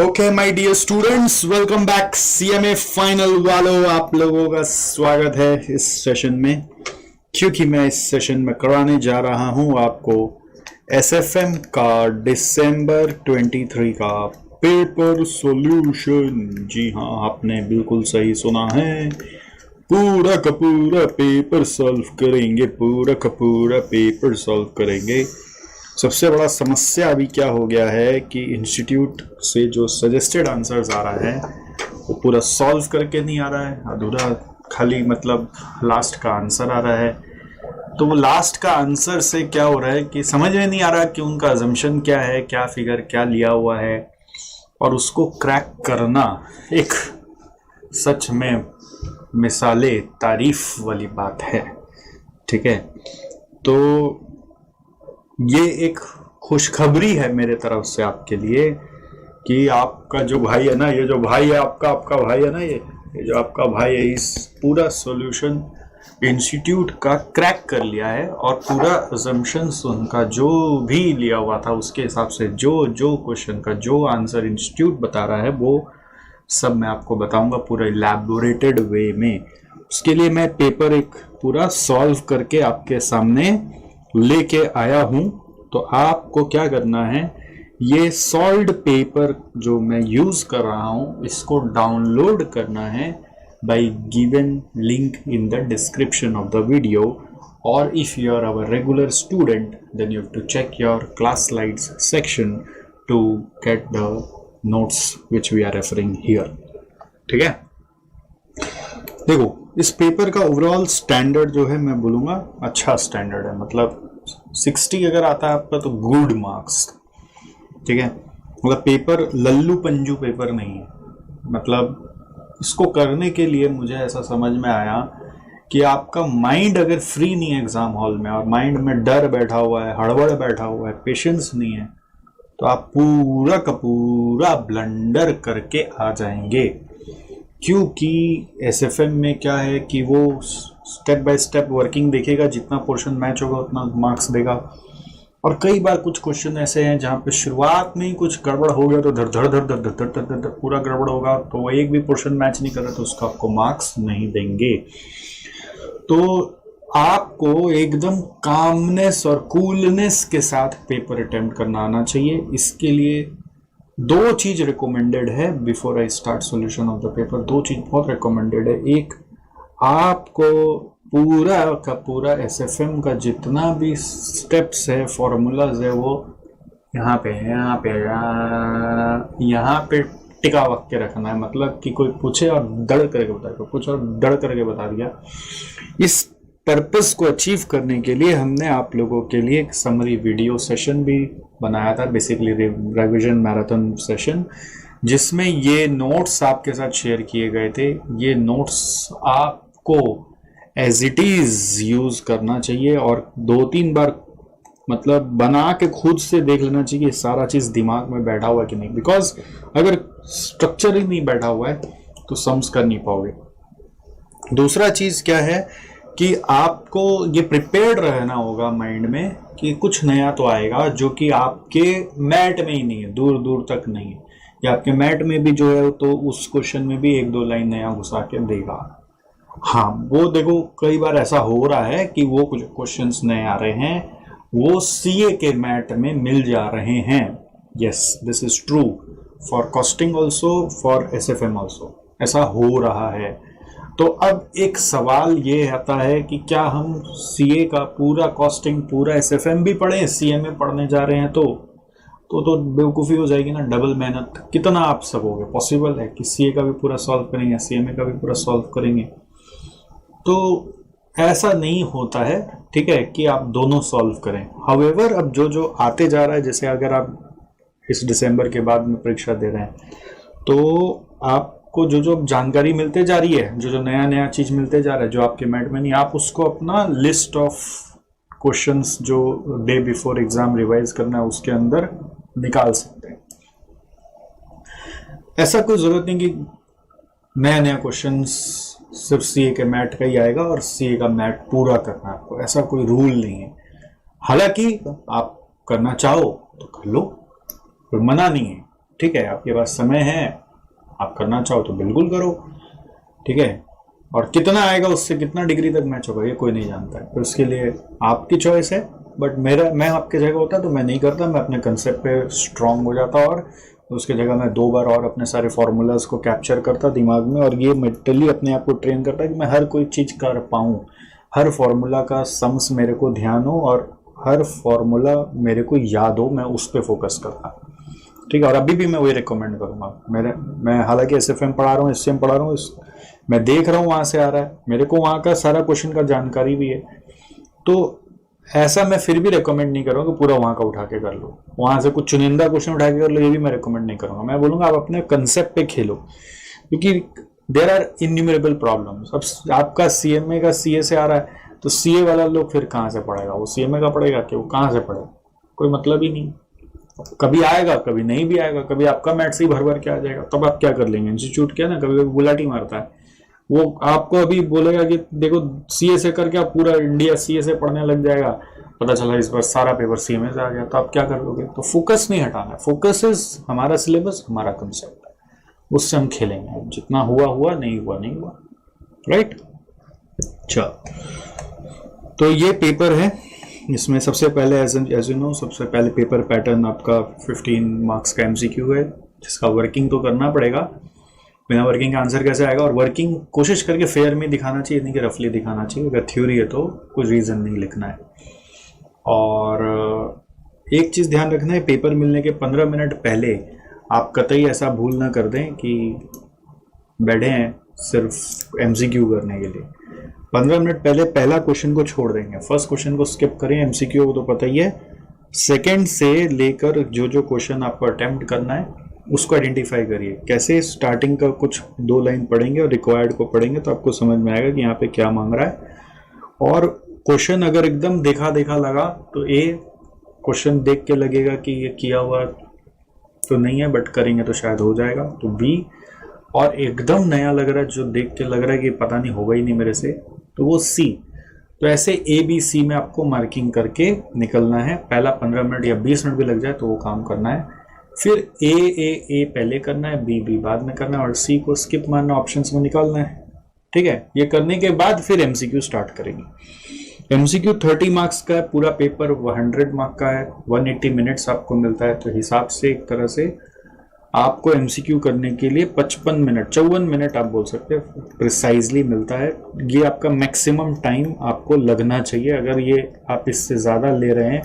Okay my dear students, welcome back. CMA final वालों, आप लोगों का स्वागत है इस सेशन में, क्योंकि मैं इस सेशन में कराने जा रहा हूं आपको एसएफएम का दिसंबर 23 का पेपर सॉल्यूशन। जी हाँ, आपने बिल्कुल सही सुना है, पूरा का पूरा पेपर सॉल्व करेंगे, पूरा का पूरा पेपर सॉल्व करेंगे। सबसे बड़ा समस्या अभी क्या हो गया है कि इंस्टीट्यूट से जो सजेस्टेड आंसर्स आ रहा है वो पूरा सॉल्व करके नहीं आ रहा है, अधूरा खाली मतलब लास्ट का आंसर आ रहा है। तो वो लास्ट का आंसर से क्या हो रहा है कि समझ में नहीं आ रहा कि उनका अजम्पशन क्या है, क्या फिगर क्या लिया हुआ है, और उसको क्रैक करना एक सच में मिसाले तारीफ वाली बात है। ठीक है, तो ये एक खुशखबरी है मेरे तरफ से आपके लिए कि आपका जो भाई है ना, ये जो भाई है आपका भाई है ना, ये जो आपका भाई है, इस पूरा सॉल्यूशन इंस्टीट्यूट का क्रैक कर लिया है और पूरा अजम्पशंस उनका जो भी लिया हुआ था उसके हिसाब से जो क्वेश्चन का जो आंसर इंस्टीट्यूट बता रहा है वो सब मैं आपको बताऊंगा पूरा इलैबोरेटेड वे में। उसके लिए मैं पेपर एक पूरा सॉल्व करके आपके सामने लेके आया हूं। तो आपको क्या करना है, ये सॉल्व्ड पेपर जो मैं यूज कर रहा हूं इसको डाउनलोड करना है by given link in the description of the video, और if you are our regular student then you have to check your class slides section to get the notes which we are referring here. ठीक है, देखो इस paper का overall standard जो है मैं बोलूँगा अच्छा स्टैंडर्ड है, मतलब 60 अगर आता है आपका तो गुड मार्क्स। ठीक है, मतलब पेपर लल्लू पंजू पेपर नहीं है। मतलब इसको करने के लिए मुझे ऐसा समझ में आया कि आपका माइंड अगर फ्री नहीं है एग्जाम हॉल में, और माइंड में डर बैठा हुआ है, हड़बड़ बैठा हुआ है, पेशेंस नहीं है, तो आप पूरा का पूरा ब्लंडर करके आ जाएंगे। क्योंकि एसएफएम में क्या है कि वो स्टेप बाय स्टेप वर्किंग देखेगा, जितना पोर्शन मैच होगा उतना मार्क्स देगा। और कई बार कुछ क्वेश्चन ऐसे हैं जहाँ पे शुरुआत में ही कुछ गड़बड़ हो गया तो धड़ धड़ धड़ धड़ धड़ धड़ धड़ पूरा गड़बड़ होगा, तो वो एक भी पोर्शन मैच नहीं कर रहा तो उसका आपको मार्क्स नहीं देंगे। तो आपको एकदम कामनेस और कूलनेस के साथ पेपर अटेम्प्ट करना आना चाहिए। इसके लिए दो चीज रिकमेंडेड है before I start solution of the paper. दो चीज बहुत रिकमेंडेड है। एक, आपको पूरा का पूरा एसएफएम का जितना भी स्टेप्स है, फॉर्मूलाज है, वो यहाँ पे टिका वक के रखना है। मतलब कि कोई पूछे और दड़ करके बता दिया, कुछ और दड़ करके बता दिया। इस पर्पस को अचीव करने के लिए हमने आप लोगों के लिए एक समरी वीडियो सेशन भी बनाया था, बेसिकली रिवीजन मैराथन सेशन, जिसमें ये नोट्स आपके साथ शेयर किए गए थे। ये नोट्स आपको एज इट इज यूज करना चाहिए और 2-3 बार मतलब बना के खुद से देख लेना चाहिए सारा चीज दिमाग में बैठा हुआ कि नहीं, बिकॉज अगर स्ट्रक्चर ही नहीं बैठा हुआ है तो सम्स कर नहीं पाओगे। दूसरा चीज क्या है कि आपको ये प्रिपेयर्ड रहना होगा माइंड में कि कुछ नया तो आएगा जो कि आपके मैट में ही नहीं है, दूर दूर तक नहीं है, या आपके मैट में भी जो है तो उस क्वेश्चन में भी 1-2 लाइन नया घुसा के देगा। हाँ, वो देखो कई बार ऐसा हो रहा है कि वो कुछ क्वेश्चंस नए आ रहे हैं, वो सीए के मैट में मिल जा रहे हैं। Yes, this is true for costing also, for SFM also, ऐसा हो रहा है। तो अब एक सवाल ये आता है कि क्या हम सीए का पूरा कॉस्टिंग, पूरा एसएफएम भी पढ़ें, सीए में पढ़ने जा रहे हैं तो बेवकूफ़ी हो जाएगी ना, डबल मेहनत कितना आप सब होगे। पॉसिबल है कि सीए का भी पूरा सॉल्व करेंगे, सीएमए का भी पूरा सॉल्व करेंगे, तो ऐसा नहीं होता है। ठीक है, कि आप दोनों सॉल्व करें। हाउएवर अब जो आते जा रहा है, जैसे अगर आप इस दिसंबर के बाद में परीक्षा दे रहे हैं तो आपको जो जानकारी मिलते जा रही है, जो नया चीज मिलते जा रहा है जो आपके मैट में नहीं, आप उसको अपना लिस्ट ऑफ क्वेश्चंस जो डे बिफोर एग्जाम रिवाइज करना है उसके अंदर निकाल सकते हैं। ऐसा कोई जरूरत नहीं कि नया क्वेश्चंस सिर्फ सीए के मैट का ही आएगा और सीए का मैट पूरा करना है आपको, ऐसा कोई रूल नहीं है। हालांकि आप करना चाहो तो कर लो, कोई मना नहीं है, ठीक है, आपके पास समय है, आप करना चाहो तो बिल्कुल करो, ठीक है। और कितना आएगा, उससे कितना डिग्री तक मैच होगा ये कोई नहीं जानता है, तो इसके लिए आपकी चॉइस है। बट मैं आपके जगह होता तो मैं नहीं करता, मैं अपने कंसेप्ट पे स्ट्रांग हो जाता और उसके जगह मैं 2 बार और अपने सारे फार्मूलाज को कैप्चर करता दिमाग में, और ये मेंटली अपने आप को ट्रेन करता कि मैं हर कोई चीज़ कर पाऊँ, हर फार्मूला का सम्स मेरे को ध्यान हो और हर फार्मूला मेरे को याद हो, मैं उस पर फोकस करता, ठीक है। और अभी भी मैं वही रिकमेंड करूँगा। मैं हालांकि SFM पढ़ा रहा हूँ, SCM पढ़ा रहा हूँ, मैं देख रहा हूँ वहाँ से आ रहा है, मेरे को वहाँ का सारा क्वेश्चन का जानकारी भी है, तो ऐसा मैं फिर भी रिकमेंड नहीं करूँगा कि पूरा वहाँ का उठा के कर लो, वहाँ से कुछ चुनिंदा क्वेश्चन उठा के कर लो, ये भी मैं रिकमेंड नहीं करूँगा। मैं बोलूँगा आप अपने कंसेप्ट पे खेलो, क्योंकि देर आर इन्यूमरेबल प्रॉब्लम्स। अब आपका CMA का CA से आ रहा है, तो CA वाला लोग फिर कहाँ से पढ़ेगा, वो CMA का पढ़ेगा कि वो कहाँ से पढ़ेगा, कोई मतलब ही नहीं। कभी आएगा, कभी नहीं भी आएगा, कभी आपका मैथ्स ही भर भर के आ जाएगा, तब आप क्या कर लेंगे। इंस्टीट्यूट क्या ना कभी गुलाटी मारता है, वो आपको अभी बोलेगा कि देखो CA से करके आप पूरा इंडिया CA से पढ़ने लग जाएगा, पता चला इस बार सारा पेपर CMA से आ गया, तो आप क्या कर लोगे। तो फोकस नहीं हटाना, फोकस इज हमारा सिलेबस, हमारा कंसेप्ट, उससे हम खेलेंगे, जितना हुआ हुआ, नहीं हुआ नहीं हुआ, राइट। अच्छा, तो ये पेपर है, इसमें सबसे पहले एज यू नो सबसे पहले पेपर पैटर्न आपका 15 मार्क्स का MCQ है, जिसका वर्किंग तो करना पड़ेगा, बिना वर्किंग का आंसर कैसे आएगा। और वर्किंग कोशिश करके फेयर में दिखाना चाहिए, नहीं कि रफली दिखाना चाहिए। अगर थ्योरी है तो कुछ रीज़न नहीं लिखना है। और एक चीज़ ध्यान रखना है, पेपर मिलने के 15 मिनट पहले आप कतई ऐसा भूल ना कर दें कि बैठे हैं सिर्फ MCQ करने के लिए। 15 मिनट पहले पहला क्वेश्चन को छोड़ देंगे, फर्स्ट क्वेश्चन को स्किप करें। MCQ को तो पता ही है, सेकेंड से लेकर जो जो क्वेश्चन आपको अटेम्प्ट करना है उसको आइडेंटिफाई करिए। कैसे, स्टार्टिंग का कुछ 2 लाइन पढ़ेंगे और रिक्वायर्ड को पढ़ेंगे, तो आपको समझ में आएगा कि यहाँ पे क्या मांग रहा है। और क्वेश्चन अगर एकदम देखा देखा लगा तो क्वेश्चन देख के लगेगा कि ये किया हुआ तो नहीं है, बट करेंगे तो शायद हो जाएगा, तो B। और एकदम नया लग रहा है, जो देख के लग रहा है कि पता नहीं होगा ही नहीं मेरे से, तो वो C। तो ऐसे ABC में आपको मार्किंग करके निकलना है। पहला 15 मिनट या 20 मिनट भी लग जाए तो वो काम करना है। फिर A पहले करना है, B बाद में करना है, और C को स्किप मारना, ऑप्शंस में निकालना है, ठीक है। ये करने के बाद फिर MCQ स्टार्ट करेंगे। MCQ 30 मार्क्स का है, पूरा पेपर 100 मार्क का है, 180 मिनट्स आपको मिलता है, तो हिसाब से एक तरह से आपको MCQ करने के लिए 54 मिनट आप बोल सकते हैं प्रिसाइजली मिलता है। ये आपका मैक्सिमम टाइम आपको लगना चाहिए। अगर ये आप इससे ज़्यादा ले रहे हैं,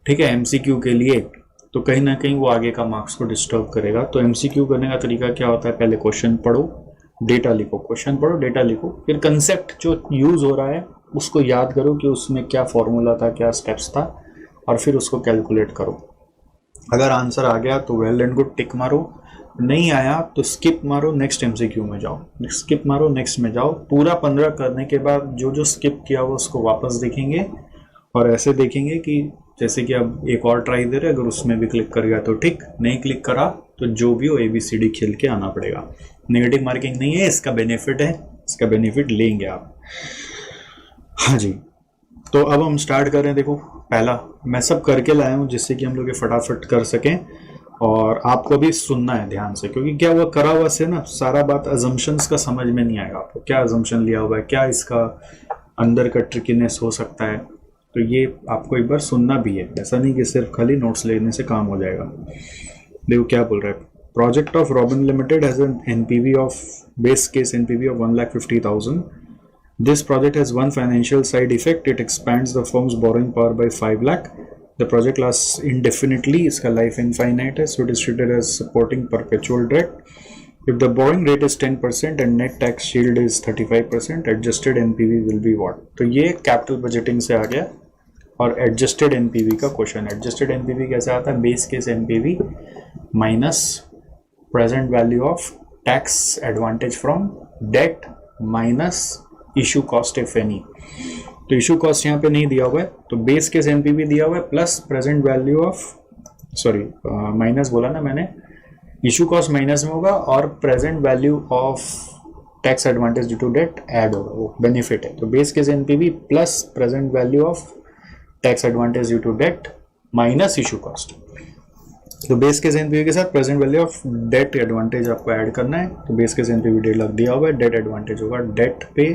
ठीक है, MCQ के लिए, तो कहीं ना कहीं वो आगे का मार्क्स को डिस्टर्ब करेगा। तो MCQ करने का तरीका क्या होता है, पहले क्वेश्चन पढ़ो, डेटा लिखो, क्वेश्चन पढ़ो, डेटा लिखो, फिर कंसेप्ट जो यूज़ हो रहा है उसको याद करो कि उसमें क्या फॉर्मूला था, क्या स्टेप्स था, और फिर उसको कैलकुलेट करो। अगर आंसर आ गया तो वेल एंड गुड, टिक मारो, नहीं आया तो स्किप मारो, नेक्स्ट MCQ में जाओ, स्किप मारो, नेक्स्ट में जाओ। पूरा 15 करने के बाद जो जो स्किप किया वो उसको वापस देखेंगे, और ऐसे देखेंगे कि जैसे कि अब एक और ट्राई दे रहे, अगर उसमें भी क्लिक कर गया तो ठीक, नहीं क्लिक करा तो जो भी हो ABCD खेल के आना पड़ेगा। नेगेटिव मार्किंग नहीं है, इसका बेनिफिट है, इसका बेनिफिट लेंगे आप। हाँ जी, तो अब हम स्टार्ट करें। देखो, पहला मैं सब करके लाया हूँ जिससे कि हम लोग ये फटाफट कर सकें, और आपको भी सुनना है ध्यान से, क्योंकि क्या हुआ करा हुआ से ना सारा बात अजम्पशंस का समझ में नहीं आएगा आपको, क्या अजम्पशन लिया हुआ है, क्या इसका अंदर का ट्रिकीनेस हो सकता है। तो ये आपको एक बार सुनना भी है, ऐसा नहीं कि सिर्फ खाली नोट्स लेने से काम हो जाएगा। देखो क्या बोल रहा है, project of robin limited has an NPV of base case NPV of 1,50,000. This project has one financial side effect. It expands the firm's borrowing power by 5 lakh. The project lasts indefinitely. इसका life infinite है, so it is treated as supporting perpetual debt. If the borrowing rate is 10% and net tax shield is 35%, adjusted NPV will be what? तो ये capital budgeting से आ गया, और adjusted NPV का question. Adjusted NPV कैसे आता है, base case NPV minus present value of tax advantage from debt minus issue cost if any. तो इशू कॉस्ट यहाँ पे नहीं दिया हुआ है, तो बेस केस NPV दिया हुआ है plus present value of, sorry minus बोला ना मैंने, इशू कॉस्ट माइनस में होगा और present value of tax advantage due to debt add होगा, वो बेनिफिट है। तो base case NPV plus present value of tax advantage due to debt minus issue cost. तो बेस केस एनपीवी के साथ present value of debt advantage आपको add करना है। तो बेस केस एनपीवी 1.5 लाख दिया हुआ है, डेट एडवांटेज होगा डेट पे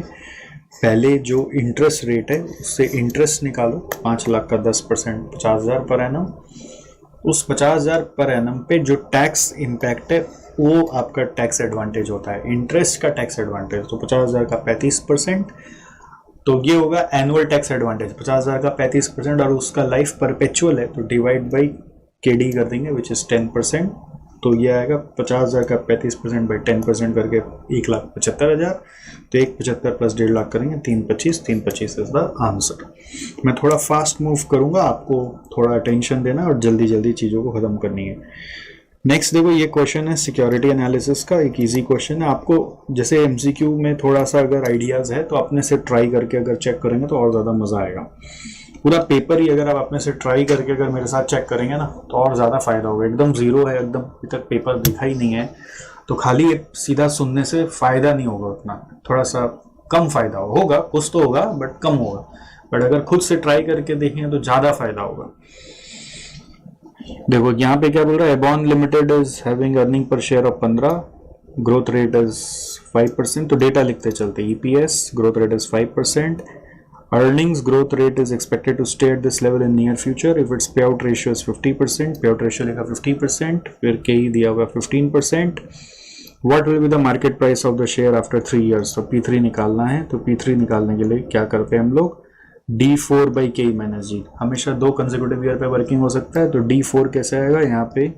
पहले जो इंटरेस्ट रेट है उससे इंटरेस्ट निकालो, 5 लाख का 10% 50,000 पर एनम। उस 50,000 पर एनम पे जो टैक्स इम्पैक्ट है वो आपका टैक्स एडवांटेज होता है, इंटरेस्ट का टैक्स एडवांटेज। तो 50,000 का 35%, तो ये होगा एनुअल टैक्स एडवांटेज 50,000 का 35%, और उसका लाइफ परपेचुअल है तो डिवाइड बाई केडी कर देंगे विच इज 10%। तो ये आएगा 50,000 का 35% बाई 10% करके 1,75,000। तो 1,75 प्लस 1.5 लाख करेंगे 3,25 इज द आंसर। मैं थोड़ा फास्ट मूव करूंगा, आपको थोड़ा अटेंशन देना और जल्दी जल्दी चीज़ों को ख़त्म करनी है। नेक्स्ट देखो, ये क्वेश्चन है सिक्योरिटी एनालिसिस का, एक इजी क्वेश्चन है। आपको जैसे एमसीक्यू में थोड़ा सा अगर आइडियाज़ है तो अपने से ट्राई करके अगर चेक करेंगे तो और ज़्यादा मज़ा आएगा। पूरा पेपर ही अगर आप अपने से ट्राई करके अगर मेरे साथ चेक करेंगे ना तो और ज़्यादा फायदा होगा। एकदम जीरो है, एकदम अभी तक पेपर दिखा ही नहीं है, तो खाली सीधा सुनने से फ़ायदा नहीं होगा उतना, थोड़ा सा कम फायदा होगा, कुछ तो होगा बट कम होगा। बट अगर खुद से ट्राई करके देखें तो ज़्यादा फायदा होगा। देखो यहाँ पे क्या बोल रहा है, Ebon limited is having earning per share of 15, growth rate is 5%। तो डेटा लिखते चलते, EPS growth rate is 5%, earnings growth rate is expected to stay at this level in near future if its payout ratio is 50%, payout ratio लेगा 50%, फिर KE दिया हुआ 15%। what will be the market price of the share after 3 years? तो P3 निकालना है। तो P3 निकालने के लिए क्या करते हैं हम लोग, D4 by KE minus G। हमेशा 2 कंसेक्यूटिव ईयर पे वर्किंग हो सकता है, तो D4 कैसे आएगा, यहाँ पे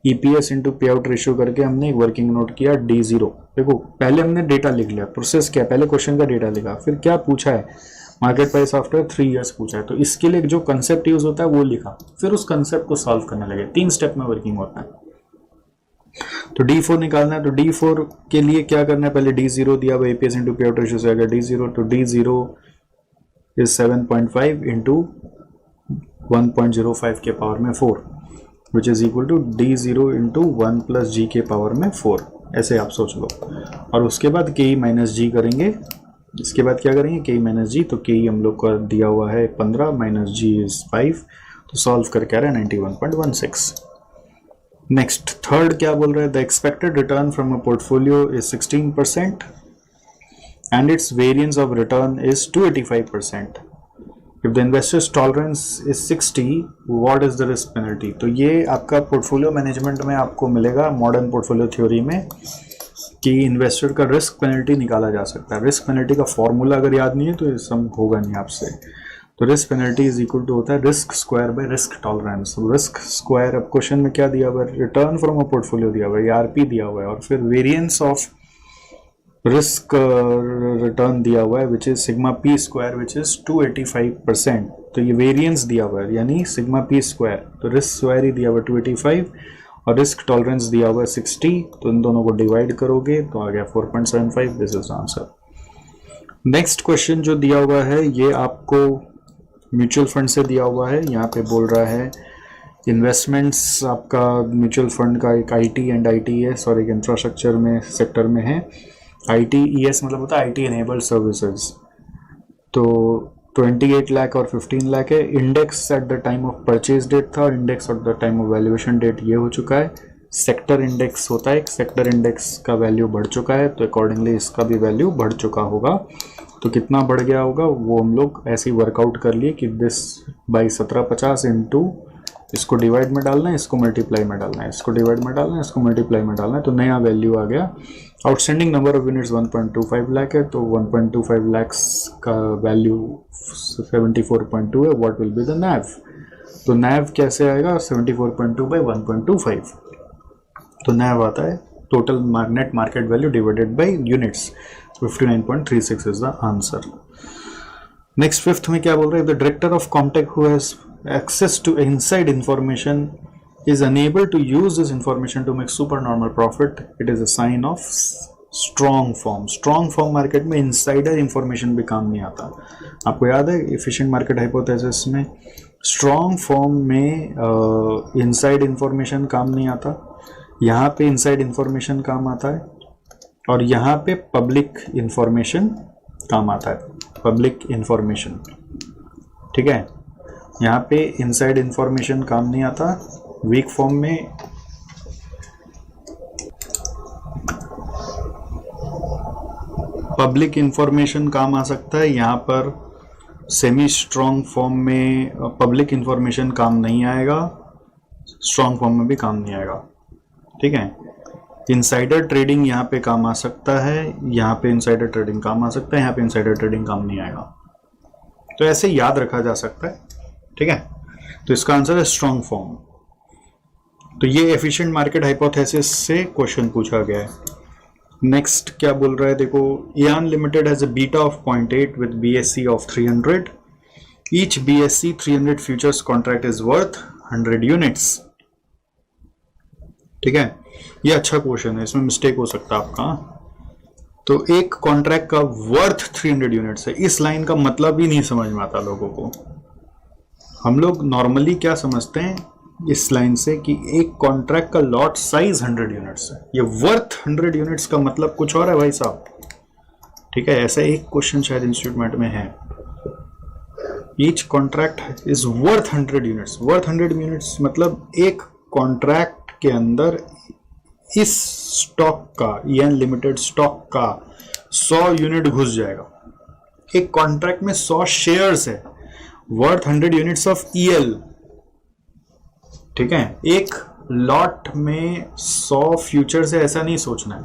EPS इंटू पे आउट रेशियो करके हमने एक वर्किंग नोट किया D0। देखो पहले हमने डेटा लिख लिया, प्रोसेस क्या, पहले क्वेश्चन का डेटा लिखा, फिर क्या पूछा है, मार्केट प्राइस आफ्टर 3 इयर्स पूछा है, तो इसके लिए जो कंसेप्ट यूज होता है वो लिखा, फिर उस कंसेप्ट को सॉल्व करने लगे। 3 स्टेप में वर्किंग होता है। तो D4 निकालना है, तो D4 के लिए क्या करना है, पहले D0 दिया हुआ एपीएस इंटू पे आउट रेशियो से आएगा D0, तो D0 इज 7.5 इंटू 1.05 के पावर में 4 which is equal to D0 into 1 plus G के पावर में 4, ऐसे आप सोच लो। और उसके बाद KE माइनस जी करेंगे, इसके बाद क्या करेंगे KE माइनस जी, तो KE हम लोग का दिया हुआ है 15 माइनस जी इज 5, तो सॉल्व करके आ रहा है 91.16। नेक्स्ट थर्ड क्या बोल रहा है, the expected return from a portfolio is 16% and it's variance of return is 285%। If the investors tolerance is 60, what is the risk penalty? तो ये आपका पोर्टफोलियो मैनेजमेंट में आपको मिलेगा, मॉडर्न पोर्टफोलियो थ्योरी में, कि इन्वेस्टर का रिस्क पेनल्टी निकाला जा सकता है। रिस्क पेनल्टी का फॉर्मूला अगर याद नहीं है तो ये सब होगा नहीं आपसे। तो risk penalty is equal to होता है risk square by risk tolerance. Risk square, अब क्वेश्चन में क्या दिया हुआ है, रिटर्न फ्रॉम अ पोर्टफोलियो दिया हुआ है, आरपी दिया हुआ है, और फिर वेरिएंस ऑफ रिस्क रिटर्न दिया हुआ है which is sigma P square which is 285%। तो ये वेरिएंस दिया हुआ है यानी सिग्मा पी स्क्वायर, तो रिस्क स्क्वायर ही दिया हुआ है 285 और रिस्क टॉलरेंस दिया हुआ है 60, तो इन दोनों को डिवाइड करोगे तो आ गया 4.75, this is answer. Next question जो दिया हुआ है ये आपको म्यूचुअल फंड से दिया हुआ है। यहाँ पे बोल रहा है इन्वेस्टमेंट्स आपका म्यूचुअल फंड का एक आईटी एंड आईटीएस और एक इंफ्रास्ट्रक्चर में सेक्टर में है। आईटीईएस मतलब होता है आईटी एनेबल्ड सर्विसेज, तो 28 लाख और 15 लाख है। Index at the time of purchase date था और index at the time of valuation date ये हो चुका है। सेक्टर इंडेक्स होता है, सेक्टर इंडेक्स का वैल्यू बढ़ चुका है, तो अकॉर्डिंगली इसका भी वैल्यू बढ़ चुका होगा। तो कितना बढ़ गया होगा वो हम लोग ऐसे ही वर्कआउट कर लिए कि दिस बाई 1750 इंटू इसको डिवाइड में डालना है, इसको मल्टीप्लाई में डालना है, इसको डिवाइड में डालना है, इसको मल्टीप्लाई में डालना है, तो नया वैल्यू आ गया। Outstanding number of units 1.25 lakh है, तो 1.25 लाख का वैल्यू 74.2 है। व्हाट विल बी द नैव? तो नैव कैसे आएगा, 74.2 बाई 1.25, तो नैव आता है total net market value divided by units, 59.36 is the answer. Next fifth में क्या बोल रहे हैं, the director of Comtech who has access to inside information is unable to use this information to make supernormal profit. It is a sign of strong form. Strong form market में insider information भी काम नहीं आता। आपको याद है efficient market hypothesis में strong form में inside information काम नहीं आता, यहाँ पे inside information काम आता है और यहाँ पे public information काम आता है, public information, ठीक है। यहाँ पे इनसाइड इंफॉर्मेशन काम नहीं आता, वीक फॉर्म में पब्लिक इंफॉर्मेशन काम आ सकता है, यहाँ पर सेमी स्ट्रॉन्ग फॉर्म में पब्लिक इंफॉर्मेशन काम नहीं आएगा, स्ट्रॉन्ग फॉर्म में भी काम नहीं आएगा। ठीक है, इनसाइडर ट्रेडिंग यहाँ पे काम आ सकता है, यहाँ पे इनसाइडर ट्रेडिंग काम आ सकता है, यहाँ पे इनसाइडर ट्रेडिंग काम नहीं आएगा। तो ऐसे याद रखा जा सकता है। ठीक है, तो इसका आंसर है स्ट्रॉन्ग फॉर्म। तो ये एफिशिएंट मार्केट हाइपोथेसिस से क्वेश्चन पूछा गया है। नेक्स्ट क्या बोल रहा है देखो, Aon limited has a beta of 0.8 with BSC of 300। Each BSC 300 futures contract is worth 100 units. ठीक है, ये अच्छा क्वेश्चन है, इसमें मिस्टेक हो सकता है आपका। तो एक कॉन्ट्रैक्ट का वर्थ 300 यूनिट्स है, इस लाइन का मतलब ही नहीं समझ में आता लोगों को। हम लोग नॉर्मली क्या समझते हैं इस लाइन से कि एक कॉन्ट्रैक्ट का लॉट साइज 100 यूनिट्स है, ये वर्थ 100 यूनिट्स का मतलब कुछ और है भाई साहब। ठीक है, ऐसा एक क्वेश्चन शायद इंस्टीट्यूट में है, each contract is worth 100 units. Worth 100 units मतलब एक कॉन्ट्रैक्ट के अंदर इस स्टॉक का, ईएन लिमिटेड स्टॉक का 100 यूनिट घुस जाएगा। एक कॉन्ट्रैक्ट में 100 शेयर्स है, वर्थ 100 यूनिट्स ऑफ ईएल। ठीक है, एक लॉट में 100 फ्यूचर्स है, ऐसा नहीं सोचना है।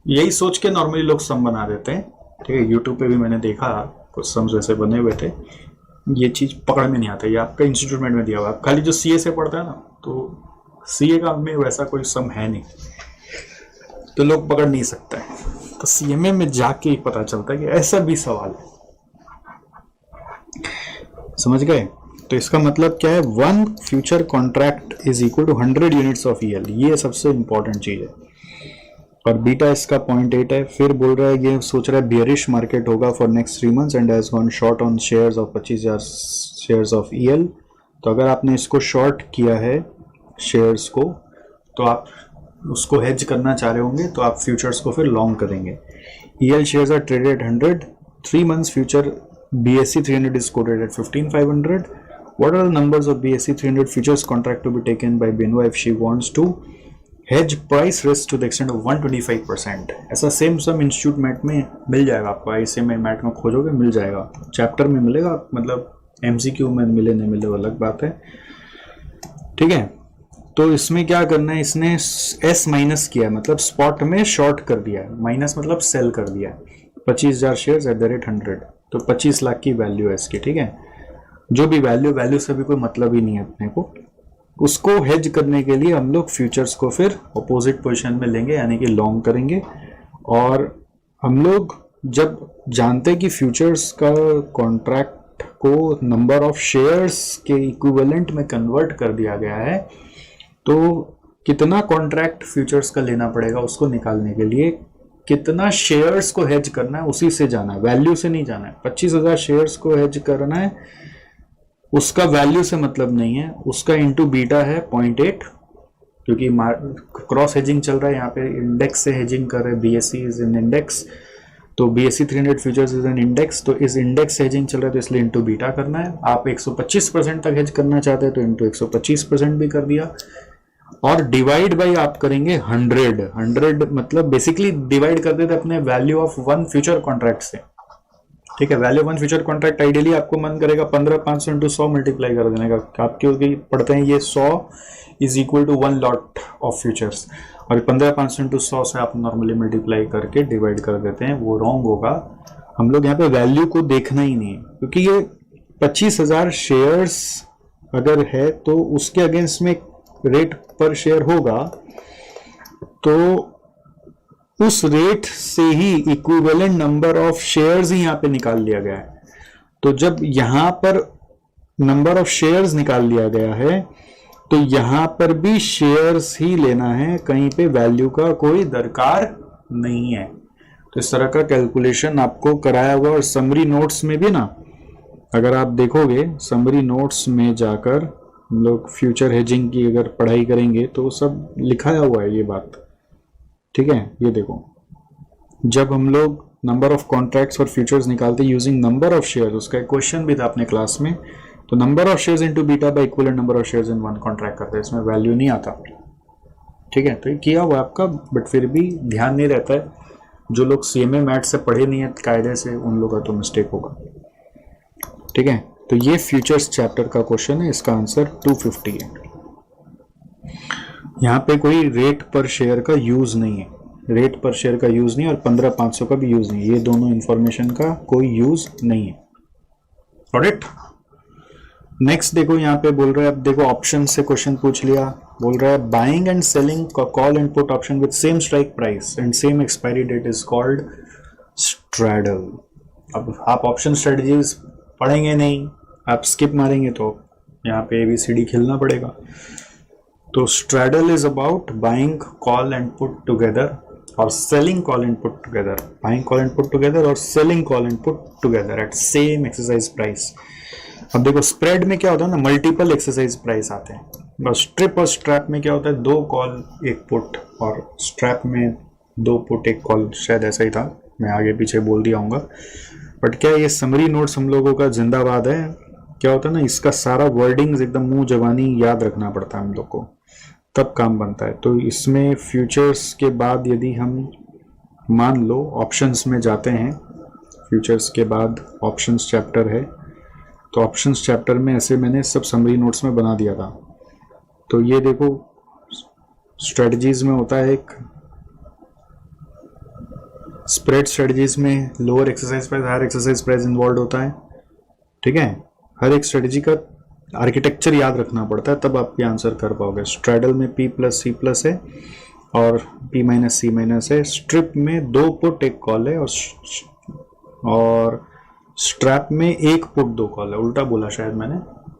यही सोच के नॉर्मली लोग सम बना देते हैं। ठीक है, यूट्यूब पे भी मैंने देखा कुछ सम्स ऐसे बने हुए थे, ये चीज पकड़ में नहीं आता। ये आपका इंस्टीट्यूट में दिया हुआ है, खाली जो सीए से पढ़ता है ना, तो सीए का में वैसा कोई सम है नहीं, तो लोग पकड़ नहीं सकते हैं। तो सीएमए में जाके ही पता चलता है कि ऐसा भी सवाल है। समझ गए? तो इसका मतलब क्या है, one future contract is equal to 100 units of EL, ये सबसे इंपॉर्टेंट चीज है। और बीटा इसका 0.8 है। फिर बोल रहा है, ये सोच रहा है बियरिश मार्केट होगा for next 3 months and has gone short on shares of 25,000 shares of EL. तो अगर आपने इसको शॉर्ट किया है शेयर्स को, तो आप उसको हेज करना चाह रहे होंगे, तो आप फ्यूचर्स को फिर लॉन्ग करेंगे। EL shares are traded 100 3 months future BSE 300 is quoted at 15,500. What are the numbers of BSE 300 futures contract to be taken by Benoit if she wants to hedge price risk to the extent of 125%? ऐसा same सम institute मैट में मिल जाएगा आपको, ICMA mat में खोजोगे मिल जाएगा, chapter में मिलेगा, मतलब MCQ में मिले नहीं मिले वो अलग बात है। ठीक है, तो इसमें क्या करना है, इसने S माइनस किया, मतलब स्पॉट में शॉर्ट कर दिया है, माइनस मतलब सेल कर दिया है 25,000 शेयर्स एट द रेट 100। तो 25 लाख की वैल्यू है इसकी। ठीक है, जो भी वैल्यू से भी कोई मतलब ही नहीं है अपने को। उसको हेज करने के लिए हम लोग फ्यूचर्स को फिर अपोजिट पोजीशन में लेंगे, यानी कि लॉन्ग करेंगे। और हम लोग जब जानते हैं कि फ्यूचर्स का कॉन्ट्रैक्ट को नंबर ऑफ शेयर्स के इक्विवेलेंट में कन्वर्ट कर दिया गया है, तो कितना कॉन्ट्रैक्ट फ्यूचर्स का लेना पड़ेगा उसको निकालने के लिए कितना शेयर्स को हेज करना है उसी से जाना है, वैल्यू से नहीं जाना है। 25,000 शेयर्स को हेज करना है, उसका वैल्यू से मतलब नहीं है, उसका इंटू बीटा है 0.8, क्योंकि क्रॉस हेजिंग चल रहा है, यहाँ पे इंडेक्स से हेजिंग कर रहे हैं। BSE इज एन इंडेक्स, तो BSE 300 futures is an index, तो इस इंडेक्स से हेजिंग चल रहा है, तो इसलिए इंटू बीटा करना है। आप 125% तक हेज करना चाहते हैं तो इंटू 125% भी कर दिया, और डिवाइड बाई आप करेंगे 100 मतलब बेसिकली डिवाइड कर देते अपने value of one future contract से। ठीक है, value one future contract ideally आपको मन करेगा 15,500 इंटू 100 मल्टीप्लाई कर देने का। आप क्योंकि पढ़ते हैं ये 100 is equal to 1 lot of futures, और 15,500 इंटू 100 से आप नॉर्मली मल्टीप्लाई करके डिवाइड कर देते हैं, वो रॉन्ग होगा। हम लोग यहाँ पे वैल्यू को देखना ही नहीं है, क्योंकि ये 25,000 शेयर्स अगर है तो उसके अगेंस्ट में रेट पर शेयर होगा, तो उस रेट से ही इक्विवेलेंट नंबर ऑफ शेयर्स ही यहाँ पे निकाल लिया गया है। तो जब यहाँ पर नंबर ऑफ शेयर्स निकाल लिया गया है, तो यहाँ पर भी शेयर्स ही लेना है, कहीं पे वैल्यू का कोई दरकार नहीं है। तो इस तरह का कैलकुलेशन आपको कराया हुआ, और समरी नोट्स में भी ना, अगर आप देखोगे समरी नोट्स में जाकर हम लोग फ्यूचर हेजिंग की अगर पढ़ाई करेंगे तो सब लिखाया हुआ है ये बात। ठीक है, ये देखो, जब हम लोग नंबर ऑफ कॉन्ट्रैक्ट्स और फ्यूचर्स निकालते यूजिंग नंबर ऑफ शेयर, उसका एक क्वेश्चन भी था अपने क्लास में, तो number of shares into beta by equivalent number of shares in one contract करते हैं, इसमें वैल्यू नहीं आता। ठीक है, तो ये किया हुआ आपका, बट फिर भी ध्यान नहीं रहता है। जो लोग सीएमए मैथ से पढ़े नहीं है कायदे से, उन लोगों का तो मिस्टेक होगा। ठीक है, तो ये फ्यूचर्स चैप्टर का क्वेश्चन है, इसका आंसर 250 है। यहाँ पे कोई रेट पर शेयर का यूज नहीं है, रेट पर शेयर का यूज नहीं और 15,500 का भी यूज नहीं, ये दोनों इंफॉर्मेशन का कोई यूज नहीं है। ऑलराइट, नेक्स्ट देखो यहाँ पे बोल रहा है, अब देखो ऑप्शन से क्वेश्चन पूछ लिया, बोल रहा है buying and selling call and put option with same strike price and same expiry date is called straddle. अब आप ऑप्शन स्ट्रेटजीज पढ़ेंगे नहीं, आप स्किप मारेंगे तो यहाँ पे ABCD खेलना पड़ेगा। तो straddle is about buying call and put together और selling call and put together, buying call and put together और selling call and put together at same exercise price. अब देखो स्प्रेड में क्या होता है ना, मल्टीपल एक्सरसाइज प्राइस आते हैं, और स्ट्रिप और स्ट्रैप में क्या होता है, 2 कॉल 1 पुट, और स्ट्रैप में 2 पुट 1 कॉल, शायद ऐसा ही था, मैं आगे पीछे बोल दिया हूँगा। बट क्या ये समरी नोट्स हम लोगों का जिंदाबाद है। क्या होता है ना, इसका सारा वर्डिंग्स एकदम मुंह जबानी याद रखना पड़ता है हम लोग को, तब काम बनता है। तो इसमें फ्यूचर्स के बाद यदि हम मान लो ऑप्शंस में जाते हैं, फ्यूचर्स के बाद ऑप्शंस चैप्टर है, तो ऑप्शंस चैप्टर में ऐसे मैंने सब समरी नोट्स में बना दिया था। तो ये देखो स्ट्रेटजीज में होता है एक स्प्रेड, स्ट्रेटजीज में lower exercise price higher exercise price involve होता है। ठीक है, हर एक स्ट्रेटजी का आर्किटेक्चर याद रखना पड़ता है, तब आप ये आंसर कर पाओगे। स्ट्रैडल में P+C+ है और P-C- है। स्ट्रिप में 2 पुट 1 कॉल है और स्ट्रैप में 1 पुट 2 कॉल है, उल्टा बोला शायद मैंने।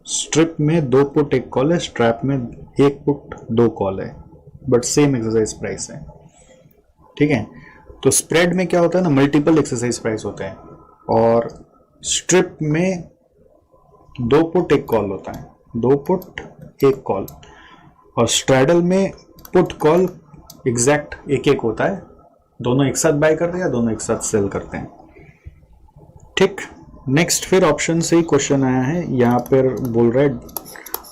स्ट्रिप में 2 पुट 1 कॉल है, स्ट्रैप में 1 पुट 2 कॉल है, बट सेम एक्सरसाइज प्राइस है। ठीक है, तो स्प्रेड में क्या होता है ना, मल्टीपल एक्सरसाइज प्राइस होते हैं, और स्ट्रिप में 2 पुट 1 कॉल होता है, 2 पुट 1 कॉल, और स्ट्रैडल में पुट कॉल एग्जैक्ट 1-1 होता है, दोनों एक साथ बाय करते हैं या दोनों एक साथ सेल करते हैं। ठीक, नेक्स्ट फिर ऑप्शन से ही क्वेश्चन आया है, यहाँ पर बोल रहा है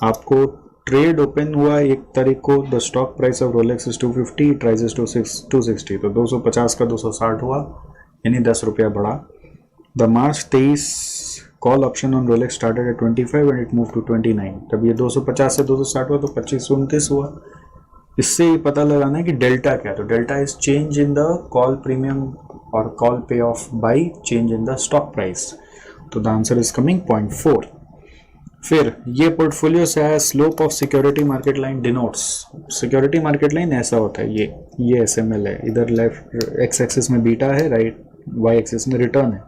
आपको ट्रेड ओपन हुआ 1 तारीख को, the stock price of Rolex is 250, it rises to 260, तो 250 का 260 हुआ, यानी 10 रुपया बढ़ा। The March 23 call option on Rolex started at 25 and it move to 29, तब ये 250 से 260 हुआ तो 25-29 हुआ। इससे ही पता लगाना है कि डेल्टा क्या है, तो delta is change in the call premium और कॉल पे of by change in the stock price, तो द आंसर इज कमिंग 0.4। फिर ये पोर्टफोलियो से आया, slope of security market line denotes, security market line ऐसा होता है, ये SML है, इधर लेफ्ट एक्स एक्सिस में बीटा है, राइट वाई एक्सिस में रिटर्न है,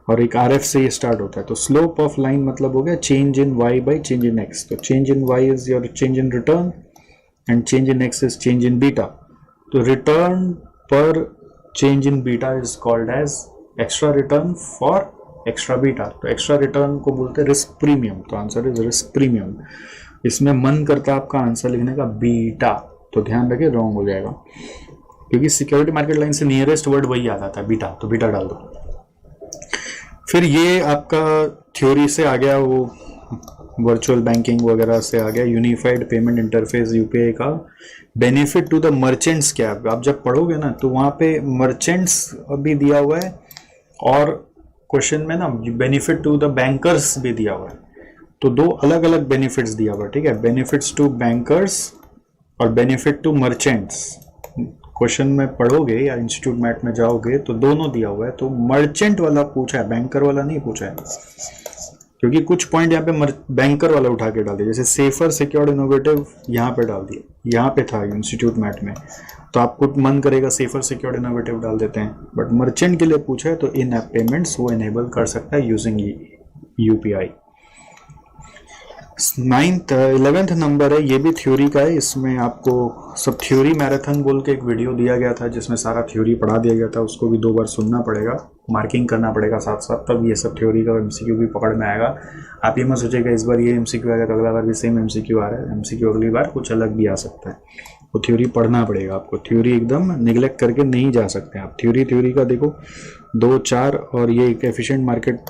और एक RF से ये स्टार्ट होता है। तो स्लोप ऑफ लाइन मतलब हो गया change in Y by change in X, तो change in Y is your change in return and change in X is change in beta. तो रिटर्न पर change in beta is called as extra return for extra beta, तो extra return को बोलते हैं risk premium, तो answer is risk premium. इसमें मन करता है आपका आंसर लिखने का बीटा, तो ध्यान रखिए रॉन्ग हो जाएगा, क्योंकि सिक्योरिटी मार्केट लाइन से नियरेस्ट वर्ड वही आ जाता है बीटा, तो बीटा डाल दो। फिर ये आपका थ्योरी से आ गया, वो वर्चुअल बैंकिंग वगैरह से आ गया, यूनिफाइड पेमेंट इंटरफेस UPI का बेनिफिट टू द मर्चेंट्स क्या है। आप जब पढ़ोगे ना तो वहाँ पे मर्चेंट्स अभी दिया हुआ है, और क्वेश्चन में ना बेनिफिट टू द बैंकर्स भी दिया हुआ है, तो 2 अलग अलग बेनिफिट्स दिया हुआ है। ठीक है, बेनिफिट्स टू बैंकर्स और बेनिफिट टू मर्चेंट्स, क्वेश्चन में पढ़ोगे या इंस्टीट्यूट मैट में जाओगे तो दोनों दिया हुआ है, तो मर्चेंट वाला पूछा है, बैंकर वाला नहीं पूछा है, क्योंकि कुछ पॉइंट यहाँ पे बैंकर वाला उठा के डाल दिया, जैसे सेफर सिक्योर्ड इनोवेटिव यहाँ पे डाल दिया, यहाँ पे था इंस्टीट्यूट मैट में, तो आपको मन करेगा सेफर सिक्योर्ड इनोवेटिव डाल देते हैं, बट मर्चेंट के लिए पूछा है तो इन ऐप पेमेंट्स वो इनेबल कर सकता है यूजिंग UPI। 11th नंबर है, ये भी थ्योरी का है, इसमें आपको सब थ्योरी मैराथन बोल के एक वीडियो दिया गया था जिसमें सारा थ्योरी पढ़ा दिया गया था, उसको भी 2 बार सुनना पड़ेगा, मार्किंग करना पड़ेगा साथ साथ, तब ये सब थ्योरी का MCQ भी पकड़ में आएगा। आप ये मत सोचेगा इस बार ये MCQ आएगा तो अगला बार भी सेम MCQ आ रहा है, MCQ अगली बार कुछ अलग भी आ सकता है, वो थ्योरी पढ़ना पड़ेगा आपको, थ्योरी एकदम निगलेक्ट करके नहीं जा सकते आप। थ्योरी का देखो 2, 4 और ये एक एफिशिएंट मार्केट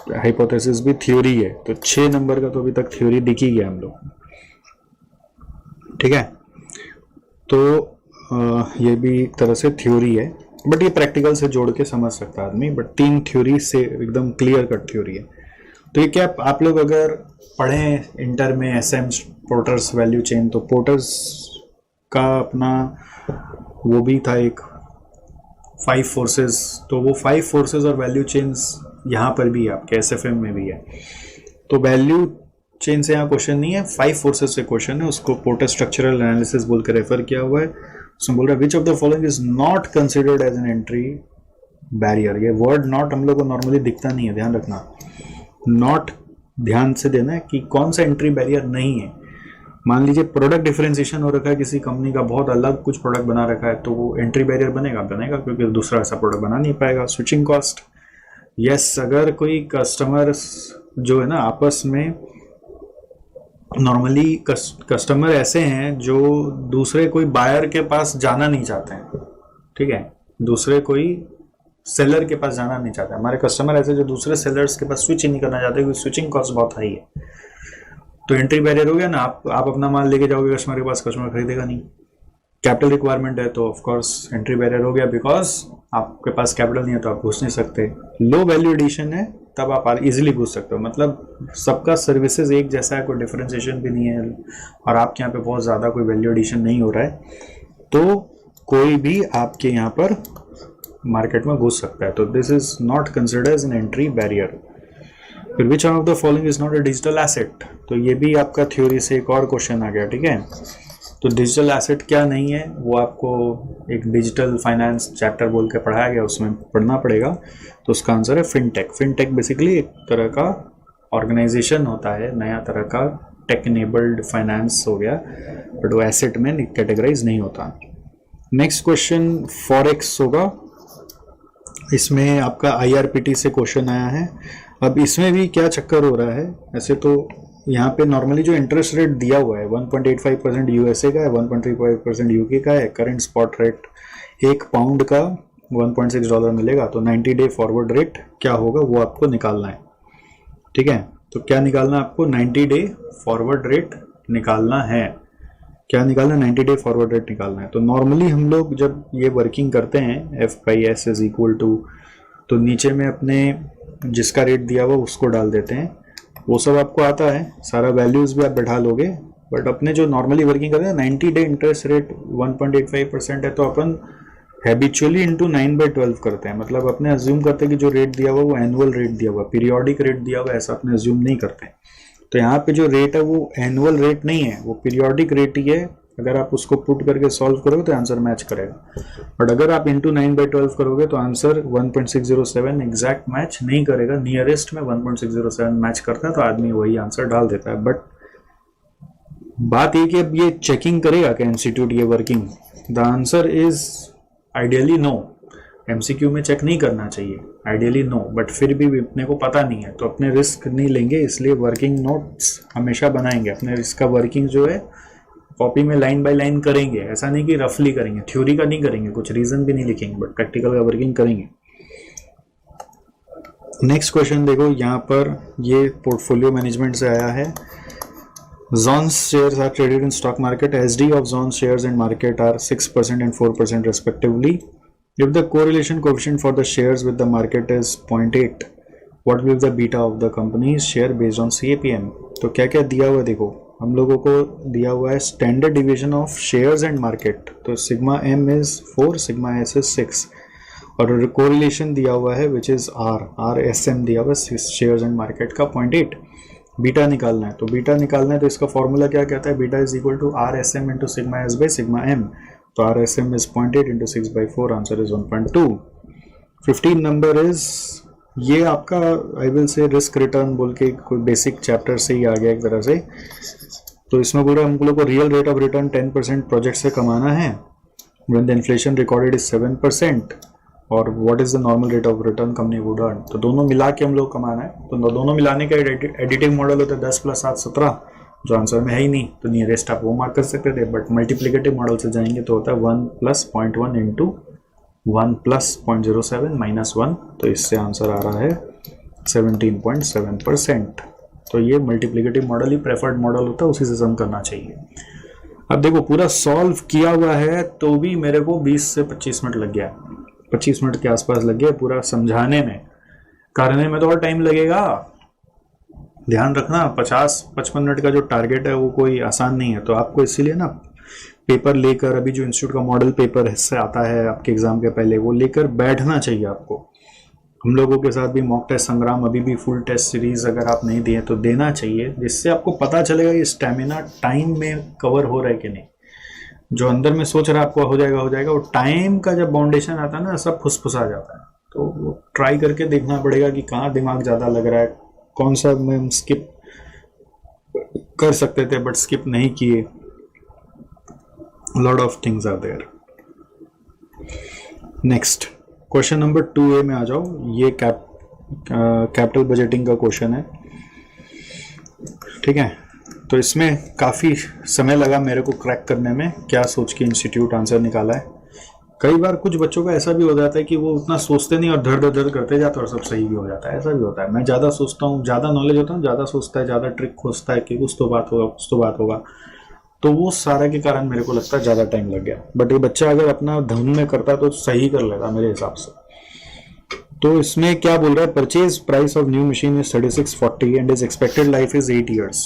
हाइपोथेसिस भी थ्योरी है, तो 6 नंबर का तो अभी तक थ्योरी दिख ही गया हम लोग, ठीक है। तो ये भी एक तरह से थ्योरी है, बट ये प्रैक्टिकल से जोड़ के समझ सकता है आदमी, बट 3 थ्योरी से एकदम क्लियर कट थ्योरी है। तो ये क्या आप लोग अगर पढ़ें इंटर में एसएम पोर्टर्स वैल्यू चेन, तो पोर्टर्स का अपना वो भी था एक 5 फोर्सेस, तो वो 5 फोर्सेस और वैल्यू चेन्स यहाँ पर भी है, आपके एसएफएम में भी है। तो वैल्यू चेन से यहाँ क्वेश्चन नहीं है, 5 फोर्सेस से क्वेश्चन है, उसको पोर्टर स्ट्रक्चरल एनालिसिस बोल के रेफर किया हुआ है। उसमें बोल रहा है which of the following is not considered as an entry barrier. ये वर्ड नॉट हम लोग को नॉर्मली दिखता नहीं है, ध्यान रखना, नॉट ध्यान से देना है कि कौन सा एंट्री बैरियर नहीं है। मान लीजिए प्रोडक्ट डिफरेंशिएशन हो रखा है किसी कंपनी का, बहुत अलग कुछ प्रोडक्ट बना रखा है, तो वो एंट्री बैरियर बनेगा क्योंकि दूसरा ऐसा प्रोडक्ट बना नहीं पाएगा। स्विचिंग कॉस्ट, यस, अगर कोई कस्टमर जो है ना आपस में, नॉर्मली कस्टमर ऐसे हैं जो दूसरे कोई बायर के पास जाना नहीं चाहते हैं, ठीक है, दूसरे कोई सेलर के पास जाना नहीं चाहते। हमारे कस्टमर ऐसे जो दूसरे सेलर्स के पास स्विच ही नहीं करना चाहते क्योंकि स्विचिंग कॉस्ट बहुत हाई है। तो एंट्री बैरियर हो गया ना, आप अपना माल लेके जाओगे कस्टमर के पास, कस्टमर खरीदेगा नहीं। कैपिटल रिक्वायरमेंट है तो ऑफकोर्स एंट्री बैरियर हो गया, बिकॉज आपके पास कैपिटल नहीं है तो आप घुस नहीं सकते। लो वैल्यू एडिशन है तब आप इजीली घुस सकते हो, मतलब सबका सर्विसेज एक जैसा है, कोई डिफरेंशिएशन भी नहीं है, और आपके यहाँ पे बहुत ज़्यादा कोई वैल्यू एडिशन नहीं हो रहा है, तो कोई भी आपके यहाँ पर मार्केट में घुस सकता है। तो this is not considered as an entry barrier. फिर which of the following is not a digital asset, तो ये भी आपका थ्योरी से एक और क्वेश्चन आ गया, ठीक है। तो डिजिटल एसेट क्या नहीं है, वो आपको एक डिजिटल फाइनेंस चैप्टर बोल के पढ़ाया गया, उसमें पढ़ना पड़ेगा। तो उसका आंसर है फिनटेक। फिनटेक बेसिकली एक तरह का ऑर्गेनाइजेशन होता है, नया तरह का टेक इनेबल्ड फाइनेंस हो गया, बट वो एसेट में कैटेगराइज नहीं होता। नेक्स्ट क्वेश्चन फॉरेक्स होगा, इसमें आपका आईआरपीटी से क्वेश्चन आया है। अब इसमें भी क्या चक्कर हो रहा है, ऐसे तो यहाँ पे नॉर्मली जो इंटरेस्ट रेट दिया हुआ है 1.85% यूएसए का है, 1.35% यूके का है। करंट स्पॉट रेट एक पाउंड का $1.6 मिलेगा, तो 90 डे फॉरवर्ड रेट क्या होगा वो आपको निकालना है, ठीक है। तो क्या निकालना है आपको, 90 डे फॉरवर्ड रेट निकालना है। क्या निकालना है, 90 डे फॉरवर्ड रेट निकालना है। तो नॉर्मली हम लोग जब ये वर्किंग करते हैं F/S इज इक्वल टू, तो नीचे में अपने जिसका रेट दिया हुआ उसको डाल देते हैं, वो सब आपको आता है, सारा वैल्यूज भी आप बैठा लोगे। बट अपने जो नॉर्मली वर्किंग करते हैं 90 डे इंटरेस्ट रेट 1.85% है, तो अपन हैबिचुअली इंटू 9/12 करते हैं, मतलब अपने अज्यूम करते हैं कि जो रेट दिया हुआ वो एनुअल रेट दिया हुआ, पीरियोडिक रेट दिया हुआ, ऐसा अपने अज्यूम नहीं करते। तो यहाँ पे जो रेट है वो एनुअल रेट नहीं है, वो पीरियोडिक रेट ही है। अगर आप उसको पुट करके सॉल्व करोगे तो आंसर मैच करेगा, बट अगर आप इंटू 9/12 करोगे तो आंसर 1.607 एग्जैक्ट मैच नहीं करेगा। नियरेस्ट में 1.607 मैच करता है तो आदमी वही आंसर डाल देता है। बट बात ये कि अब ये चेकिंग करेगा क्या इंस्टीट्यूट ये working, the answer is ideally no. MCQ में चेक नहीं करना चाहिए, आइडियली नो, बट फिर भी अपने को पता नहीं है तो अपने रिस्क नहीं लेंगे, इसलिए वर्किंग नोट्स हमेशा बनाएंगे। अपने इसका वर्किंग जो है कॉपी में लाइन बाय लाइन करेंगे, ऐसा नहीं कि रफली करेंगे, थ्योरी का नहीं करेंगे, कुछ रीजन भी नहीं लिखेंगे, बट प्रैक्टिकल का वर्किंग करेंगे। नेक्स्ट क्वेश्चन देखो, यहाँ पर ये पोर्टफोलियो मैनेजमेंट से आया है। Zon's shares are traded in stock market. SD of Zon's shares in market are 6% and 4% respectively. If the correlation coefficient for the shares with the market is 0.8, what will be the beta of the company's share based on CAPM? तो क्या क्या दिया हुआ है देखो, हम लोगों को दिया हुआ है standard division of shares and market, तो sigma M is 4, sigma S is 6, और कोरिलेशन दिया हुआ है which is R S M दिया हुआ है शेयर्स एंड मार्केट का 0.8। बीटा निकालना है, तो बीटा निकालना है तो इसका फॉर्मूला क्या कहता है, beta is equal to R S M into sigma S by sigma M. तो R S M is 0.8 into 6/4, answer is 1.2। 15 number is ये आपका I will say risk return बोल के कोई बेसिक चैप्टर से ही आ गया एक तरह से। तो इसमें बोल रहा है हम लोग को real rate of return 10% project से कमाना है when the inflation recorded is 7%, और what is the normal rate of return company would earn. तो दोनों मिला के हम लोग कमाना है, तो दोनों मिलाने का एडिटिव मॉडल होता है 10 + 7 17, जो आंसर में है ही नहीं, तो नियरेस्ट आप वो मार्क कर सकते थे। बट मल्टीप्लिकेटिव मॉडल से जाएंगे तो होता है 1 + 0.1 इंटू 1 + 0.07 - 1, तो इससे आंसर आ रहा है 17.7%। तो ये मल्टीप्लिकेटिव मॉडल ही प्रेफर्ड मॉडल होता है, उसी से सम करना चाहिए। अब देखो पूरा सॉल्व किया हुआ है तो भी मेरे को 20 से 25 मिनट लग गया, 25 मिनट के आसपास लग गया पूरा समझाने में। करने में तो और टाइम लगेगा। ध्यान रखना 50-55 मिनट का जो टारगेट है वो कोई आसान नहीं है। तो आपको इसीलिए ना पेपर लेकर, अभी जो इंस्टीट्यूट का मॉडल पेपर से आता है आपके एग्जाम के पहले, वो लेकर बैठना चाहिए आपको। हम लोगों के साथ भी मॉक टेस्ट संग्राम अभी भी फुल टेस्ट सीरीज अगर आप नहीं दिए तो देना चाहिए, जिससे आपको पता चलेगा ये स्टेमिना टाइम में कवर हो रहा है कि नहीं। जो अंदर में सोच रहा है आपको हो जाएगा, वो टाइम का जब बाउंडेशन आता है ना सब फुसफुसा जाता है। तो वो ट्राई करके देखना पड़ेगा कि कहाँ दिमाग ज़्यादा लग रहा है, कौन सा में हम स्किप कर सकते थे बट स्किप नहीं किए। Lot of things are there. Next question number 2A में आ जाओ। ये कैपिटल बजटिंग का क्वेश्चन है, ठीक है। तो इसमें काफ़ी समय लगा मेरे को क्रैक करने में, क्या सोच के इंस्टीट्यूट आंसर निकाला है। कई बार कुछ बच्चों का ऐसा भी हो जाता है कि वो उतना सोचते नहीं और धड़ धड़ करते जाते और सब सही भी हो जाता है, ऐसा भी होता है। मैं ज़्यादा सोचता हूँ, ज़्यादा नॉलेज होता हूँ, ज़्यादा सोचता है, ज़्यादा ट्रिक खोजता है कि कुछ तो बात होगा, तो वो सारा के कारण मेरे को लगता है ज़्यादा टाइम लग गया। बट ये बच्चा अगर अपना धुन में करता तो सही कर लेता मेरे हिसाब से। तो इसमें क्या बोल रहा है, purchase price of new machine is 3640 and is expected life is 8 years,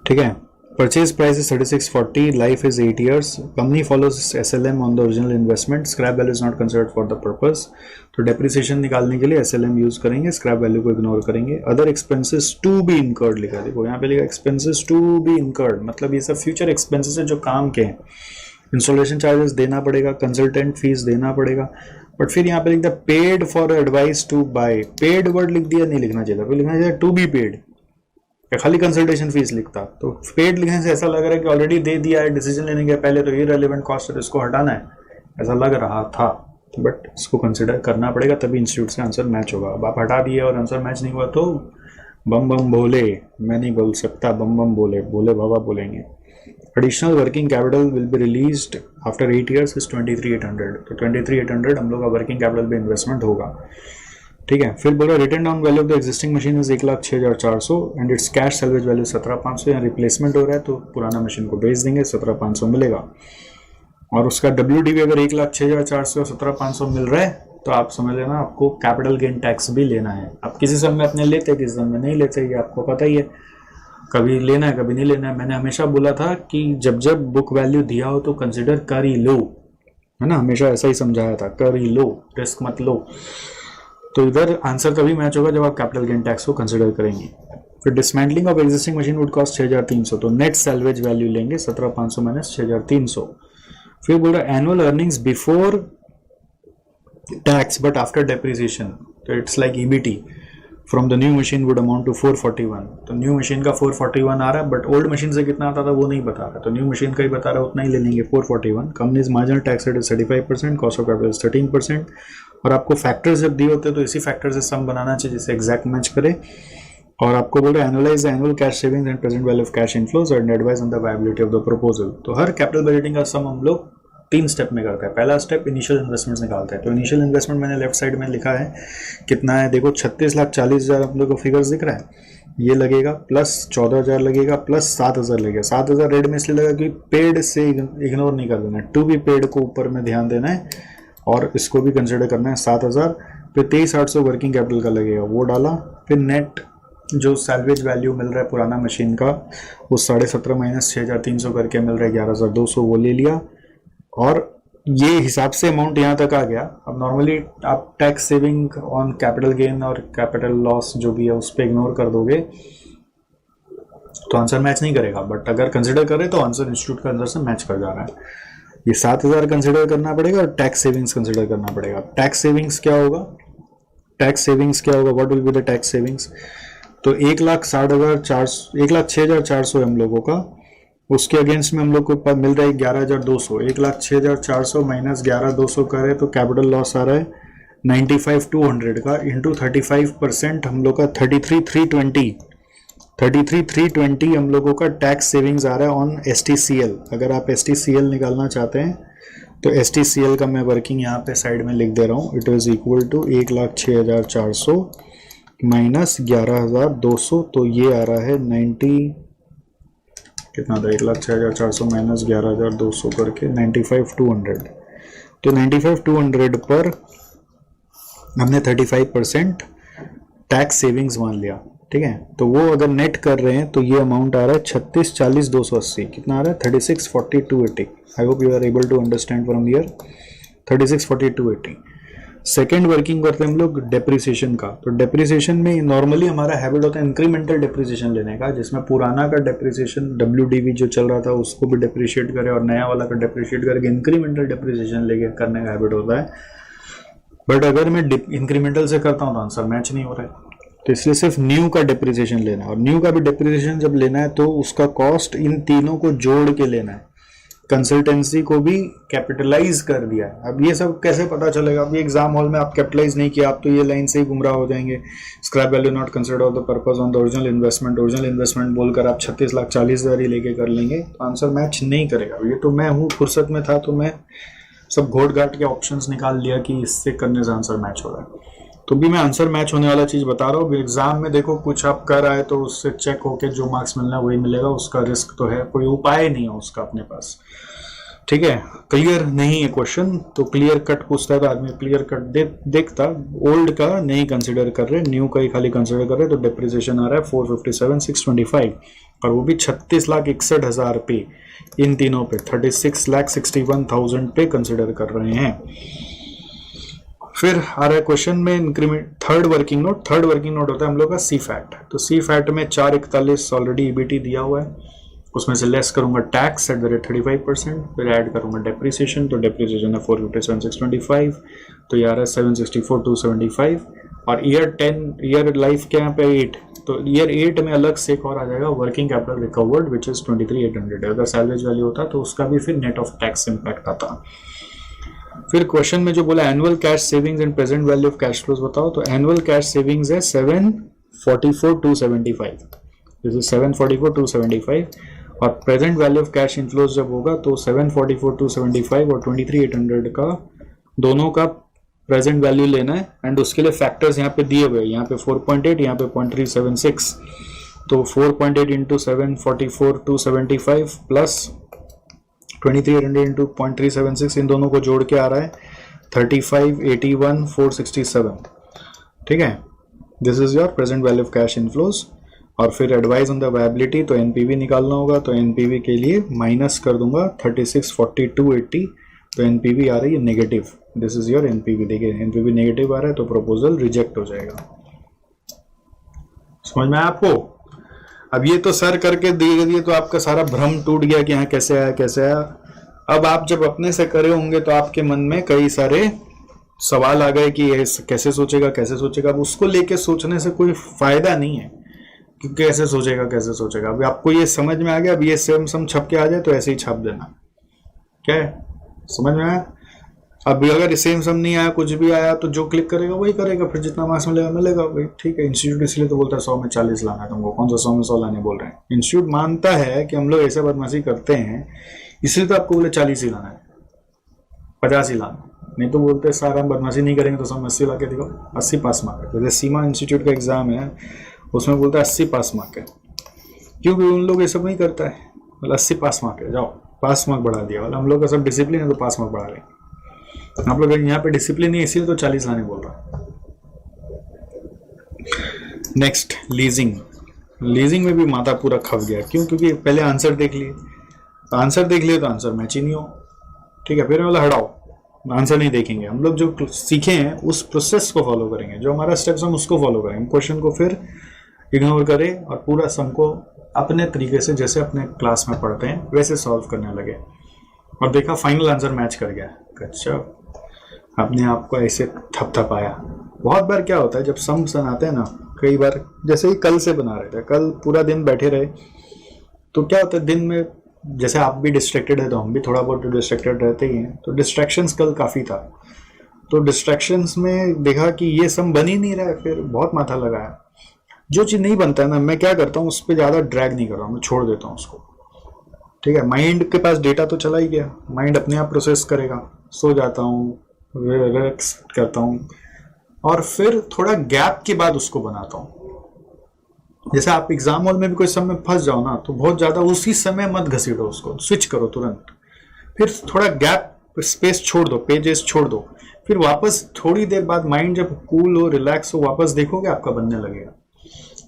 ठीक है। Purchase price is 3640, life is 8 years, company follows SLM on the original investment, scrap value is not considered for the purpose. तो depreciation निकालने के लिए SLM use करेंगे, scrap value को ignore करेंगे। Other expenses to be incurred लिखा, देखो यहाँ पे लिखा एक्सपेंसेस टू बी इनकर्ड, मतलब ये सब फ्यूचर एक्सपेंसेस है जो काम के हैं। इंस्टॉलेशन चार्जेस देना पड़ेगा, कंसल्टेंट फीस देना पड़ेगा। बट फिर यहाँ पे लिख दिया paid for advice to buy, paid word लिख दिया, नहीं लिखना चाहिए था, फिर लिखना चाहिए टू बी पेड, या खाली कंसल्टेशन फीस लिखता। तो पेड लिखने से ऐसा लग रहा है कि ऑलरेडी दे दिया है, डिसीजन लेने के पहले तो इररिलेवेंट कॉस्ट है, इसको हटाना है, ऐसा लग रहा था। बट इसको कंसिडर करना पड़ेगा, तभी इंस्टीट्यूट से आंसर मैच होगा। अब आप हटा दिए और आंसर मैच नहीं हुआ तो बम बम बोले, मैं नहीं बोल सकता, बम बम बोले, बोले बाबा बोलेंगे। Additional working capital will be released after 8 years is 23,800, तो 23,800 हम लोग का वर्किंग कैपिटल पे इन्वेस्टमेंट होगा, ठीक है। फिर बोला return down value of the existing machine is 1,06,400 and it's cash salvage value 17,500। यहाँ रिप्लेसमेंट हो रहा है तो पुराना मशीन को बेच देंगे, 17,500 मिलेगा। और उसका WDV अगर 1,06,400 और 17,500 मिल रहा है तो आप समझ लेना आपको कैपिटल गेन टैक्स भी लेना है। आप किसी समय अपने लेते, किसी समय नहीं लेते, ये आपको पता ही है, कभी लेना है कभी नहीं लेना है। मैंने हमेशा बोला था कि जब जब बुक वैल्यू दिया हो तो कंसिडर कर ही लो, है ना, हमेशा ऐसा ही समझाया था, कर ही लो, रिस्क मत लो। तो इधर आंसर तभी मैच होगा जब आप कैपिटल गेन टैक्स को कंसिडर करेंगे। फिर dismantling of existing machine would cost 6,300, तो नेट सैलवेज वैल्यू लेंगे 17,500 माइनस 6,300। फिर बोल रहा है annual earnings before tax but after depreciation, तो it's like EBT from the new machine would amount to 441। तो न्यू मशीन का 441 आ रहा है, बट ओल्ड मशीन से कितना आता था वो नहीं बता रहा, तो न्यू मशीन का ही बता रहा है, उतना ही ले लेंगे 441। Companies marginal tax rate is 35%, cost of capital is 13%। और आपको फैक्टर्स जब दिए होते हैं तो इसी फैक्टर से सम बनाना चाहिए जिससे एग्जैक्ट मैच करे। और आपको बोल रहे हैं analyse annual cash savings and present value of cash inflows and advice on the viability of the proposal. तो हर कैपिटल बजटिंग का सम हम लोग 3 स्टेप में करते हैं। पहला स्टेप इनिशियल इन्वेस्टमेंट्स निकालते हैं। तो इनिशियल इन्वेस्टमेंट मैंने लेफ्ट साइड में लिखा है कितना है, देखो 36,40,000 हम लोग को फिगर्स दिख रहा है, ये लगेगा प्लस 14,000 लगेगा प्लस 7,000 लगेगा। 7,000 रेड में इसलिए लगा कि पेड से इग्नोर नहीं कर देना है, टू बी पेड को ऊपर में ध्यान देना है और इसको भी कंसिडर करना है 7,000। फिर 23,800 वर्किंग कैपिटल का लगेगा, वो डाला। फिर नेट जो सैलवेज वैल्यू मिल रहा है पुराना मशीन का वो 17.5 माइनस 6,300 करके मिल रहा है 11,200, वो ले लिया। और ये हिसाब से अमाउंट यहाँ तक आ गया। अब नॉर्मली आप tax saving on capital gain और कैपिटल लॉस जो भी है उस पर इग्नोर कर दोगे तो आंसर मैच नहीं करेगा, बट अगर कंसिडर करें तो आंसर इंस्टीट्यूट के अंदर से मैच कर जा रहा है। ये 7,000 कंसिडर करना पड़ेगा और टैक्स सेविंग्स कंसिडर करना पड़ेगा। टैक्स सेविंग्स क्या होगा, टैक्स सेविंग्स क्या होगा, what will be the tax savings. तो 1,06,400 हम लोगों का, उसके अगेंस्ट में हम लोग को मिल रहा है 11,200। 1,06,400 माइनस 11,200 करे तो कैपिटल लॉस आ रहा है 95,200 का इंटू 35% हम लोग का 33,320 हम लोगों का टैक्स सेविंग्स आ रहा है ऑन STCL। अगर आप STCL निकालना चाहते हैं तो STCL का मैं वर्किंग यहाँ पे साइड में लिख दे रहा हूँ. It is equal to 1,06,400 minus 11,200. तो ये आ रहा है 90 कितना था, 1,06,400 माइनस 11,200 करके 95,200. तो 95,200 पर हमने 35% टैक्स सेविंग्स मान लिया. ठीक है, तो वो अगर नेट कर रहे हैं तो ये अमाउंट आ रहा है 36,40,280. कितना आ रहा है, 36,40,280. I hope you are able to understand from here. 36,40,280. Second working करते हैं हम लोग डेप्रिसिएशन का. तो डेप्रिसिएशन में नॉर्मली हमारा हैबिट होता है इंक्रीमेंटल डेप्रिसिएशन लेने का, जिसमें पुराना का डेप्रिसिएशन WDV जो चल रहा था उसको भी डेप्रिशिएट करे और नया वाला का डेप्रिशिएट करके इंक्रीमेंटल डेप्रिसिएशन लेके करने का हैबिट होता है. बट अगर मैं इंक्रीमेंटल से करता हूँ तो आंसर मैच नहीं हो रहा है. तो इसलिए सिर्फ न्यू का डेप्रिसिएशन लेना है. और न्यू का भी डेप्रिसिएशन जब लेना है तो उसका कॉस्ट इन तीनों को जोड़ के लेना है. कंसल्टेंसी को भी कैपिटलाइज कर दिया है. अब ये सब कैसे पता चलेगा, अभी एग्जाम हॉल में आप कैपिटलाइज नहीं किया आप तो ये लाइन से ही गुमराह हो जाएंगे. Scrap value not consider of the purpose on the original investment. Original investment बोलकर आप 36,40,000 ही लेके कर लेंगे तो आंसर मैच नहीं करेगा. ये तो मैं हूँ फुर्सत में था तो मैं सब घोट घाट के ऑप्शंस निकाल लिया कि इससे करने से आंसर मैच हो रहा है. तो भी मैं आंसर मैच होने वाला चीज बता रहा हूँ. एग्जाम में देखो कुछ आप कर आए तो उससे चेक होके जो मार्क्स मिलना है वही मिलेगा. उसका रिस्क तो है, कोई उपाय नहीं है उसका अपने पास. ठीक है, क्लियर नहीं है क्वेश्चन तो क्लियर कट पूछता है तो आदमी क्लियर कट देखता. ओल्ड का नहीं कंसिडर कर रहे, न्यू का ही खाली कंसिडर कर रहे. तो डिप्रिसिएशन आ रहा है 457,625 और वो भी 36,61,000 पे. इन तीनों पे 36,61,000 पे कंसिडर कर रहे हैं. फिर आ रहा है क्वेश्चन में increment third working note. Third working note होता है हम लोग का सी फैट. तो सी फैट में 441 ऑलरेडी EBT दिया हुआ है, उसमें से लेस करूंगा टैक्स एट द रेट 35%. फिर ऐड करूंगा डेप्रिसिएशन. तो डेप्रिसिएशन है 457,625. तो ये आ रहा है 764,275. और ईयर लाइफ के यहाँ पे 8. तो ईयर 8 में अलग से एक और आ जाएगा working capital recovered which is 23,800. अगर सैलरीज वैल्यू होता तो उसका भी फिर नेट ऑफ टैक्स इंपैक्ट आता. फिर क्वेश्चन में जो बोला annual cash savings and present value of cash flows बताओ. तो एनुअल कैश सेविंग्स है 744,275. This is 744,275. और present value of cash inflows जब होगा तो 744,275 और 23,800 का दोनों का प्रेजेंट वैल्यू लेना है. एंड उसके लिए फैक्टर्स यहाँ पे दिए हुए हैं. यहाँ पे 4.8, यहाँ पे 0.376. तो 4.8 इंटू 744,275 प्लस 23,800 इंटू 0.376 इन दोनों को जोड़ के आ रहा है 35,81,467. ठीक है, this is your present value of cash inflows. और फिर एडवाइस ऑन द वायबिलिटी. तो NPV निकालना होगा तो NPV के लिए माइनस कर दूंगा 36,40,280. तो NPV आ रही है negative. This is your NPV. देखिए NPV नेगेटिव आ रहा है तो प्रपोजल रिजेक्ट हो जाएगा. समझ में आया आपको. अब ये तो सर करके दे दिए तो आपका सारा भ्रम टूट गया कि यहाँ कैसे आया कैसे आया. अब आप जब अपने से करे होंगे तो आपके मन में कई सारे सवाल आ गए कि ये कैसे सोचेगा कैसे सोचेगा. अब उसको लेके सोचने से कोई फायदा नहीं है कि कैसे सोचेगा कैसे सोचेगा. अभी आपको ये समझ में आ गया. अब ये सेम सम छप के आ जाए तो ऐसे ही छाप देना. क्या है, समझ में आया. अभी अगर सेम सम नहीं आया कुछ भी आया तो जो क्लिक करेगा वही करेगा. फिर जितना मार्क्स मिलेगा मिलेगा वही. ठीक है, इंस्टीट्यूट इसलिए तो बोलता है 100 में 40 लाना है तुमको. कौन सा 100 में 100 लाने बोल रहे हैं. इंस्टीट्यूट मानता है कि हम लोग ऐसे बदमाशी करते हैं इसलिए तो आपको बोले 40 ही लाना है, 50 ही लाना. नहीं तो बोलते सर हम बदमाशी नहीं करेंगे तो 100 में 80 ला के दिखाओ. 80 पास मार्क है. जैसे सीमा इंस्टीट्यूट का एग्जाम है उसमें बोलता है 80 पास मार्क है. क्योंकि उन लोग ये सब नहीं करता है. मतलब 80 पास मार्क है, जाओ पास मार्क बढ़ा दिया. मतलब हम लोग का सब डिसिप्लिन है तो पास मार्क बढ़ा लेंगे. आप लोग यहाँ पे डिसिप्लिन नहीं इसीलिए तो 40 लाने बोल रहा है. Next leasing. लीजिंग में भी माथा पूरा खप गया. क्यों, क्योंकि पहले आंसर देख लिए. आंसर देख लिए तो आंसर मैच ही नहीं हो. ठीक है, फिर बोला हटाओ आंसर नहीं देखेंगे. हम लोग जो सीखे हैं उस प्रोसेस को फॉलो करेंगे. जो हमारा स्टेप्स हम उसको फॉलो करेंगे. क्वेश्चन को फिर इग्नोर करें और पूरा सम को अपने तरीके से जैसे अपने क्लास में पढ़ते हैं वैसे सॉल्व करने लगे. और देखा फाइनल आंसर मैच कर गया. अच्छा, अपने आप को ऐसे थपथपाया. बहुत बार क्या होता है जब सम बनाते हैं ना, कई बार जैसे ही कल से बना रहे थे, कल पूरा दिन बैठे रहे तो क्या होता है दिन में जैसे आप भी डिस्ट्रैक्टेड है तो हम भी थोड़ा बहुत डिस्ट्रैक्टेड रहते ही हैं. तो डिस्ट्रैक्शंस कल काफ़ी था. तो डिस्ट्रैक्शंस में देखा कि ये सम बन ही नहीं रहा है. फिर बहुत माथा लगाया. जो चीज़ नहीं बनता है ना मैं क्या करता हूँ उस पर ज़्यादा ड्रैग नहीं कर रहा हूँ, मैं छोड़ देता हूँ उसको. ठीक है, माइंड के पास डेटा तो चला ही गया, माइंड अपने आप प्रोसेस करेगा, सो जाता हूँ, रिलैक्स करता हूँ, और फिर थोड़ा गैप के बाद उसको बनाता हूँ। जैसे आप एग्जाम हॉल में भी कोई समय फंस जाओ ना, तो बहुत ज्यादा उसी समय मत घसीटो उसको, स्विच करो तुरंत, फिर थोड़ा गैप स्पेस छोड़ दो, पेजेस छोड़ दो, फिर वापस थोड़ी देर बाद माइंड जब कूल हो, रिलैक्स हो, वापस देखोगे आपका बनने लगेगा।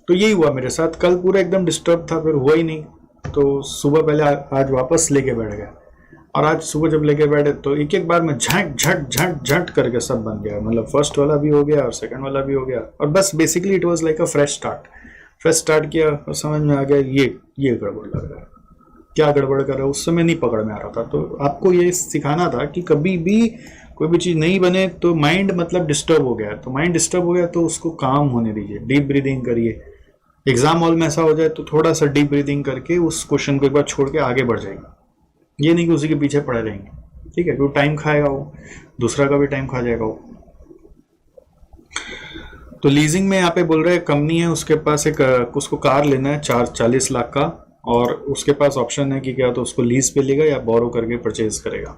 तो यही हुआ मेरे साथ, कल पूरा एकदम डिस्टर्ब था, फिर हुआ ही नहीं, तो सुबह पहले आज वापस लेके बैठ गया, और आज सुबह जब लेके बैठे तो एक एक बार में झट झट झट झट करके सब बन गया, मतलब फर्स्ट वाला भी हो गया और सेकंड वाला भी हो गया, और बस basically it was like a fresh start किया, और समझ में आ गया ये गड़बड़ लग रहा है, क्या गड़बड़ कर रहा है, उस समय नहीं पकड़ में आ रहा था। तो आपको ये सिखाना था कि कभी भी कोई भी चीज़ नहीं बने तो माइंड मतलब डिस्टर्ब हो गया, तो माइंड डिस्टर्ब हो गया तो उसको काम होने दीजिए, डीप ब्रीदिंग करिए। एग्जाम हॉल में ऐसा हो जाए तो थोड़ा सा डीप ब्रीदिंग करके उस क्वेश्चन को एक बार छोड़ के आगे बढ़ जाएगा, ये नहीं कि उसी के पीछे पड़े रहेंगे, ठीक है, क्योंकि टाइम खाएगा वो, दूसरा का भी टाइम खा जाएगा वो। तो लीजिंग में यहाँ पे बोल रहे हैं कंपनी है, उसके पास उसको कार लेना है 40 लाख का, और उसके पास ऑप्शन है कि क्या तो उसको लीज पे लेगा या बोरो करके परचेज करेगा।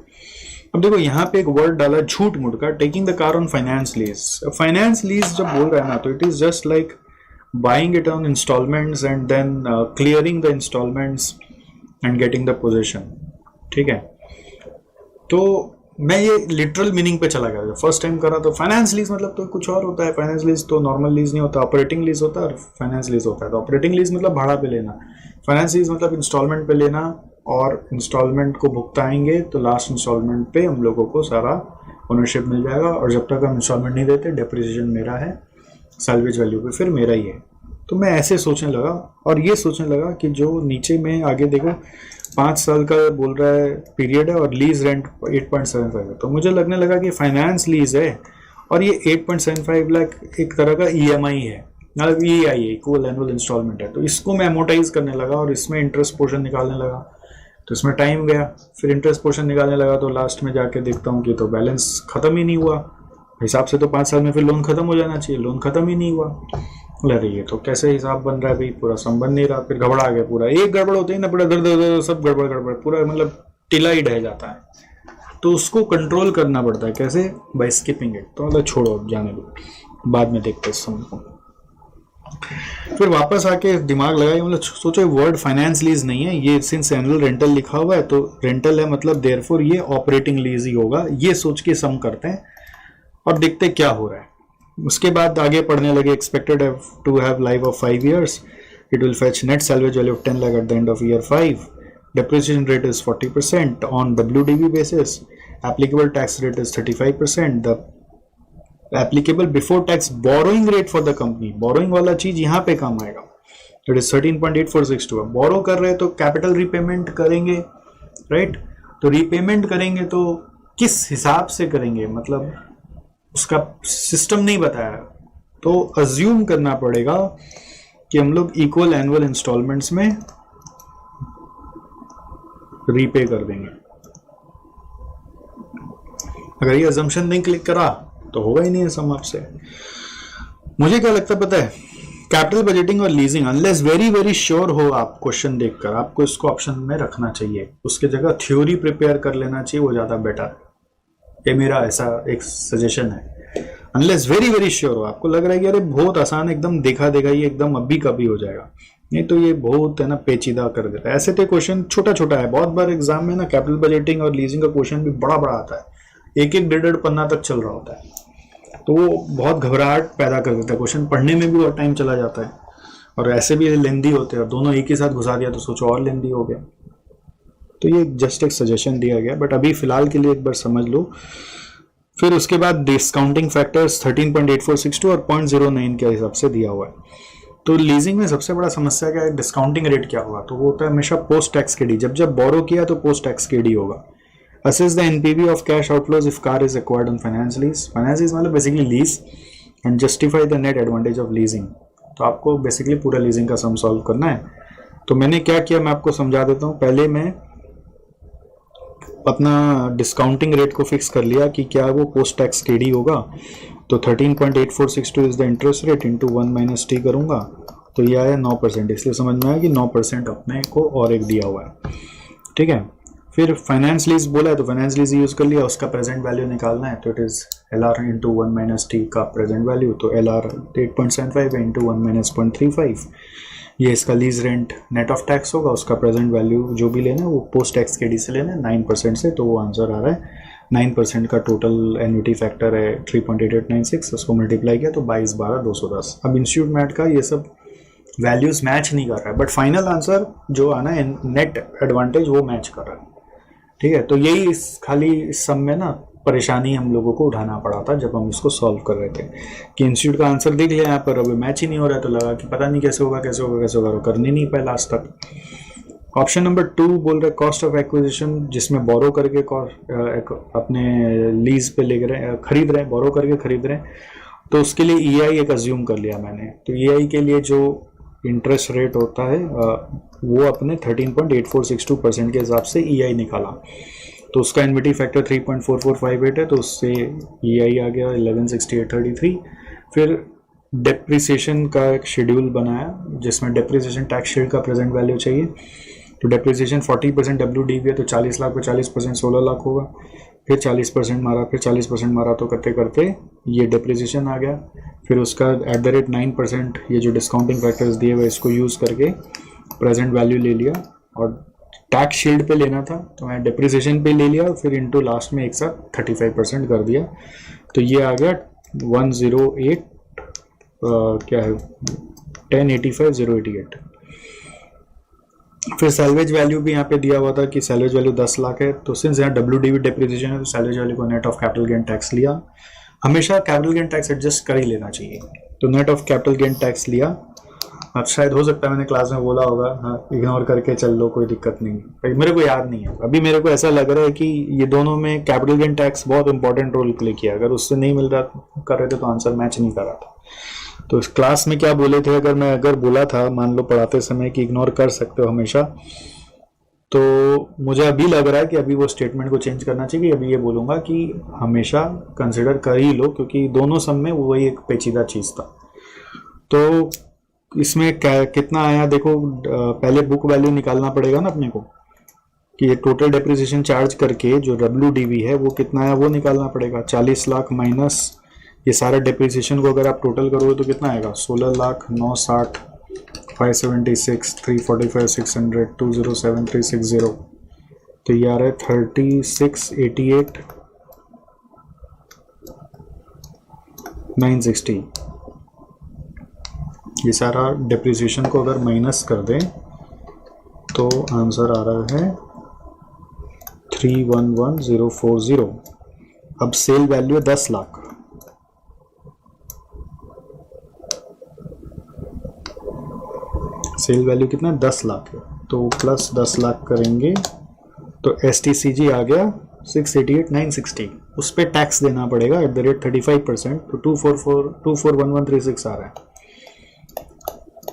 अब देखो यहाँ पे एक वर्ड डाला झूठ मूठ का, taking the car on finance lease. Finance lease जब बोल रहा है ना, तो it is just like buying it on installments and then clearing the installments and getting the position, ठीक है। तो मैं ये लिटरल मीनिंग पे चला गया, फर्स्ट टाइम करा तो फाइनेंस लीज मतलब तो कुछ और होता है, फाइनेंस लीज तो नॉर्मल लीज नहीं होता, ऑपरेटिंग लीज होता है और फाइनेंस लीज होता है। तो ऑपरेटिंग लीज मतलब भाड़ा पे लेना, फाइनेंस लीज मतलब इंस्टॉलमेंट पे लेना, और इंस्टॉलमेंट को भुगताएंगे तो लास्ट इंस्टॉलमेंट पे हम लोगों को सारा ओनरशिप मिल जाएगा, और जब तक हम इंस्टॉलमेंट नहीं देते डेप्रिसिएशन मेरा है, सैल्वेज वैल्यू पे फिर मेरा ही है। तो मैं ऐसे सोचने लगा, और ये सोचने लगा कि जो नीचे में आगे देखो 5 साल का बोल रहा है पीरियड है, और लीज रेंट 8.75 है, तो मुझे लगने लगा कि फाइनेंस लीज है और ये 8.75 लाख एक तरह का EMI है, मतलब EI है, इक्वल एनुअल इंस्टॉलमेंट है। तो इसको मैं अमोर्टाइज करने लगा और इसमें इंटरेस्ट पोर्शन निकालने लगा, तो इसमें टाइम गया, फिर इंटरेस्ट पोर्शन निकालने लगा, तो लास्ट में जाके देखता हूँ कि तो बैलेंस खत्म ही नहीं हुआ, हिसाब से तो 5 साल में फिर लोन खत्म हो जाना चाहिए, लोन खत्म ही नहीं हुआ। अरे ये तो कैसे हिसाब बन रहा है भाई, पूरा संबंध नहीं रहा, फिर घबरा गया पूरा, एक गड़बड़ होती है ना, पूरा दर्द सब गड़बड़ पूरा, मतलब टिला ही ढह जाता है। तो उसको कंट्रोल करना पड़ता है, कैसे, बाय स्किपिंग इट। तो मतलब छोड़ो, जाने दो, बाद में देखते हैं समय को। फिर वापस आके दिमाग लगाया, मतलब सोचो वर्ड फाइनेंस लीज नहीं है ये, सिंस एनुअल रेंटल लिखा हुआ है तो रेंटल है, मतलब देयरफॉर ये ऑपरेटिंग लीज ही होगा, ये सोच के सम करते हैं और देखते क्या हो रहा है। उसके बाद आगे पढ़ने लगे, expected to have life of 5 years, it will fetch net salvage value of 10 lakh at the end of year 5, depreciation rate is 40% on WDV basis, applicable tax rate is 35%, the applicable before tax borrowing rate for the company, borrowing वाला चीज यहाँ पे काम आएगा, it is 13.8462। बोरो कर रहे हैं तो कैपिटल रीपेमेंट करेंगे, राइट, तो रीपेमेंट करेंगे तो किस हिसाब से करेंगे, मतलब उसका सिस्टम नहीं बताया, तो अज्यूम करना पड़ेगा कि हम लोग इक्वल एनुअल इंस्टॉलमेंट्स में रीपे कर देंगे। अगर ये अजम्पशन नहीं क्लिक करा तो होगा ही नहीं सम आपसे। मुझे क्या लगता है पता है, कैपिटल बजटिंग और leasing, unless very very sure हो आप क्वेश्चन देखकर, आपको इसको ऑप्शन में रखना चाहिए, उसके जगह थ्योरी प्रिपेयर कर लेना चाहिए, वो ज्यादा बेटर है। ये मेरा ऐसा एक सजेशन है। अनलेस वेरी वेरी श्योर हो, आपको लग रहा है कि अरे बहुत आसान, एकदम देखा ये एकदम अभी कभी हो जाएगा, नहीं तो ये बहुत है ना पेचीदा कर देता है। ऐसे तो क्वेश्चन छोटा छोटा है, बहुत बार एग्जाम में ना कैपिटल बजटिंग और लीजिंग का क्वेश्चन भी बड़ा बड़ा आता है, एक 1.5 पन्ना तक चल रहा होता है, तो वो बहुत घबराहट पैदा कर देता है, क्वेश्चन पढ़ने में भी बहुत टाइम चला जाता है, और ऐसे भी लेंदी होते हैं, और दोनों एक ही साथ घुसा दिया तो सोचो और लेंदी हो गया। तो ये जस्ट एक सजेशन दिया गया, बट अभी फिलहाल के लिए एक बार समझ लो। फिर उसके बाद डिस्काउंटिंग फैक्टर्स 13.8462 और 0.09 के हिसाब से दिया हुआ है। तो लीजिंग में सबसे बड़ा समस्या क्या है, डिस्काउंटिंग रेट क्या होगा, तो वो होता है हमेशा पोस्ट टैक्स केडी, जब बोरो किया तो पोस्ट टैक्स केडी होगा। Assess the NPV of cash outflows if car is acquired on finance lease, finance lease मतलब basically lease, and justify the net advantage of leasing. तो आपको basically पूरा leasing का sum solve करना है। तो मैंने क्या किया, मैं आपको समझा देता हूँ। पहले मैं अपना डिस्काउंटिंग रेट को फिक्स कर लिया कि क्या वो पोस्ट टैक्स केडी होगा, तो 13.8462 is the interest rate into 1 - t करूंगा, तो ये आया 9%, इसलिए समझ में आया कि 9% अपने को और एक दिया हुआ है, ठीक है। फिर फाइनेंस लीज बोला है तो फाइनेंस लीज यूज कर लिया, उसका प्रेजेंट वैल्यू निकालना है तो it is L R into 1 minus T का प्रेजेंट वैल्यू, तो एल आर 8.75 है इंटू 1 माइनस 0.35, ये इसका lease rent net of tax होगा, उसका प्रेजेंट वैल्यू जो भी लेना है वो पोस्ट टैक्स के डी से लेना है 9% से, तो वो आंसर आ रहा है 9% का टोटल एन्युटी फैक्टर है 3.8896, उसको मल्टीप्लाई किया तो 22 12 210। अब इंस्टीट्यूट मैट का ये सब वैल्यूज मैच नहीं कर रहा है, बट फाइनल आंसर जो आना है नेट एडवांटेज वो मैच कर रहा है, ठीक है। तो यही इस सब में ना परेशानी हम लोगों को उठाना पड़ा था जब हम इसको सॉल्व कर रहे थे कि इंस्टीट्यूट का आंसर देख लिया यहाँ पर, अभी मैच ही नहीं हो रहा है, तो लगा कि पता नहीं कैसे होगा कैसे होगा कैसे होगा, कर नहीं पाए लास्ट तक। ऑप्शन नंबर 2 बोल रहे कॉस्ट ऑफ एक्विजिशन, जिसमें बोरो करके अपने लीज पे ले रहे खरीद रहे हैं, बोरो करके खरीद रहे हैं, तो उसके लिए ईआई एक अज्यूम कर लिया मैंने। तो ईआई के लिए जो इंटरेस्ट रेट होता है वो अपने 13.8462% के हिसाब से ईआई निकाला, तो उसका एन्युटी फैक्टर 3.4458 है, तो उससे ईआई आ गया 116833। फिर डेप्रिसिएशन का एक शेड्यूल बनाया जिसमें डेप्रिसिएशन टैक्स शील्ड का प्रेजेंट वैल्यू चाहिए, तो डेप्रिसिएशन 40% डब्ल्यूडीवी है, तो 40 लाख पे 40% 16 लाख होगा, फिर 40% मारा, फिर 40% मारा, तो करते करते ये डेप्रिसिएशन आ गया। फिर उसका @9% ये जो डिस्काउंटिंग फैक्टर्स दिए हुए इसको यूज़ करके प्रेजेंट वैल्यू ले लिया, और टैक्स शील्ड पे लेना था तो मैं डेप्रिसिएशन पे ले लिया, फिर इंटू लास्ट में एक साथ 35% कर दिया, तो ये आ गया 108 क्या है 1085088। फिर सैलवेज वैल्यू भी यहाँ पे दिया हुआ था कि सैलवेज वैल्यू 10 लाख है, तो सिंस यहाँ डब्ल्यूडीवी डेप्रिसिएशन है तो सैलवेज वैल्यू को net of capital gain tax लिया, हमेशा कैपिटल गेन टैक्स एडजस्ट कर ही लेना चाहिए, तो net of capital gain tax लिया। अब शायद हो सकता है मैंने क्लास में बोला होगा, हाँ इग्नोर करके चल लो कोई दिक्कत नहीं, मेरे को याद नहीं है अभी, मेरे को ऐसा लग रहा है कि ये दोनों में कैपिटल गेन टैक्स बहुत इंपॉर्टेंट रोल प्ले किया, अगर उससे नहीं मिल रहा कर रहे थे तो आंसर मैच नहीं कर रहा था। तो इस क्लास में क्या बोले थे, अगर बोला था मान लो पढ़ाते समय कि इग्नोर कर सकते हो हमेशा, तो मुझे अभी लग रहा है कि अभी वो स्टेटमेंट को चेंज करना चाहिए, अभी ये बोलूँगा कि हमेशा कंसिडर कर ही लो, क्योंकि दोनों सब में वही एक पेचीदा चीज़ था। तो इसमें कितना आया देखो, पहले बुक वैल्यू निकालना पड़ेगा ना अपने को, कि ये टोटल डेप्रिसिएशन चार्ज करके जो डब्ल्यूडीवी है वो कितना आया वो निकालना पड़ेगा। 40 लाख माइनस ये सारा डेप्रिसिएशन को अगर आप टोटल करोगे तो कितना आएगा, 16 लाख 960 576 345 600 207 360, तो ये आ रहा है 3688 960। ये सारा डेप्रिसिएशन को अगर माइनस कर दें तो आंसर आ रहा है 311040। अब सेल वैल्यू है 10 लाख, सेल वैल्यू कितना 10 लाख है, तो प्लस 10 लाख करेंगे तो STCG आ गया 688,960, उस पर टैक्स देना पड़ेगा @35%, तो 241136 आ रहा है,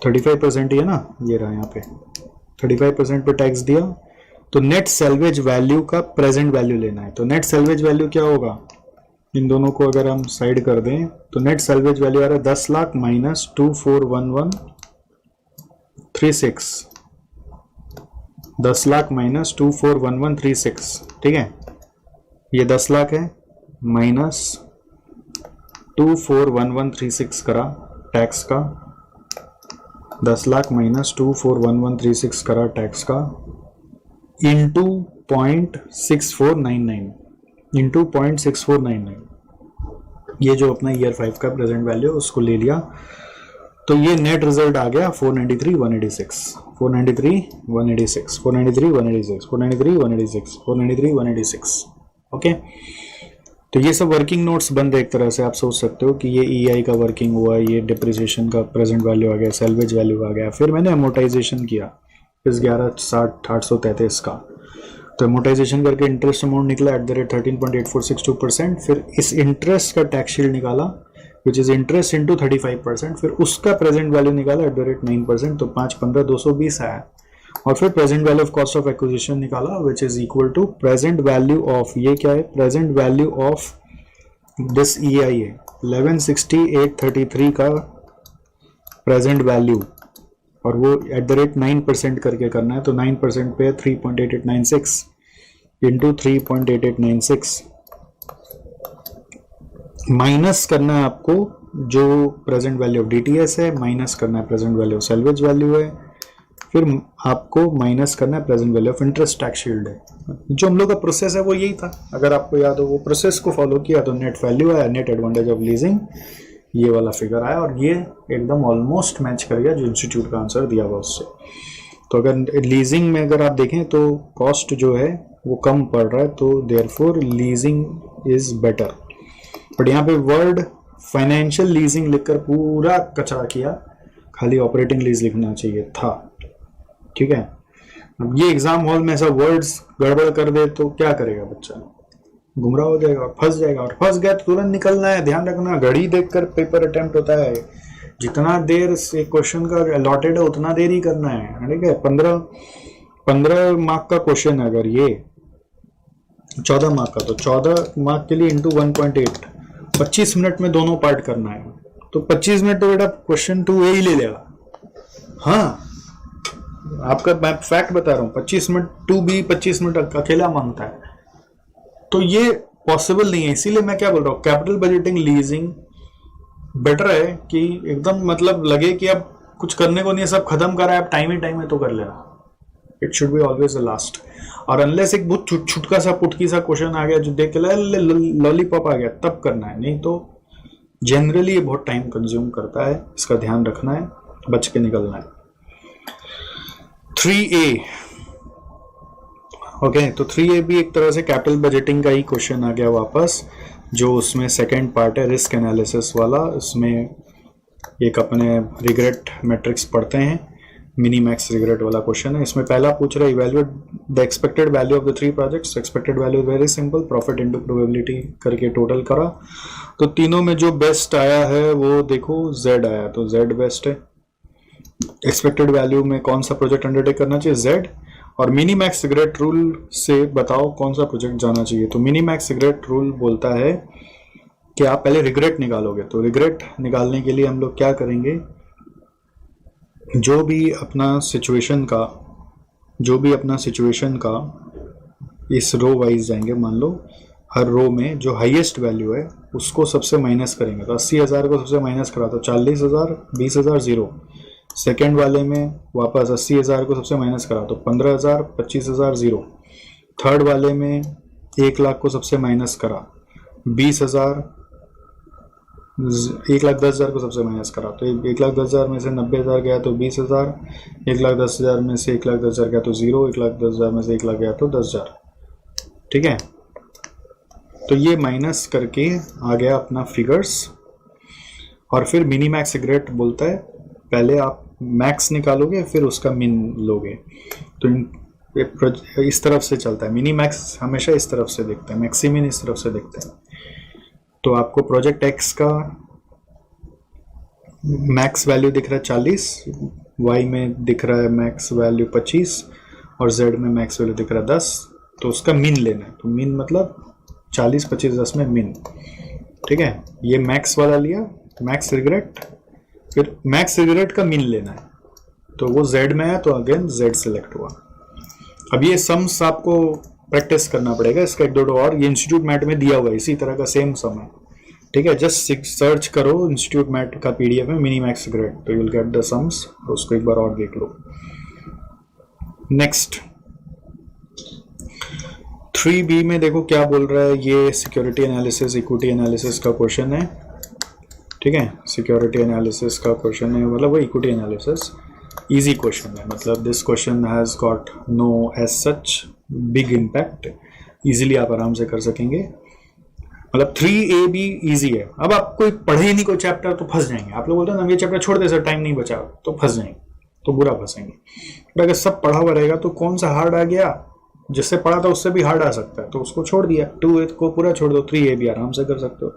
35% ही है ना, ये रहा यहाँ पे 35% पे टैक्स दिया, तो नेट सेल्वेज वैल्यू का प्रेजेंट वैल्यू लेना है। तो नेट सेल्वेज वैल्यू क्या होगा, इन दोनों को अगर हम साइड कर दें तो नेट सेल्वेज वैल्यू आ रहा है 10 लाख माइनस 241136, 10 लाख माइनस 241136, ठीक है, ये 10 लाख है माइनस 241136 करा टैक्स का, 10 लाख माइनस 241136 करा टैक्स का, इंटू 0.6499 इंटू 0.6499, ये जो अपना ईयर 5 का प्रेजेंट वैल्यू उसको ले लिया, तो ये नेट रिजल्ट आ गया 493,186 493,186 493,186 493,186 493,186। ओके, तो ये सब वर्किंग नोट्स बंद एक तरह से आप सोच सकते हो कि ये ईआई का वर्किंग हुआ, ये डिप्रिसिएशन का प्रेजेंट वैल्यू आ गया, सेल्वेज वैल्यू आ गया, फिर मैंने अमोर्टाइजेशन किया इस 11,60,833 का, तो अमोर्टाइजेशन करके इंटरेस्ट अमाउंट निकला @13.8462%, फिर इस इंटरेस्ट का टैक्स शील्ड निकाला विच इज इंटरेस्ट इंटू 35%, फिर उसका प्रेजेंट वैल्यू निकाला @9%, तो 515,220 आया, और फिर present value of cost of acquisition निकाला which is equal to present value of, ये क्या है, प्रेजेंट वैल्यू ऑफ दिस ईआई है 116833 का प्रेजेंट वैल्यू और वो @9% करके करना है, तो 9% पे 3.8896 इंटू 3.8896 माइनस करना है आपको जो प्रेजेंट वैल्यू ऑफ DTS है, माइनस करना है प्रेजेंट वैल्यू ऑफ सैल्वेज वैल्यू है, फिर आपको माइनस करना है प्रेजेंट value of interest tax shield है। जो हम लोग का प्रोसेस है वो यही था, अगर आपको याद हो वो प्रोसेस को फॉलो किया तो नेट वैल्यू आया, नेट एडवांटेज ऑफ लीजिंग, ये वाला फिगर आया और ये एकदम ऑलमोस्ट मैच कर गया जो इंस्टीट्यूट का आंसर दिया हुआ उससे। तो अगर लीजिंग में अगर आप देखें तो कॉस्ट जो है वो कम पड़ रहा है, तो therefore leasing is better. But यहाँ पे वर्ड फाइनेंशियल लीजिंग लिखकर पूरा कचरा किया, खाली ऑपरेटिंग लीज लिखना चाहिए था। ठीक है, अब ये एग्जाम हॉल में ऐसा वर्ड्स गड़बड़ कर दे तो क्या करेगा बच्चा, गुमराह हो जाएगा और फंस जाएगा, और फंस गया तो तुरंत निकलना है। ध्यान रखना, घड़ी देखकर पेपर अटेम्प्ट होता है, जितना देर से क्वेश्चन का अलॉटेड है उतना देर ही करना है। ठीक है, 15 मार्क का क्वेश्चन है, अगर ये 14 मार्क का, तो 14 मार्क के लिए इंटू 1.8, 25 मिनट में दोनों पार्ट करना है, तो 25 मिनट तो बेटा क्वेश्चन 2A ही ले लेगा। हाँ, आपका मैं फैक्ट बता रहा हूँ, 25 मिनट 2B 25 मिनट अकेला मांगता है, तो ये पॉसिबल नहीं है। इसीलिए मैं क्या बोल रहा हूँ, कैपिटल बजटिंग लीजिंग बेटर है कि एकदम मतलब लगे कि अब कुछ करने को नहीं है, सब खत्म करा है, अब टाइम है तो कर लेना। It should be always the last. और अनलेस एक बहुत छुटका सा पुटकी सा क्वेश्चन आ गया जो देख के लॉलीपॉप आ गया, तब करना है, नहीं तो जनरली ये बहुत टाइम कंज्यूम करता है। इसका ध्यान रखना है, बच के निकलना है। 3A, ओके, तो 3A भी एक तरह से कैपिटल बजटिंग का ही क्वेश्चन आ गया वापस, जो उसमें सेकंड पार्ट है रिस्क एनालिसिस वाला। इसमें एक अपने रिग्रेट मैट्रिक्स पढ़ते हैं, मिनी मैक्स रिग्रेट वाला क्वेश्चन है। इसमें पहला पूछ रहा है evaluate the expected value of the 3 projects. Expected value very simple, profit into probability करके टोटल करा, तो तीनों में जो बेस्ट आया है वो देखो Z आया, तो Z बेस्ट है। एक्सपेक्टेड वैल्यू में कौन सा प्रोजेक्ट अंडरटेक करना चाहिए, Z। और मिनी मैक्स रिग्रेट रूल से बताओ कौन सा प्रोजेक्ट जाना चाहिए। तो मिनी मैक्स रिग्रेट रूल बोलता है कि आप पहले रिग्रेट निकालोगे, तो रिग्रेट निकालने के लिए हम लोग क्या करेंगे, जो भी अपना सिचुएशन का इस रो वाइज जाएंगे। मान लो हर रो में जो हाईएस्ट वैल्यू है उसको सबसे माइनस करेंगे, तो 80,000 को सबसे माइनस करा तो 40,000, 20,000 जीरो। सेकेंड वाले में वापस 80,000 को सबसे माइनस करा तो 15,000, 25,000 जीरो। थर्ड वाले में 1,00,000 को सबसे माइनस करा 20,000, 1,10,000 को सबसे माइनस करा तो 1,10,000 में से 90,000 गया तो 20,000, 1,10,000 में से 1,10,000 गया तो जीरो, 1,10,000 में से 1,00,000 गया तो 10,000। ठीक है, तो ये माइनस करके आ गया अपना फिगर्स। और फिर मिनी मैक्स रिग्रेट बोलता है पहले आप मैक्स निकालोगे फिर उसका मिन लोगे, तो इस तरफ से चलता है। मिनी मैक्स हमेशा इस तरफ से देखते हैं, मैक्सिमिन इस तरफ से देखते हैं। तो आपको प्रोजेक्ट एक्स का मैक्स वैल्यू दिख रहा है 40, वाई में दिख रहा है मैक्स वैल्यू 25 और जेड में मैक्स वैल्यू दिख रहा है 10, तो उसका मिन लेना है। तो मिन मतलब 40, 25, 10 में मिन। ठीक है, ये मैक्स वाला लिया, मैक्स रिग्रेट, फिर मैक्स रिग्रेट का मिन लेना है, तो वो जेड में है तो अगेन जेड सिलेक्ट हुआ। अब ये सम्स आपको प्रैक्टिस करना पड़ेगा, इसका एक दो और, ये इंस्टीट्यूट मैट में दिया हुआ है इसी तरह का सेम सम है। ठीक है, जस्ट सर्च करो इंस्टीट्यूट मैट का पीडीएफ में मिनी मैक्स रिग्रेट, तो you will get the sums, उसको एक बार और देख लो। नेक्स्ट 3B में देखो क्या बोल रहा है, ये सिक्योरिटी एनालिसिस, इक्विटी एनालिसिस का क्वेश्चन है। ठीक है, सिक्योरिटी एनालिसिस का क्वेश्चन है, मतलब वो इक्विटी एनालिसिस इजी क्वेश्चन है, मतलब this question has got no as such big impact, easily आप आराम से कर सकेंगे। मतलब 3A भी इजी है। अब आप कोई पढ़े ही नहीं कोई चैप्टर तो फंस जाएंगे। आप लोग बोलते हैं ना ये चैप्टर छोड़ दे सर, टाइम नहीं बचा, तो फंस जाएंगे, तो बुरा फंसेंगे। बट अगर सब पढ़ा हुआ रहेगा तो कौन सा हार्ड आ गया, जिससे पढ़ा था उससे भी हार्ड आ सकता है, तो उसको छोड़ दिया। 2A को पूरा छोड़ दो, 3A भी आराम से कर सकते हो।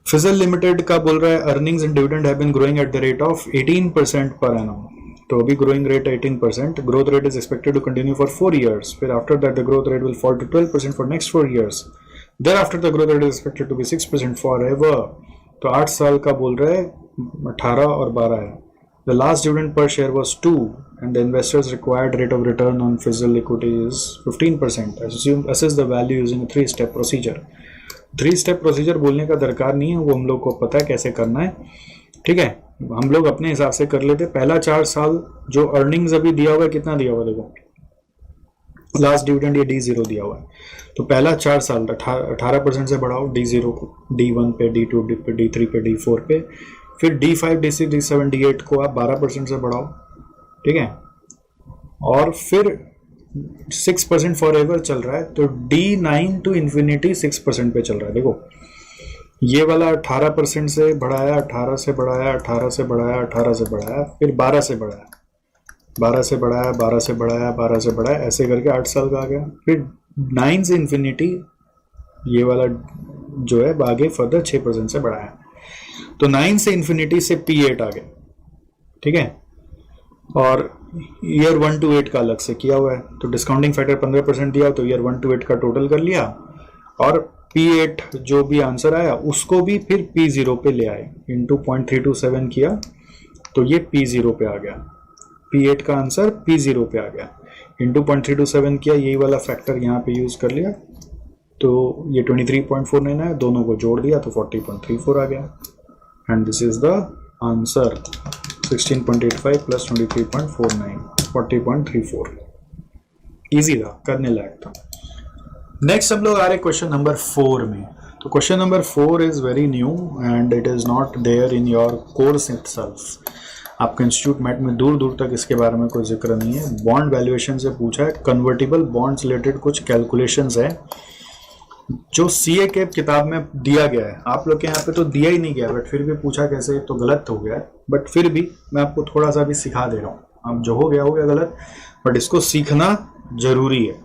फिजल लिमिटेड का बोल रहा है earnings and dividend have been growing at the rate of 18% per annum, तो अभी growing rate 18%, growth rate is expected to continue for 4 years, फिर after that the growth rate will fall to 12% for next 4 years, thereafter the growth rate is expected to be 6% forever। तो 8 साल का बोल रहा है, 18 और 12 है, The last dividend per share was 2 and the investors required rate of return on physical equity is 15%. Assess the value using a 3-step procedure. 3-step procedure बोलने का दरकार नहीं है, वो हम लोग को पता है कैसे करना है, ठीक है. हम लोग अपने हिसाब से कर लेते. पहला 4 साल जो अर्निंग्स अभी दिया हुआ है, कितना दिया हुआ है देखो, लास्ट डिविडेंड ये D0 दिया हुआ है. तो पहला 4 साल 18% से बढ़ाओ D0 को, D1 पे, D2 पे, D3 पे, D4 पे, फिर D5, D6, D7, D8 को आप 12% से बढ़ाओ, ठीक है. और फिर 6% फॉर एवर चल रहा है, तो D9 टू इन्फिनिटी 6% पे चल रहा है. देखो ये वाला 18% से बढ़ाया, 18 से बढ़ाया, 18 से बढ़ाया, 18 से बढ़ाया, फिर 12 से बढ़ाया, 12 से बढ़ाया, 12 से बढ़ाया, 12 से बढ़ाया, ऐसे करके 8 साल का आ गया. फिर 9 से इन्फिनिटी ये वाला जो है आगे फर्दर 6% से बढ़ाया. तो 9 से इन्फिनिटी से P8 आ गया, ठीक है. और ईयर 1 to 8 का अलग से किया हुआ है. तो डिस्काउंटिंग फैक्टर 15% दिया, तो ईयर 1 to 8 का टोटल कर लिया, और P8 जो भी आंसर आया उसको भी फिर P0 पे ले आए, इंटू 0.327 किया, तो ये P0 पे आ गया. P8 का आंसर P0 पे आ गया, इंटू 0.327 किया, यही वाला फैक्टर यहाँ पे यूज कर लिया, तो ये 23.49 है, दोनों को जोड़ दिया तो 40.34 आ गया. And this is the answer. 16.85 plus 23.49, 40.34. Easy था, करने लायक था. नेक्स्ट हम लोग आ रहे क्वेश्चन नंबर 4 में. तो question number 4 is very new and it is not there in your course itself. आपके इंस्टीट्यूट मैट में दूर दूर तक इसके बारे में कोई जिक्र नहीं है. बॉन्ड वैल्यूएशन से पूछा है, कन्वर्टिबल बॉन्ड्स रिलेटेड कुछ कैलकुलेशंस है जो सीए के किताब में दिया गया है. आप लोग के यहाँ पे तो दिया ही नहीं गया, बट फिर भी पूछा कैसे, तो गलत हो गया. बट फिर भी मैं आपको थोड़ा सा भी सिखा दे रहा हूँ. अब जो हो गया गलत, बट इसको सीखना जरूरी है,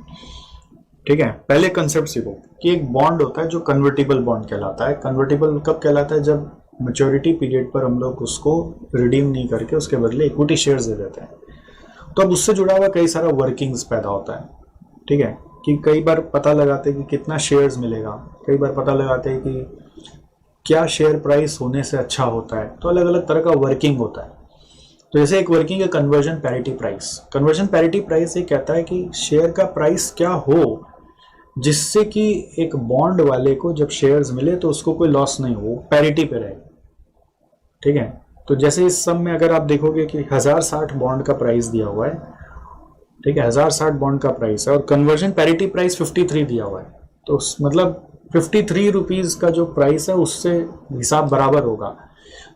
ठीक है. पहले कंसेप्ट सीखो कि एक बॉन्ड होता है जो कन्वर्टिबल बॉन्ड कहलाता है. कन्वर्टिबल कब कहलाता है, जब मैच्योरिटी पीरियड पर हम लोग उसको रिडीम नहीं करके उसके बदले इक्विटी शेयर्स दे देते हैं. तो अब उससे जुड़ा हुआ कई सारा वर्किंग्स पैदा होता है, ठीक है. कि कई बार पता लगाते हैं कि कितना शेयर्स मिलेगा, कई बार पता लगाते हैं कि क्या शेयर प्राइस होने से अच्छा होता है. तो अलग अलग तरह का वर्किंग होता है. तो जैसे एक वर्किंग है conversion parity price. Conversion parity price ये कहता है कि शेयर का प्राइस क्या हो जिससे कि एक बॉन्ड वाले को जब शेयर्स मिले तो उसको कोई लॉस नहीं हो, पैरिटी पे रहे, ठीक है. तो जैसे इस सम में अगर आप देखोगे कि 1060 बॉन्ड का प्राइस दिया हुआ है, ठीक है, 1060 बॉन्ड का प्राइस है, और कन्वर्जन पैरिटी प्राइस 53 दिया हुआ है. तो मतलब 53 रुपीज का जो प्राइस है उससे हिसाब बराबर होगा.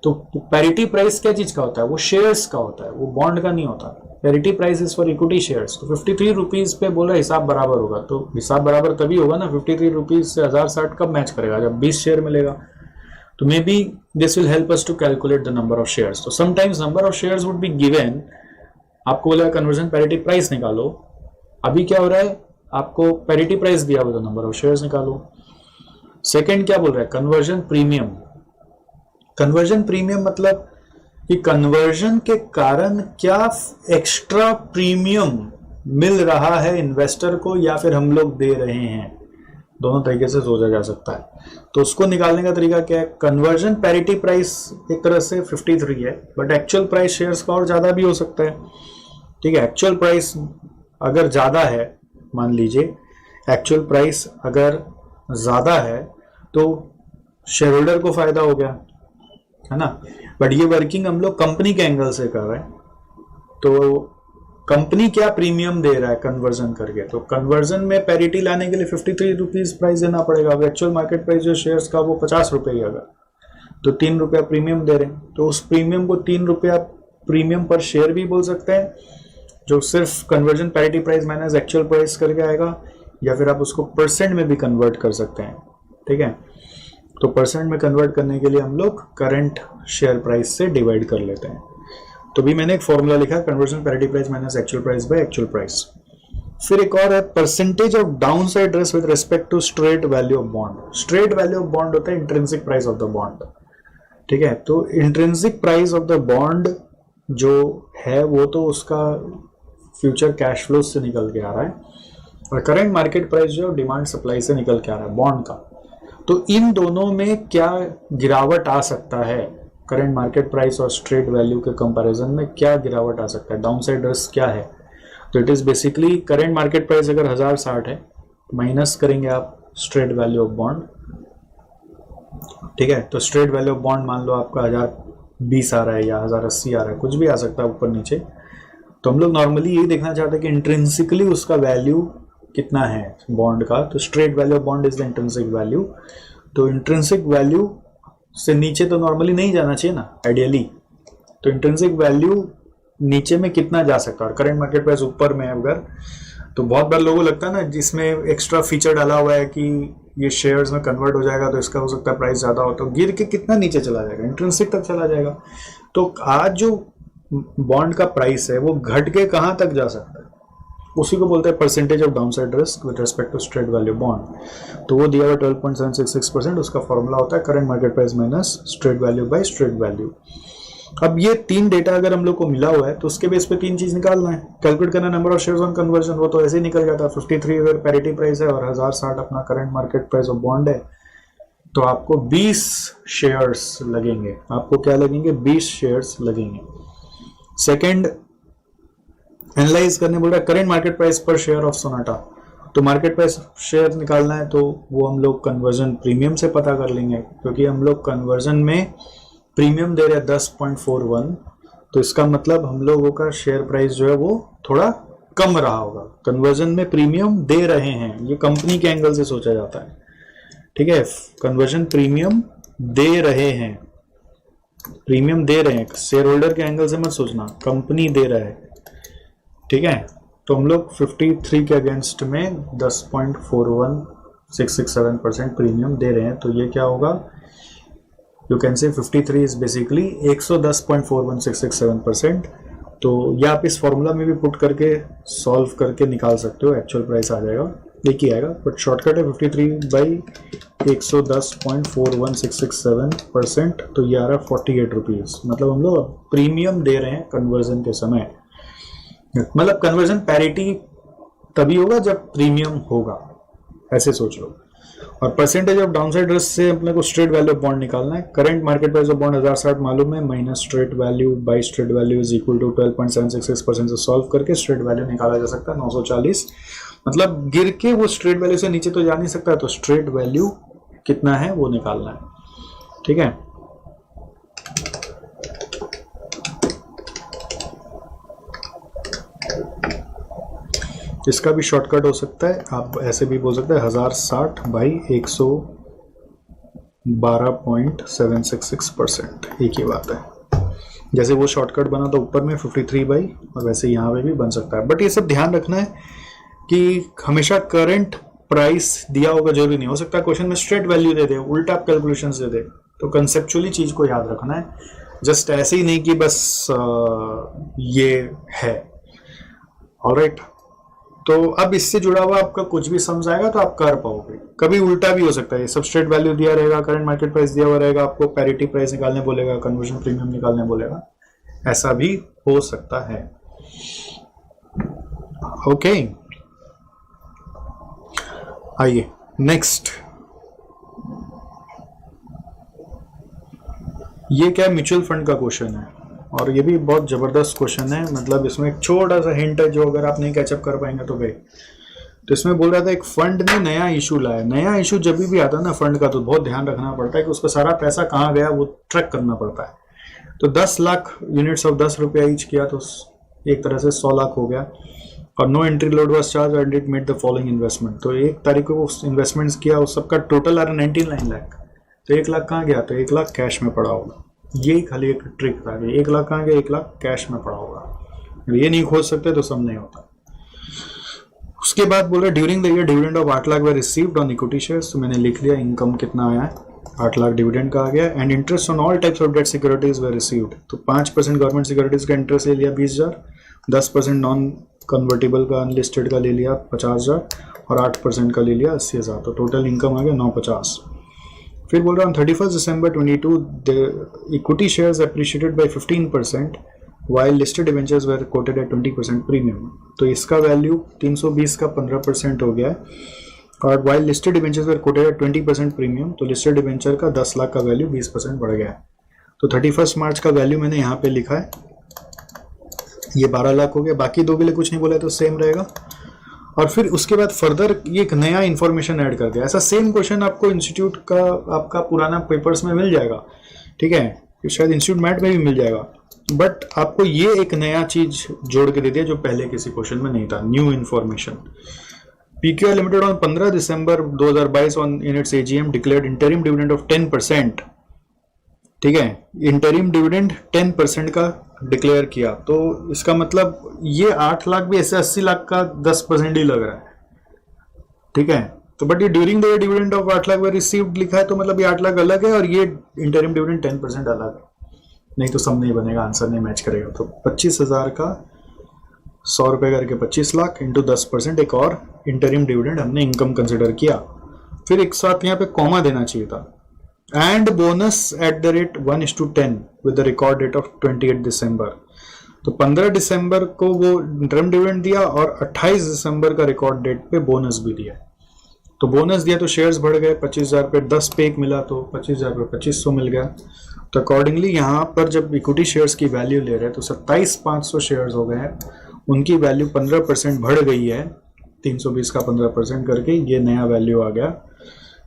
तो पैरिटी प्राइस क्या चीज का होता है, वो शेयर्स का होता है, वो बॉन्ड का नहीं होता. Parity price is for equity shares. तो 53 रुपीज पे बोला हिसाब बराबर होगा. तो हिसाब बराबर तभी होगा ना, 53 रुपीज से 1060 कब मैच करेगा, जब 20 शेयर मिलेगा. तो may be this will help us to calculate the number of shares. तो sometimes number of shares would be given. आपको बोला कन्वर्जन पैरिटी प्राइस निकालो. अभी क्या हो रहा है, आपको पैरिटी प्राइस दिया हुआ, तो नंबर ऑफ शेयर्स निकालो. सेकंड क्या बोल रहा है, कन्वर्जन प्रीमियम. कन्वर्जन प्रीमियम मतलब कि कन्वर्जन के कारण क्या एक्स्ट्रा प्रीमियम मिल रहा है इन्वेस्टर को या फिर हम लोग दे रहे हैं. दोनों तरीके से सोचा जा सकता है. तो उसको निकालने का तरीका क्या है, कन्वर्जन पैरिटी प्राइस एक तरह से 53 है, बट एक्चुअल प्राइस शेयर्स का और ज्यादा भी हो सकता है, ठीक है. एक्चुअल प्राइस अगर ज्यादा है, मान लीजिए एक्चुअल प्राइस अगर ज्यादा है तो शेयर होल्डर को फायदा हो गया, है ना. बट ये वर्किंग हम लोग कंपनी के एंगल से कर रहे हैं. तो कंपनी क्या प्रीमियम दे रहा है कन्वर्जन करके, तो कन्वर्जन में पैरिटी लाने के लिए 53 रुपीज प्राइस देना पड़ेगा. अब एक्चुअल मार्केट प्राइस जो शेयर्स का वो 50 रुपये ही अगर, तो 3 रुपया प्रीमियम दे रहे हैं. तो उस प्रीमियम को 3 रुपया प्रीमियम पर शेयर भी बोल सकते हैं, जो सिर्फ conversion parity price minus actual price करके आएगा, या फिर आप उसको परसेंट में भी कन्वर्ट कर सकते हैं, ठीक है. तो परसेंट में कन्वर्ट करने के लिए हम लोग करंट शेयर प्राइस से डिवाइड कर लेते हैं. तो भी मैंने एक फॉर्मूला लिखा, conversion parity price minus actual price by actual price. फिर एक और है percentage of downside risk with respect to straight value of bond. Straight value of bond होता है intrinsic price of the bond, ठीक है. तो intrinsic price of the bond जो है वो तो उसका फ्यूचर कैश फ्लो से निकल के आ रहा है, और करंट मार्केट प्राइस जो डिमांड सप्लाई से निकल के आ रहा है बॉन्ड का. तो इन दोनों में क्या गिरावट आ सकता है, करंट मार्केट प्राइस और स्ट्रेट वैल्यू के कंपैरिजन में क्या गिरावट आ सकता है, डाउन साइड रिस्क क्या है? तो it is basically current market price अगर 1060 है, माइनस करेंगे आप स्ट्रेट वैल्यू ऑफ बॉन्ड, ठीक है? तो स्ट्रेट वैल्यू ऑफ बॉन्ड मान लो आपका 1020 आ रहा है या 1080 आ रहा है, कुछ भी आ सकता है ऊपर नीचे। तो हम लोग नॉर्मली यही देखना चाहते हैं कि इंट्रिंसिकली उसका वैल्यू कितना है बॉन्ड का। तो straight value of bond is the intrinsic value. तो इंट्रिंसिक वैल्यू से नीचे तो नॉर्मली नहीं जाना चाहिए ना, आइडियली। तो इंट्रिंसिक वैल्यू नीचे में कितना जा सकता है, और करंट मार्केट प्राइस ऊपर में अगर, तो बहुत बार लोगों को लगता है ना जिसमें एक्स्ट्रा फीचर डाला हुआ है कि ये शेयर्स में कन्वर्ट हो जाएगा तो इसका हो सकता है प्राइस ज्यादा हो, तो गिर के कितना नीचे चला जाएगा, इंट्रिंसिक तक चला जाएगा। तो आज जो बॉन्ड का प्राइस है वो घट के कहां तक जा सकता है, उसी को बोलते हैं percentage of downside risk with respect to straight value bond. तो वो दिया हुआ 12.766%, उसका फॉर्मूला होता है current market price minus straight value by straight value. अब ये 3 डेटा अगर हम लोग को मिला हुआ है तो उसके बेस पे 3 चीज निकालना है, कैलकुलेट करना number of shares on conversion, वो तो ऐसे ही निकल जाता है। 53 अगर पैरिटी प्राइस है और 1060 अपना current market price of bond है, तो आपको 20 शेयर्स लगेंगे। आपको क्या लगेंगे? 20 शेयर्स लगेंगे। सेकेंड, एनालाइज करने बोल रहा है करंट मार्केट प्राइस पर शेयर ऑफ सोनाटा। तो मार्केट प्राइस शेयर निकालना है तो वो हम लोग कन्वर्जन प्रीमियम से पता कर लेंगे, क्योंकि हम लोग कन्वर्जन में प्रीमियम दे रहे हैं 10.41, तो इसका मतलब हम लोगों का शेयर प्राइस जो है वो थोड़ा कम रहा होगा। कन्वर्जन में प्रीमियम दे रहे हैं, ये कंपनी के एंगल से सोचा जाता है, ठीक है? कन्वर्जन प्रीमियम दे रहे हैं, प्रीमियम दे रहे हैं, शेयर होल्डर के एंगल से मत सोचना, कंपनी दे रहा है, ठीक है? तो हम लोग 53 के अगेंस्ट में 10.41667% प्रीमियम दे रहे हैं। तो ये क्या होगा? यू कैन से 53 इज बेसिकली 110.41667%। तो ये आप इस फॉर्मूला में भी पुट करके सॉल्व करके निकाल सकते हो, एक्चुअल प्राइस आ जाएगा, एक ही आएगा, बट शॉर्टकट है 53/110.41667%। तो ये आ रहा है 48 रुपीज। मतलब हम लोग प्रीमियम दे रहे हैं कन्वर्जन के समय, मतलब कन्वर्जन पैरिटी तभी होगा जब प्रीमियम होगा, ऐसे सोच लो। और परसेंटेज ऑफ डाउनसाइड रिस्क से अपने को स्ट्रेट वैल्यू ऑफ बॉन्ड निकालना है। Current market price of bond 1060 मालूम है, minus straight value by straight value is equal to 12.766% से सॉल्व करके स्ट्रेट वैल्यू निकाला जा सकता है 940। मतलब गिर के वो स्ट्रेट वैल्यू से नीचे तो जा नहीं सकता, तो स्ट्रेट वैल्यू कितना है वो निकालना है, ठीक है? इसका भी शॉर्टकट हो सकता है, आप ऐसे भी बोल सकते हैं 1060/112.766%, एक ही बात है। जैसे वो शॉर्टकट बना तो ऊपर में 53 और वैसे यहाँ पे भी बन सकता है। बट ये सब ध्यान रखना है कि हमेशा करंट प्राइस दिया होगा जरूरी नहीं, हो सकता है क्वेश्चन में स्ट्रेट वैल्यू दे दे, उल्टा आप कैलकुलेशन दे दे। तो कंसेप्चुअली चीज को याद रखना है, जस्ट ऐसे ही नहीं कि बस ये है। ऑलराइट, तो अब इससे जुड़ा हुआ आपका कुछ भी समझ आएगा तो आप कर पाओगे। कभी उल्टा भी हो सकता है, सबस्ट्रेट वैल्यू दिया रहेगा, करंट मार्केट प्राइस दिया हुआ रहेगा, आपको पैरिटी प्राइस निकालने बोलेगा, कन्वर्जन प्रीमियम निकालने बोलेगा, ऐसा भी हो सकता है। ओके, आइए नेक्स्ट। ये क्या म्यूचुअल फंड का क्वेश्चन है, और ये भी बहुत जबरदस्त क्वेश्चन है। मतलब इसमें एक छोटा सा हिंट है जो अगर आप नहीं कैचअप कर पाएंगे तो गए। तो इसमें बोल रहा था एक फंड ने नया इशू लाया। नया इशू जब भी आता है ना फंड का, तो बहुत ध्यान रखना पड़ता है कि उसका सारा पैसा कहाँ गया वो ट्रैक करना पड़ता है। तो 10 लाख यूनिट्स ऑफ 10 रुपया ईच किया तो एक तरह से 100 लाख हो गया। और no entry load was charge and it made the following investment. तो 1 तारीख को इन्वेस्टमेंट्स किया, उस सबका टोटल आ रहा 99 लाख। तो 1 लाख कहाँ गया? तो 1 लाख कैश में पड़ा होगा। ये खाली एक ट्रिक था कि 1 लाख कहाँ गया? 1 लाख कैश में पड़ा होगा। ये नहीं खोज सकते तो सब नहीं होता। उसके बाद बोल रहे during the year dividend of 8 lakh way received on equity shares. तो मैंने लिख लिया इनकम कितना आया है, 8 लाख डिविडेंड का आ गया। And interest on all types of debt securities way received. तो 5% गवर्नमेंट सिक्योरिटीज का इंटरेस्ट ले लिया 20,000, 10% नॉन कन्वर्टेबल का अनलिस्टेड का ले लिया 50,000 और 8% का ले लिया 80,000। तो टोटल इनकम आ गया 950। फिर बोल रहा हूँ 31 December 22 the equity shares appreciated by 15% while listed debentures were quoted at 20% premium. तो इसका वैल्यू 320 का 15% हो गया है। और while listed debentures were quoted at 20% premium, तो लिस्टेड डिवेंचर का 10 लाख का वैल्यू 20% बढ़ गया है। तो 31 मार्च का वैल्यू मैंने यहाँ पे लिखा है, ये 12 लाख हो गया। बाकी दो के लिए कुछ नहीं बोला तो सेम रहेगा। और फिर उसके बाद फर्दर ये एक नया इन्फॉर्मेशन ऐड कर दिया। ऐसा सेम क्वेश्चन आपको इंस्टीट्यूट का आपका पुराना पेपर्स में मिल जाएगा, ठीक है, शायद इंस्टीट्यूट मैट में भी मिल जाएगा, बट आपको ये एक नया चीज जोड़ के दे दिया जो पहले किसी क्वेश्चन में नहीं था, new information. PQI limited on 15 December 2022 on in its AGM declared interim dividend of 10%, ठीक है, इंटरिम डिविडेंड 10% का डिक्लेयर किया। तो इसका मतलब ये 8 लाख भी ऐसे 80 लाख का 10% ही लग रहा है, ठीक है। तो बट ये during the dividend of 8 lakh received लिखा है, तो मतलब ये 8 लाख अलग है और ये इंटरिम डिविडेंड 10% अलग है, नहीं तो सब नहीं बनेगा, आंसर नहीं मैच करेगा। तो 25,000 का 100 रुपए करके 25 लाख इंटू 10% एक और इंटरिम डिविडेंड हमने इनकम कंसिडर किया। फिर एक साथ यहाँ पे कॉमा देना चाहिए था, and bonus at the rate 1:10 with the record date of 28 दिसंबर। तो 15 दिसंबर को वो इंटरिम डिविडेंड दिया और 28 दिसंबर का रिकॉर्ड डेट पे बोनस भी दिया। तो बोनस दिया तो शेयर्स बढ़ गए, 25,000 पे 10 पे एक मिला तो 25,000 पे 2500 मिल गया। तो अकॉर्डिंगली यहाँ पर जब इक्विटी शेयर्स की वैल्यू ले रहे हैं तो 27,500 शेयर्स हो गए हैं, उनकी वैल्यू 15% बढ़ गई है, 320 का 15% करके ये नया वैल्यू आ गया,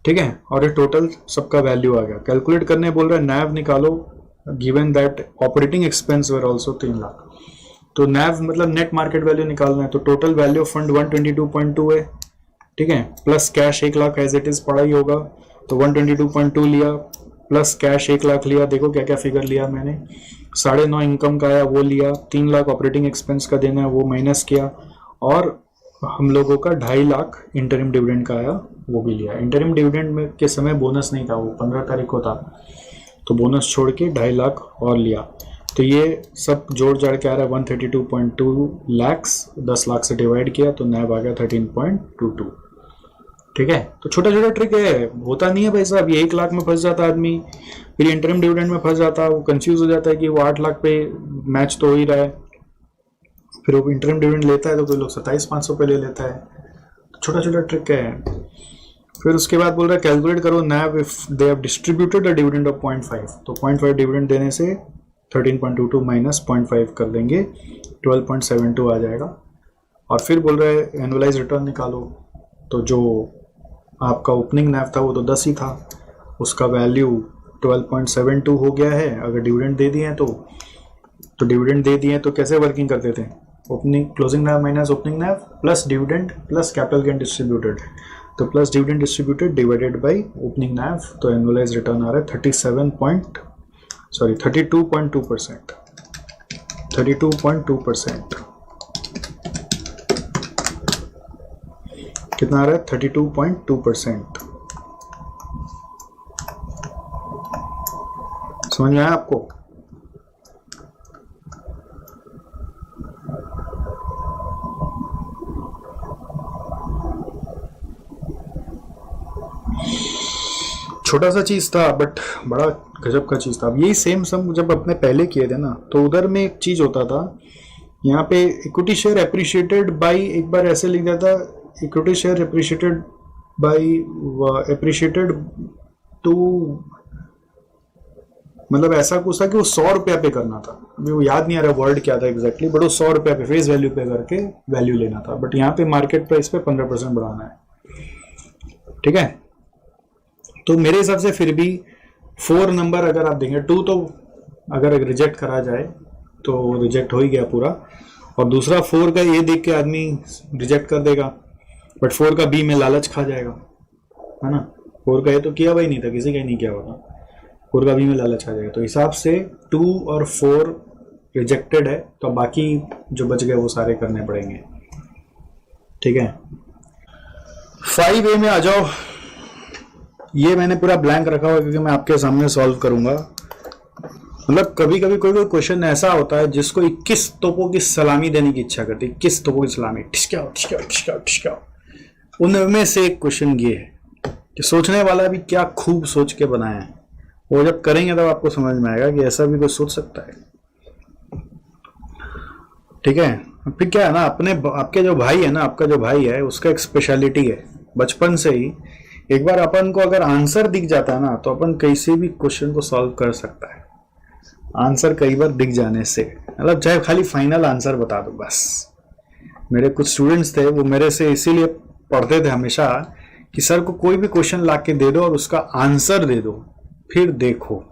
ठीक है। और ये टोटल सबका वैल्यू आ गया। कैलकुलेट करने बोल रहा है, नैव निकालो, given that operating expense were also 3 lakh. तो नैव मतलब नेट मार्केट वैल्यू निकालना है, तो टोटल वैल्यू ऑफ फंड 122.2 है, ठीक है, plus cash 1 lakh as it is पड़ा ही होगा, तो 122.2 लिया, प्लस कैश 1 लाख लिया। देखो क्या क्या फिगर लिया मैंने, 9.5 इनकम का आया वो लिया, 3 लाख ऑपरेटिंग एक्सपेंस का देना है वो माइनस किया, और हम लोगों का 2.5 लाख इंटरिम डिविडेंड का आया वो भी लिया। इंटरिम डिविडेंड में के समय बोनस नहीं था, वो 15 तारीख को था, तो बोनस छोड़ के 2.5 लाख और लिया। तो ये सब जोड़ जाड़ के आ रहा है 132.2 लैक्स, 10 लाख से डिवाइड किया तो नैब आ गया 13.22, ठीक है। तो छोटा छोटा ट्रिक है, होता नहीं है भाई साहब, ये 1 लाख में फंस जाता आदमी, फिर इंटरिम डिविडेंड में फंस जाता है, वो कंफ्यूज हो जाता है कि वो 8 लाख पे मैच तो हो ही रहा है, फिर वो इंटरिम डिविडेंड लेता है तो कोई लोग 27,500 पे ले लेता है। छोटा छोटा ट्रिक है। फिर उसके बाद बोल रहा है कैलकुलेट करो NAV if they have distributed a dividend of 0.5, तो 0.5 डिविडेंड देने से 13.22 माइनस 0.5 कर देंगे, 12.72 आ जाएगा। और फिर बोल रहा है एनुअलाइज रिटर्न निकालो, तो जो आपका ओपनिंग नैव था वो तो 10 ही था, उसका वैल्यू 12.72 हो गया है। अगर डिविडेंड दे दिए हैं तो डिविडेंड दे दिए तो कैसे वर्किंग करते थे, opening closing NAV minus opening NAV plus dividend plus capital gain distributed, तो plus dividend distributed divided by opening NAV, तो एनुअलाइज रिटर्न आ रहा है 32.2%, 32.2%। कितना आ रहा है 32.2%। समझ में आया आपको? छोटा सा चीज था बट बड़ा गजब का चीज था। अब यही सेम सम जब अपने पहले किए थे ना, तो उधर में एक चीज होता था, यहाँ पे इक्विटी शेयर एप्रिशिएटेड बाई, एक बार ऐसे लिख दिया था equity share appreciated by appreciated to, मतलब ऐसा कुछ था कि वो 100 रुपया पे करना था, अभी वो याद नहीं आ रहा वर्ड क्या था एग्जैक्टली, बट वो 100 रुपया पे फेस वैल्यू पे करके वैल्यू लेना था। बट यहाँ पे मार्केट प्राइस पे 15% बढ़ाना है, ठीक है। तो मेरे हिसाब से फिर भी 4 नंबर अगर आप देंगे, 2 तो अगर रिजेक्ट करा जाए तो रिजेक्ट हो ही गया पूरा, और दूसरा 4 का ये देख के आदमी रिजेक्ट कर देगा, बट 4 का बी में लालच खा जाएगा, है ना। 4 का ये तो किया हुआ ही नहीं था, किसी का ही नहीं किया हुआ था, 4 का बी में लालच खा जाएगा। तो हिसाब से 2 और 4 रिजेक्टेड है, तो बाकी जो बच गए वो सारे करने पड़ेंगे, ठीक है। 5A में आ जाओ। ये मैंने पूरा ब्लैंक रखा हुआ क्योंकि मैं आपके सामने सॉल्व करूंगा। मतलब कभी कभी कोई क्वेश्चन ऐसा होता है जिसको 21 तोपों की सलामी देने की इच्छा करती है, 21 तोपों की सलामी, ठिशकाओ ठिशकाओ ठिशकाओ ठिशकाओ। उनमें से एक क्वेश्चन ये है कि सोचने वाला भी क्या खूब सोच के बनाया है, वो जब करेंगे तब आपको समझ में आएगा कि ऐसा भी कोई सोच सकता है, ठीक है। फिर क्या है ना, आपके जो भाई है ना, आपका जो भाई है उसका एक स्पेशलिटी है, बचपन से ही एक बार अपन को अगर आंसर दिख जाता है ना तो अपन कैसे भी क्वेश्चन को सॉल्व कर सकता है। आंसर कई बार दिख जाने से, मतलब चाहे खाली फाइनल आंसर बता दो बस। मेरे कुछ स्टूडेंट्स थे, वो मेरे से इसीलिए पढ़ते थे हमेशा कि सर को कोई भी क्वेश्चन ला के दे दो और उसका आंसर दे दो, फिर देखो।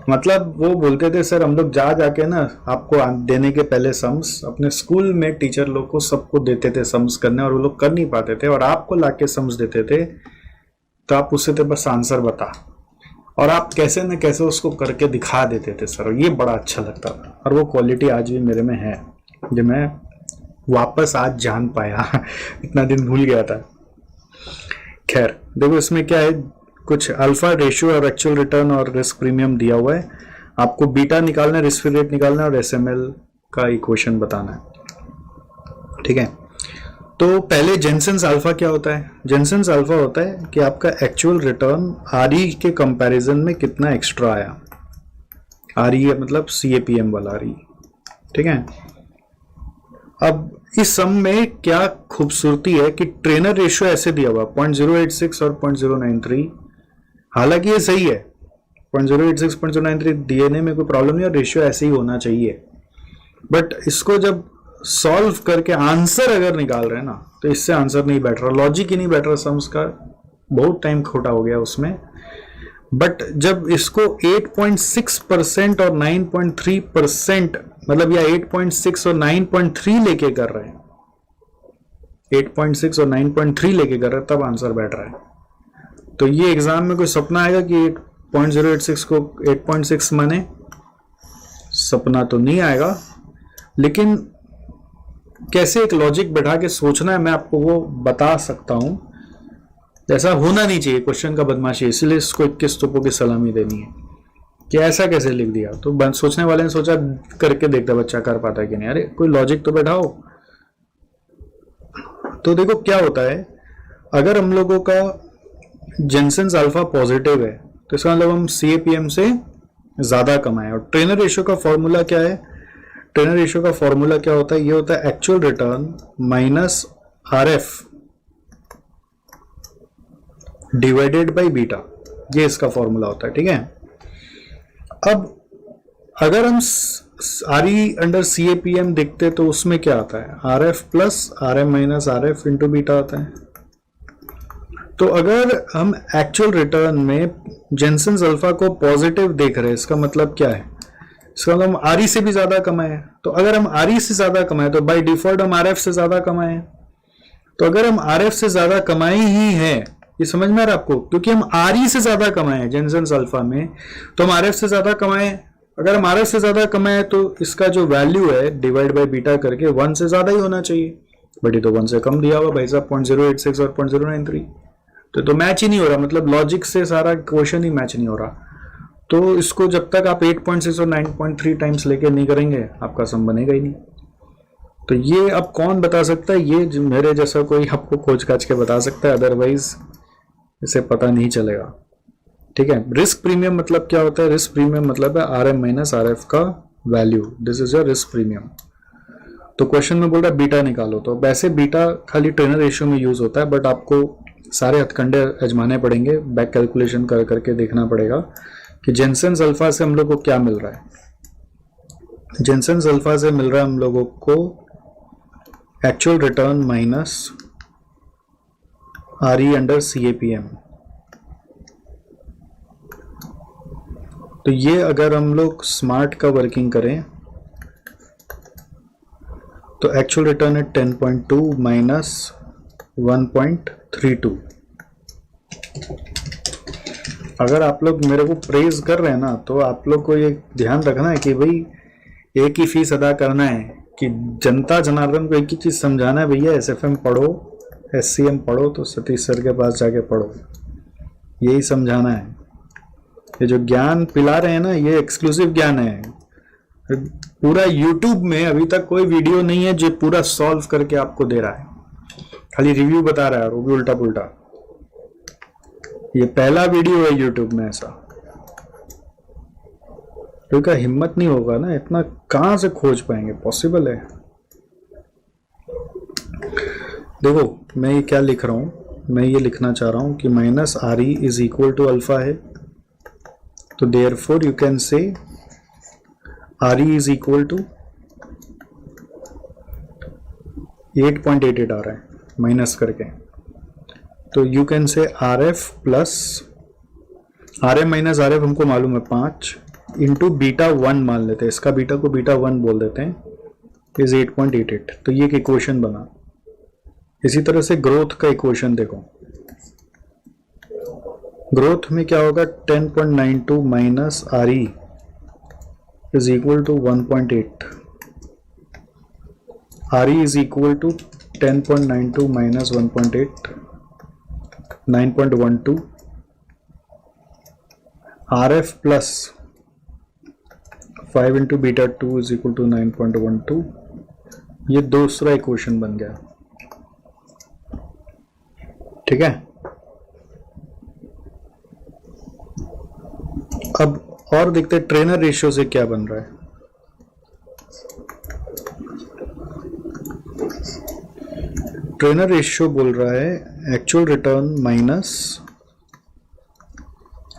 मतलब वो बोलते थे सर हम लोग जा जाके ना आपको देने के पहले सम्स अपने स्कूल में टीचर लोग को सबको देते थे सम्स करने, और वो लोग कर नहीं पाते थे और आपको ला के सम्स देते थे, तो आप उससे थे बस आंसर बता, और आप कैसे न कैसे उसको करके दिखा देते थे सर। ये बड़ा अच्छा लगता था, और वो क्वालिटी आज भी मेरे में है जो मैं वापस आज जान पाया इतना दिन भूल गया था। खैर देखो इसमें क्या है, कुछ अल्फा रेशियो और एक्चुअल रिटर्न और रिस्क प्रीमियम दिया हुआ है, आपको बीटा निकालना है, रिस्क फ्री रेट निकालना है और एसएमएल का इक्वेशन बताना है। ठीक है, तो पहले जेनसेंस अल्फा क्या होता है? जेनसेंस अल्फा होता है कि आपका एक्चुअल रिटर्न आरई के कंपैरिजन में कितना एक्स्ट्रा आया। आरई है मतलब सीएपीएम वाला आरई। ठीक है, अब इस सम में क्या खूबसूरती है कि ट्रेनर रेशियो ऐसे दिया हुआ 0.086 और 0.093, हालांकि ये सही है 0.086 0.093 डीएनए में कोई प्रॉब्लम नहीं और रेशियो ऐसे ही होना चाहिए, बट इसको जब सॉल्व करके आंसर अगर निकाल रहे हैं ना तो इससे आंसर नहीं बैठ रहा, लॉजिक ही नहीं बैठ रहा, सम्स का बहुत टाइम खोटा हो गया उसमें। बट जब इसको 8.6% और 9.3% मतलब या 8.6 और 9.3 लेके कर रहे हैं, 8.6 और 9.3 लेके कर रहे हैं, तब आंसर बैठ रहा है। तो ये एग्जाम में कोई सपना आएगा कि 8.086 को 8.6 माने? सपना तो नहीं आएगा, लेकिन कैसे एक लॉजिक बैठा के सोचना है मैं आपको वो बता सकता हूं। ऐसा होना नहीं चाहिए क्वेश्चन का बदमाशी, इसलिए इसको 21 तोपों की सलामी देनी है कि ऐसा कैसे लिख दिया। तो सोचने वाले ने सोचा करके देखता बच्चा कर पाता है कि नहीं, अरे कोई लॉजिक तो बैठाओ। तो देखो क्या होता है, अगर हम लोगों का जेनसेंस अल्फा पॉजिटिव है तो इसका मतलब हम सीएपीएम से ज्यादा कमाए। और ट्रेनर रेशियो का फॉर्मूला क्या है? ट्रेनर रेशियो का फॉर्मूला क्या होता है? ये होता है actual return minus RF divided by beta, ये इसका फॉर्मूला होता है। ठीक है, अब अगर हम आरई अंडर सीएपीएम देखते तो उसमें क्या आता है? RF plus RM minus RF into beta आता है। तो अगर हम एक्चुअल रिटर्न में जेनसेंस अल्फा को पॉजिटिव देख रहे हैं, इसका मतलब क्या है? इसका मतलब हम आरई से भी ज्यादा कमाए। तो अगर हम आरई से ज्यादा कमाए तो बाय डिफॉल्ट हम आरएफ से ज्यादा कमाए। तो अगर हम आरएफ से ज्यादा कमाए ही है, ये समझ में आ रहा है आपको? क्योंकि हम आरई से ज्यादा कमाए जेनसेंस अल्फा में, तो हम आरएफ से ज्यादा कमाए। अगर हम आरएफ से ज्यादा कमाए तो इसका जो वैल्यू है डिवाइड बाय बीटा करके 1 से ज्यादा ही होना चाहिए, बट ये तो 1 से कम दिया हुआ भाई साहब, 0.086 और 0.093, तो मैच ही नहीं हो रहा। मतलब लॉजिक से सारा क्वेश्चन ही मैच नहीं हो रहा। तो इसको जब तक आप 8.6 और 9.3 टाइम्स लेके नहीं करेंगे आपका सम बनेगा ही नहीं। तो ये अब कौन बता सकता है? ये मेरे जैसा कोई आपको खोज काज के बता सकता है, अदरवाइज इसे पता नहीं चलेगा। ठीक है, रिस्क प्रीमियम मतलब क्या होता है? रिस्क प्रीमियम मतलब है आरएम माइनस आरएफ का value, this is your risk premium. तो क्वेश्चन में बोल रहा है बीटा निकालो, तो वैसे बीटा खाली ट्रेनर रेशियो में यूज होता है, बट आपको सारे हथकंडे आजमाने पड़ेंगे, बैक कैलकुलेशन कर करके देखना पड़ेगा कि जेनसेंस अल्फा से हम लोग को क्या मिल रहा है। जेनसेंस अल्फा से मिल रहा है हम लोगों को एक्चुअल रिटर्न माइनस आरई अंडर सीएपीएम। तो ये अगर हम लोग स्मार्ट का वर्किंग करें तो एक्चुअल रिटर्न है 10.2 माइनस 1.32। अगर आप लोग मेरे को प्रेज कर रहे हैं ना, तो आप लोग को ये ध्यान रखना है कि भाई एक ही फीस अदा करना है, कि जनता जनार्दन को एक ही चीज समझाना है, भैया एसएफएम पढ़ो, एससीएम पढ़ो तो सतीश सर के पास जाके पढ़ो, यही समझाना है। ये जो ज्ञान पिला रहे हैं ना, ये एक्सक्लूसिव ज्ञान है। पूरा यूट्यूब में अभी तक कोई वीडियो नहीं है जो पूरा सॉल्व करके आपको दे रहा है, खाली रिव्यू बता रहा है, वो भी उल्टा पुल्टा। ये पहला वीडियो है यूट्यूब में ऐसा, क्योंकि हिम्मत नहीं होगा ना, इतना कहां से खोज पाएंगे? पॉसिबल है? देखो मैं ये क्या लिख रहा हूं, मैं ये लिखना चाह रहा हूं कि minus R E is equal to alpha है, तो therefore you can say R E is equal to 8.88 आ रहा है माइनस करके, तो you can say R F plus R M minus R F हमको मालूम है 5 इंटू बीटा 1 मान लेते हैं, इसका बीटा को बीटा 1 बोल देते हैं, इज 8.88। तो ये एक इक्वेशन बना। इसी तरह से ग्रोथ का इक्वेशन देखो, ग्रोथ में क्या होगा 10.92 minus R E is equal to 1.8, R E is equal to 10.92 minus 1.8 9.12, R F plus 5 into beta 2 is equal to 9.12। ये दूसरा इक्वेशन बन गया, ठीक है। अब और देखते हैं ट्रेनर रेशियो से क्या बन रहा है। ट्रेनर रेशियो बोल रहा है actual return minus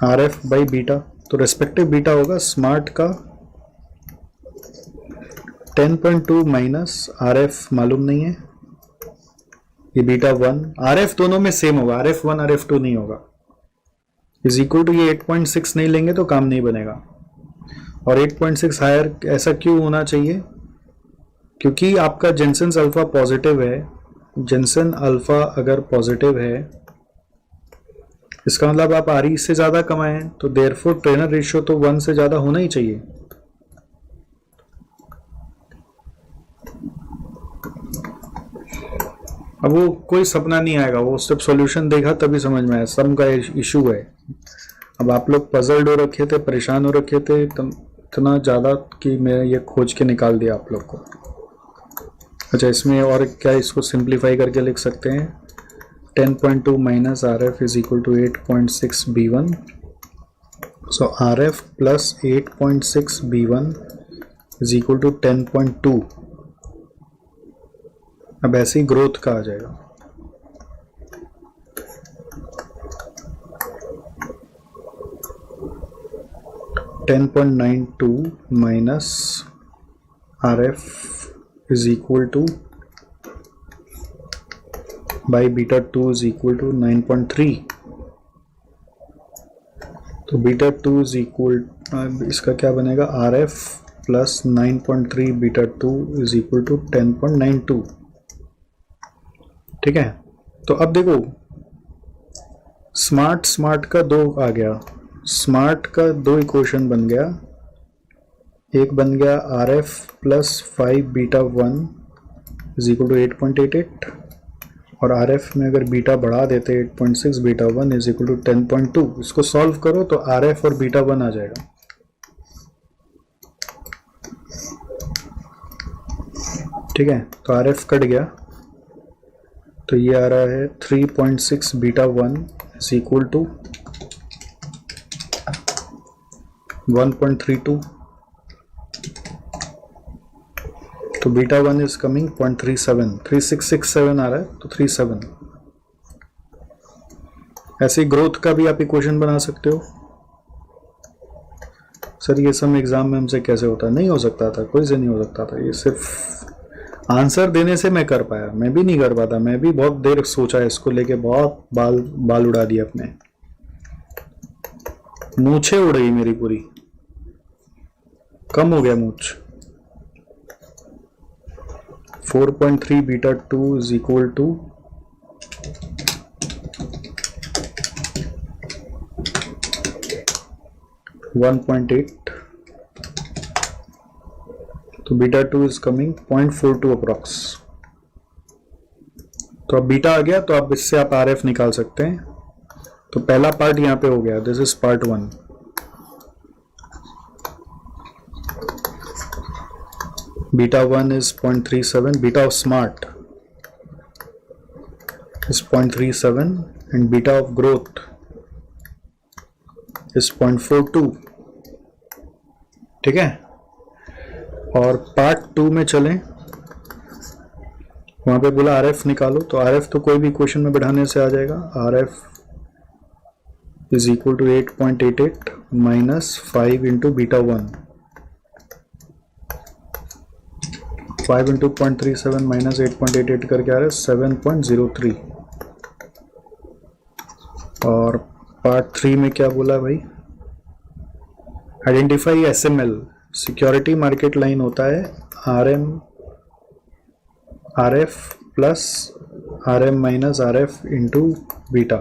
R F by beta, तो रेस्पेक्टिव बीटा होगा स्मार्ट का 10.2 माइनस आर एफ मालूम नहीं है, ये बीटा 1, आर एफ दोनों में सेम होगा, आर एफ 1 आर एफ 2 नहीं होगा, इज इक्वल टू ये 8.6 नहीं लेंगे तो काम नहीं बनेगा। और 8.6 हायर ऐसा क्यों होना चाहिए, क्योंकि आपका जेनसेन अल्फा पॉजिटिव है, जेनसेन अल्फा अगर पॉजिटिव है इसका मतलब आप आर ई से ज्यादा कमाए हैं, तो देयरफॉर ट्रेनर रेशियो तो 1 से ज्यादा होना ही चाहिए। अब वो कोई सपना नहीं आएगा, वो जब सॉल्यूशन देखा तभी समझ में आया सम का इशू है। अब आप लोग पजल्ड हो रखे थे, परेशान हो रखे थे इतना ज़्यादा कि मैं ये खोज के निकाल दिया आप लोग को। अच्छा, इसमें और क्या इसको सिंप्लीफाई करके लिख सकते हैं, 10.2 minus R F is equal to 8.6 B1, so R F plus 8.6 B1 is equal to 10.2। अब ऐसे ही ग्रोथ का आ जाएगा, $10.92 minus R F is equal to by beta 2 is equal to 9.3। तो बीटा 2 इज इक्वल, इसका क्या बनेगा, R F plus 9.3 beta 2 is equal to 10.92, ठीक है। तो अब देखो स्मार्ट का 2 आ गया, स्मार्ट का 2 इक्वेशन बन गया, एक बन गया R F plus 5 beta 1 is equal to 8.88, और आर एफ में अगर बीटा बढ़ा देते 8.6 बीटा 1 इज इक्वल टू 10.2। इसको सॉल्व करो तो आर एफ और बीटा 1 आ जाएगा, ठीक है। तो आर एफ कट गया, तो ये आ रहा है 3.6 बीटा 1 इज इक्वल टू 1.32, तो बीटा 1 इज कमिंग 0.37, 3667 आ रहा है, तो 37। ऐसे ग्रोथ का भी आप इक्वेशन बना सकते हो। सर ये सब एग्जाम में हमसे कैसे होता है, नहीं हो सकता था, कोई से नहीं हो सकता था, ये सिर्फ आंसर देने से मैं कर पाया, मैं भी नहीं कर पाता, मैं भी बहुत देर सोचा इसको लेके, बहुत बाल उड़ा दिए अपने, मूछें उड़ गई मेरी पूरी, कम हो गया मूछ। 4.3 बीटा 2 इज इक्वल टू 1.8, तो बीटा 2 इज कमिंग 0.42 अप्रॉक्स। तो अब बीटा आ गया, तो अब इससे आप आर एफ निकाल सकते हैं। तो पहला पार्ट यहाँ पे हो गया, this is part 1। Beta 1 is 0.37, beta of smart is 0.37 and beta of growth is 0.42, ठीक है। और पार्ट 2 में चलें, वहां पे बोला आर एफ निकालो, तो आर एफ तो कोई भी इक्वेशन में बढ़ाने से आ जाएगा, R F is equal to 8.88 minus 5 into beta 1 5 into 0.37 minus 8.88 करके आ रहा है 7.03। और पार्ट 3 में क्या बोला भाई, identify SML, security market line होता है RF plus RM minus RF into beta.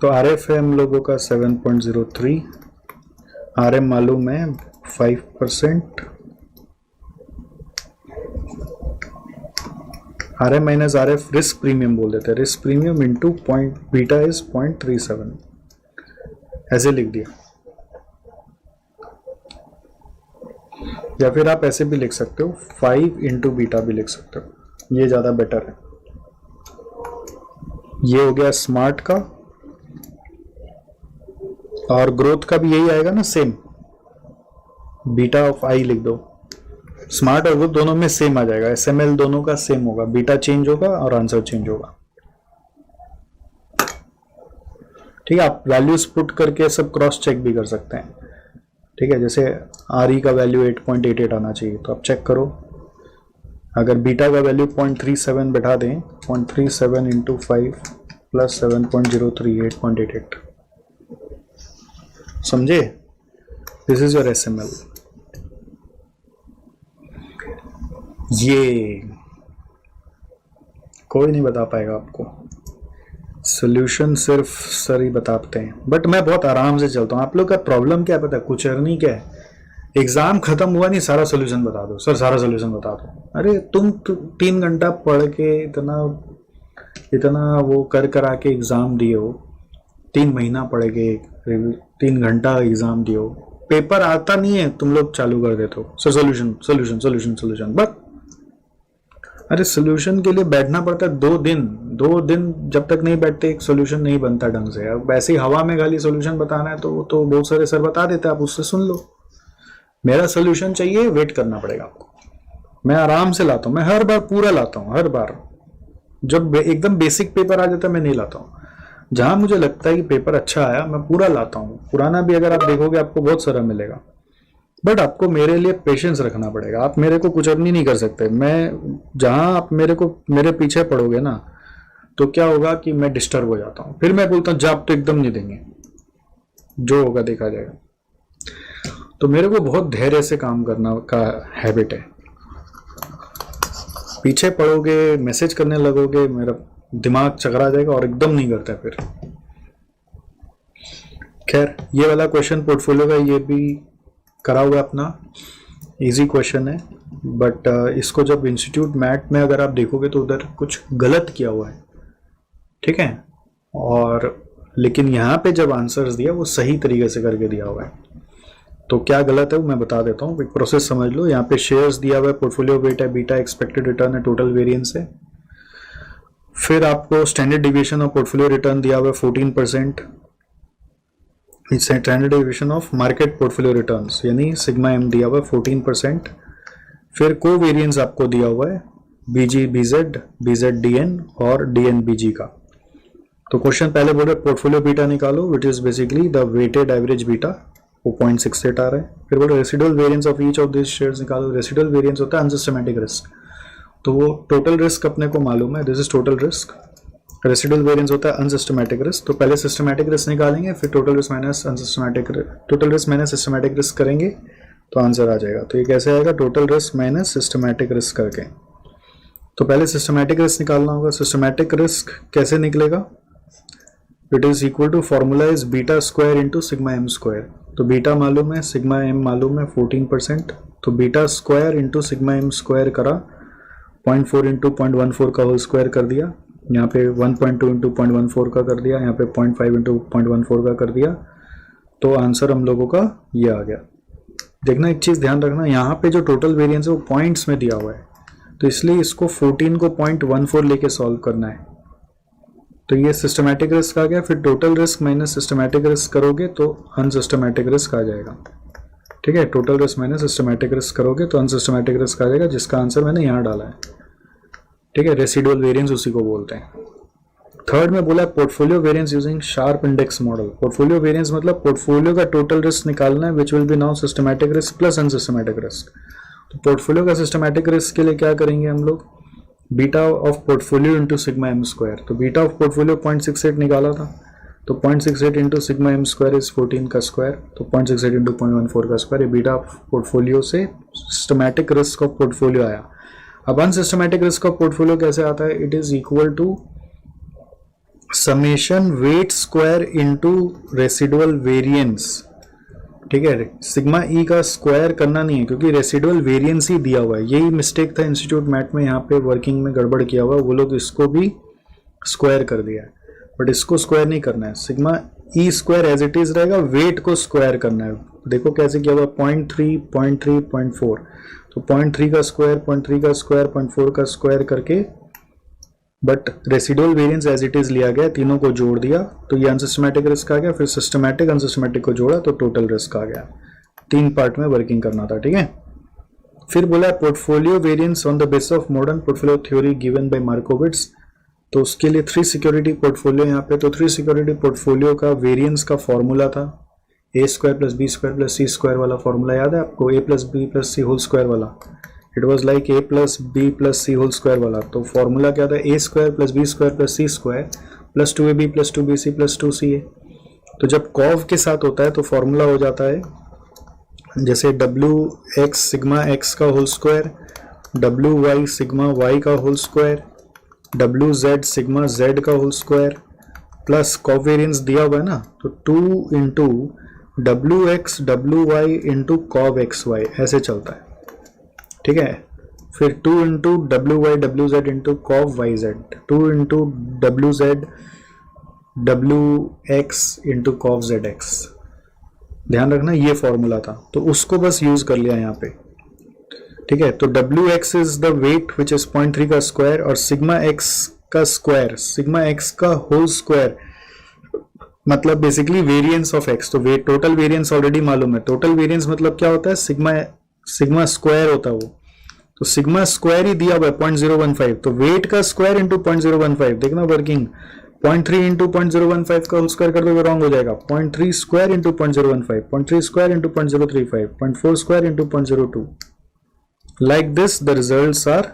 तो RF है हम लोगों का 7.03, RM मालूम है 5%, RM minus RF risk premium बोल देते हैं, risk premium into point beta is 0.37, ऐसे लिख दिया। या फिर आप ऐसे भी लिख सकते हो 5 इंटू बीटा भी लिख सकते हो, ये ज्यादा बेटर है। ये हो गया स्मार्ट का, और ग्रोथ का भी यही आएगा ना सेम, बीटा ऑफ आई लिख दो, स्मार्ट और ग्रोथ दोनों में सेम आ जाएगा, SML दोनों का सेम होगा, बीटा चेंज होगा और आंसर चेंज होगा। ठीक है, आप वैल्यूज पुट करके सब क्रॉस चेक भी कर सकते हैं। ठीक है, जैसे RE का वैल्यू 8.88 आना चाहिए, तो आप चेक करो, अगर बीटा का वैल्यू 0.37 बैठा दें, 0.37 इंटू 5 प्लस 7.03, 8.88, समझे? This is your SML। ये कोई नहीं बता पाएगा आपको, सोल्यूशन सिर्फ सर ही बताते हैं, बट मैं बहुत आराम से चलता हूँ। आप लोग का प्रॉब्लम क्या पता है, कुचरनी क्या है, एग्जाम खत्म हुआ नहीं सारा सोल्यूशन बता दो, सर सारा सोल्यूशन बता दो। अरे तुम 3 घंटा पढ़ के इतना वो कर आके एग्जाम दिए हो, 3 महीना पढ़ के 3 घंटा एग्जाम दिए हो, पेपर आता नहीं है, तुम लोग चालू कर देते हो sir solution solution solution solution. But अरे सोल्यूशन के लिए बैठना पड़ता है 2 दिन जब तक नहीं बैठते एक सोल्यूशन नहीं बनता ढंग से। अब ऐसे ही हवा में खाली सोल्यूशन बताना है तो बहुत सारे सर बता देते हैं, आप उससे सुन लो। मेरा सोल्यूशन चाहिए, वेट करना पड़ेगा आपको। मैं आराम से लाता हूँ, मैं हर बार पूरा लाता हूँ, हर बार जब एकदम बेसिक पेपर आ जाता है मैं नहीं लाता हूँ। जहां मुझे लगता है कि पेपर अच्छा आया मैं पूरा लाता हूँ। पुराना भी अगर आप देखोगे आपको बहुत सारा मिलेगा, बट आपको मेरे लिए पेशेंस रखना पड़ेगा। आप मेरे को कुचरनी नहीं कर सकते। मैं जहां आप मेरे पीछे पड़ोगे ना, तो क्या होगा कि मैं डिस्टर्ब हो जाता हूं, फिर मैं बोलता हूं जवाब तो एकदम नहीं देंगे, जो होगा देखा जाएगा। तो मेरे को बहुत धैर्य से काम करना का हैबिट है। पीछे पड़ोगे, मैसेज करने लगोगे, मेरा दिमाग चकरा जाएगा और एकदम नहीं करता फिर। खैर, ये वाला क्वेश्चन पोर्टफोलियो का ये भी करा हुआ अपना, इजी क्वेश्चन है, बट इसको जब इंस्टीट्यूट मैट में अगर आप देखोगे तो उधर कुछ गलत किया हुआ है, ठीक है। और लेकिन यहाँ पे जब आंसर्स दिया वो सही तरीके से करके दिया हुआ है। तो क्या गलत है वो मैं बता देता हूँ, एक प्रोसेस समझ लो। यहाँ पे शेयर्स दिया हुआ है, पोर्टफोलियो वेट है, बीटा एक्सपेक्टेड रिटर्न है, टोटल वेरिएंस है। फिर आपको standard deviation of portfolio return दिया हुआ है 14%, standard deviation of market portfolio returns यानी सिग्मा एम दिया हुआ है 14%। फिर को वेरिएंस आपको दिया हुआ है बीजी बीजेड, बीजेड डीएन और डीएन बीजी का। तो क्वेश्चन पहले बोल रहे पोर्टफोलियो बीटा निकालो, which is basically the weighted average beta, वो 0.68 आ रहा है। फिर बोल residual variance of each of this shares निकालो। रेसिडुअल वेरिएंस होता है अनसिस्टमैटिक रिस्क, तो वो टोटल रिस्क अपने को मालूम है, this is total risk. Residual variance होता है अनसिस्टमैटिक रिस्क, तो पहले सिस्टमैटिक रिस्क निकालेंगे, फिर total risk minus unsystematic, total risk minus systematic risk करेंगे तो आंसर आ जाएगा। तो ये कैसे आएगा, total risk minus systematic risk करके। तो पहले सिस्टमैटिक रिस्क निकालना होगा। सिस्टमैटिक रिस्क कैसे निकलेगा, it is equal to formula is beta square into sigma M square. तो बीटा मालूम है, सिग्मा एम मालूम है 14%, तो beta square into sigma M square करा, 0.4 इंटू 0.14 का होल स्क्वायर कर दिया, यहाँ पे 1.2 इंटू 0.14 का कर दिया, यहाँ पे 0.5 इंटू 0.14 का कर दिया। तो आंसर हम लोगों का ये आ गया। देखना एक चीज़ ध्यान रखना, यहाँ पे जो टोटल वेरिएंस है वो पॉइंट्स में दिया हुआ है, तो इसलिए इसको 14 को 0.14 लेके सॉल्व करना है। तो ये सिस्टमैटिक रिस्क आ गया। फिर total risk minus systematic risk करोगे तो अनसिस्टमैटिक रिस्क आ जाएगा, ठीक है। Total risk minus systematic risk करोगे तो अनसिस्टमैटिक रिस्क आ जाएगा, जिसका आंसर मैंने यहाँ डाला है, ठीक है। रेसिडुअल वेरिएंस उसी को बोलते हैं। थर्ड में बोला portfolio variance using Sharpe index model. Portfolio variance मतलब पोर्टफोलियो का टोटल रिस्क निकालना है, which will be now systematic risk plus unsystematic risk. तो पोर्टफोलियो का सिस्टमैटिक रिस्क के लिए क्या करेंगे हम लोग, beta of portfolio into sigma M square. तो बीटा ऑफ पोर्टफोलियो 0.68 निकाला था, तो 0.68 into sigma M square is 14 का स्क्वायर, तो 0.68 इंटू 0.14 का स्क्वायर, ये बीटा ऑफ पोर्टफोलियो से सिस्टमैटिक रिस्क ऑफ पोर्टफोलियो आया। अब अनसिस्टमैटिक रिस्क ऑफ पोर्टफोलियो कैसे आता है, it is equal to summation weight square into residual variance. ठीक है, सिग्मा ई का स्क्वायर करना नहीं है क्योंकि रेसिडुअल वेरिएंस ही दिया हुआ है। यही मिस्टेक था इंस्टीट्यूट मैट में, यहाँ पे वर्किंग में गड़बड़ किया हुआ, वो लोग इसको भी स्क्वायर कर दिया है, बट इसको स्क्वायर नहीं करना है। Sigma E square as it is रहेगा, वेट को स्क्वायर करना है। देखो कैसे किया हुआ, 0.3, 0.3, 0.4, तो 0.3 का स्क्वायर, 0.3 का स्क्वायर, 0.4 का स्क्वायर करके, but residual variance as it is लिया गया, तीनों को जोड़ दिया तो ये अनसिस्टमैटिक रिस्क आ गया, फिर सिस्टमैटिक अनसिस्टमैटिक को जोड़ा तो टोटल रिस्क आ गया। 3 पार्ट में वर्किंग करना था। ठीक है, फिर बोला portfolio variance on the basis of modern portfolio theory given by Markowitz. तो उसके लिए 3 सिक्योरिटी पोर्टफोलियो यहाँ पे, तो 3 सिक्योरिटी पोर्टफोलियो का वेरिएंस का फॉर्मूला था A square plus B square plus C square वाला फॉर्मूला याद है आपको, A plus B plus C whole square वाला, it was like A plus B plus C whole square वाला। तो फॉर्मूला क्या था, A square plus B square plus C square plus 2ab plus 2bc plus 2ca। तो जब कॉव के साथ होता है तो फॉर्मूला हो जाता है जैसे डब्ल्यू एक्स सिग्मा एक्स का whole square, W Y sigma Y का whole square, W Z sigma Z का whole square, plus covariance दिया हुआ है ना, तो 2 into W X W Y into cov X Y, ऐसे चलता है। ठीक है, फिर 2 into W Y W Z into cov Y Z, 2 into W Z W X into cov Z X. ध्यान रखना ये फॉर्मूला था, तो उसको बस यूज कर लिया यहाँ पे। ठीक है, तो W X is the weight which is 0.3 का स्क्वायर, और सिग्मा एक्स का स्क्वायर, सिग्मा एक्स का होल स्क्वायर मतलब बेसिकली वेरिएंस ऑफ एक्स। तो वेट टोटल वेरिएंस ऑलरेडी मालूम है, टोटल वेरिएंस मतलब क्या होता है, सिग्मा स्क्वायर होता है वो, तो सिग्मा स्क्वायर ही दिया हुआ है 0.015, तो वेट का स्क्वायर इंटू 0.015, देखना वर्किंग 0.3 इंटू 0.015 का होल स्क्वायर कर दो रॉन्ग हो जाएगा, 0.3 square into 0.015, 0.3 square into 0.035, 0.4 square into 0.02, like this the results are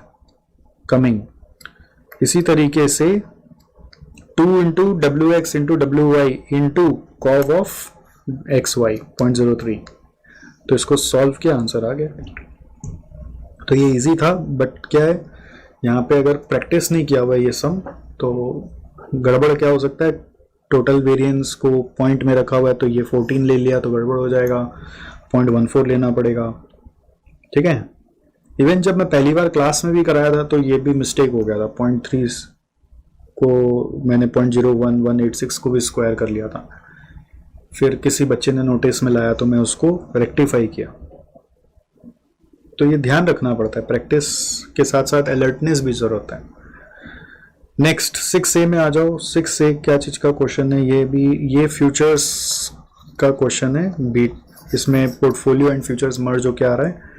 coming. इसी तरीके से 2 into W X into W Y into cov of X Y 0.03, तो इसको सॉल्व किया, आंसर आ गया। तो ये इजी था, बट क्या है यहाँ पे अगर प्रैक्टिस नहीं किया हुआ ये सम तो गड़बड़ क्या हो सकता है, टोटल वेरिएंस को पॉइंट में रखा हुआ है तो ये 14 ले लिया तो गड़बड़ हो जाएगा, 0.14 लेना पड़ेगा। ठीक है, इवन जब मैं पहली बार क्लास में भी कराया था तो ये भी मिस्टेक हो गया था, 0.3 को मैंने 0.01186 को भी स्क्वायर कर लिया था, फिर किसी बच्चे ने नोटिस में लाया तो मैं उसको रेक्टिफाई किया। तो ये ध्यान रखना पड़ता है, प्रैक्टिस के साथ साथ अलर्टनेस भी जरूरत है। नेक्स्ट 6A में आ जाओ। 6A क्या चीज का क्वेश्चन है, ये फ्यूचर्स का क्वेश्चन है, बीट इसमें पोर्टफोलियो एंड फ्यूचर्स मर्ज होके आ रहा है।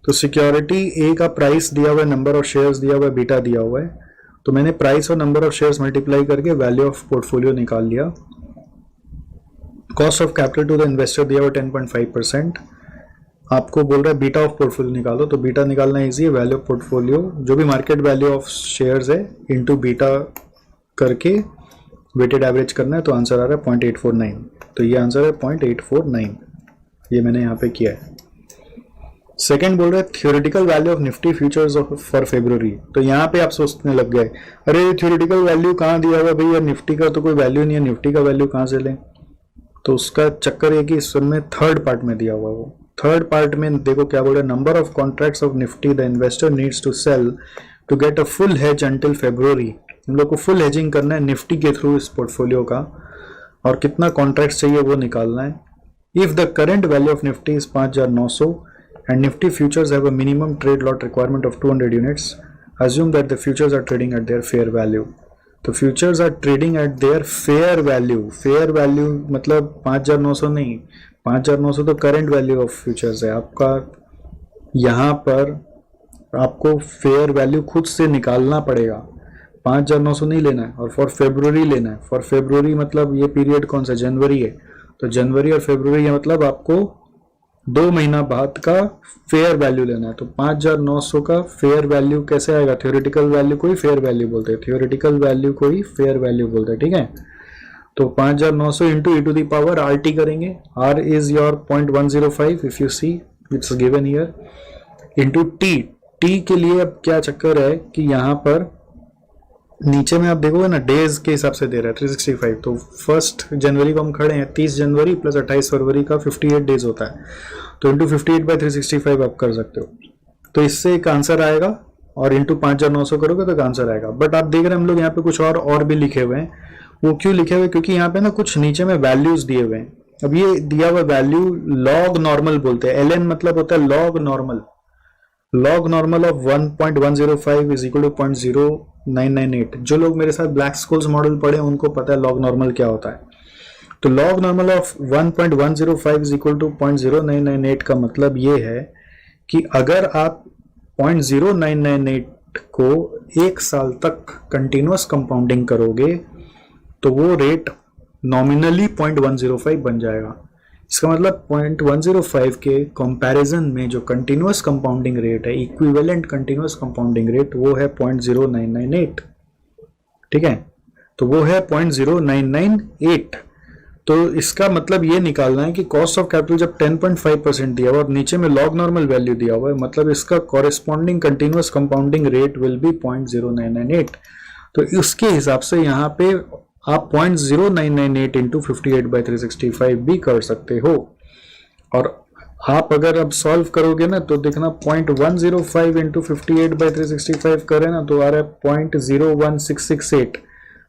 तो सिक्योरिटी ए का प्राइस दिया हुआ है, नंबर ऑफ शेयर्स दिया हुआ है, बीटा दिया हुआ है, तो मैंने प्राइस और नंबर ऑफ शेयर्स मल्टीप्लाई करके वैल्यू ऑफ पोर्टफोलियो निकाल लिया। Cost of capital to the investor दिया हुआ 10.5%। आपको बोल रहा है बीटा ऑफ पोर्टफोलियो निकालो, तो बीटा निकालना इजी है, वैल्यू ऑफ पोर्टफोलियो जो भी मार्केट वैल्यू ऑफ शेयर्स है इनटू बीटा करके वेटेड एवरेज करना है, तो आंसर आ रहा है 0.849। तो ये आंसर है 0.849, ये मैंने यहाँ पे किया है। सेकेंड बोल रहा है theoretical value of Nifty futures for February. तो यहाँ पे आप सोचने लग गए अरे थ्योरेटिकल वैल्यू कहाँ दिया हुआ भैया, निफ्टी का तो कोई वैल्यू नहीं है, निफ्टी का वैल्यू कहाँ से लें। तो उसका चक्कर है कि इस में थर्ड पार्ट में दिया हुआ है, वो थर्ड पार्ट में देखो क्या बोल रहा है, number of contracts of Nifty the investor needs to sell to get a full hedge until February. हम लोग को फुल हेजिंग करना है निफ्टी के थ्रू इस पोर्टफोलियो का, और कितना कॉन्ट्रैक्ट्स चाहिए वो निकालना है। If the current value of Nifty is 5,900 and Nifty futures have a minimum trade lot requirement of 200 units, assume that the futures are trading at their fair value. तो futures are trading at their fair value. fair value मतलब 5,900 नहीं, 5,900 तो current value of futures है आपका। यहाँ पर आपको fair value खुद से निकालना पड़ेगा, 5,900 नहीं लेना है, और for February लेना है। for February मतलब ये पीरियड कौन सा, जनवरी है, तो जनवरी और फरवरी मतलब आपको 2 महीना बाद का फेयर वैल्यू लेना है। तो 5,900 का फेयर वैल्यू कैसे आएगा? थ्योरेटिकल वैल्यू को ही फेयर वैल्यू बोलते हैं, थ्योरेटिकल वैल्यू को ही फेयर वैल्यू बोलते हैं, ठीक है। तो 5,900 into E to the power R T करेंगे। R is your 0.105 if you see it's given here, into T. T के लिए अब क्या चक्कर है कि यहाँ पर नीचे में आप देखोगे ना, डेज के हिसाब से दे रहा है 365। तो 1 जनवरी को हम खड़े हैं, 30 जनवरी प्लस 28 फरवरी का 58 डेज होता है। तो इंटू 58/365 आप कर सकते हो। तो इससे एक आंसर आएगा, और इंटू 5,900 करोगे तो एक आंसर आएगा। बट आप देख रहे हैं हम लोग यहाँ पे कुछ और भी लिखे हुए हैं। वो क्यों लिखे हुए? क्योंकि यहाँ पे ना कुछ नीचे में वैल्यूज दिए हुए हैं। अब ये दिया हुआ वैल्यू लॉग नॉर्मल बोलते हैं। ln मतलब होता है log normal. Log normal of 1.105 is equal to 0.0998। जो लोग मेरे साथ ब्लैक स्कूल्स मॉडल पढ़े उनको पता है लॉग नॉर्मल क्या होता है। तो log normal of 1.105 is equal to 0.0998 का मतलब ये है कि अगर आप 0.0998 को 1 साल तक कंटिन्यूअस कंपाउंडिंग करोगे तो वो रेट नॉमिनली 0.105 बन जाएगा। इसका मतलब 0.105 के कंपैरिजन में जो कंटिन्यूअस कंपाउंडिंग रेट है, इक्विवेलेंट कंटिन्यूअस कंपाउंडिंग रेट, वो है 0.0998, ठीक है। तो वो है 0.0998। तो इसका मतलब ये निकालना है कि कॉस्ट ऑफ कैपिटल जब 10.5% दिया हुआ और नीचे में लॉग नॉर्मल वैल्यू दिया हुआ है, मतलब इसका corresponding continuous compounding rate will be 0.0998। तो उसके हिसाब से यहाँ पे आप 0.0998 इंटू 58/365 भी कर सकते हो। और आप अगर अब सॉल्व करोगे ना तो देखना 0.105 इंटू 58/365 करें ना तो आ रहा है 0.01668।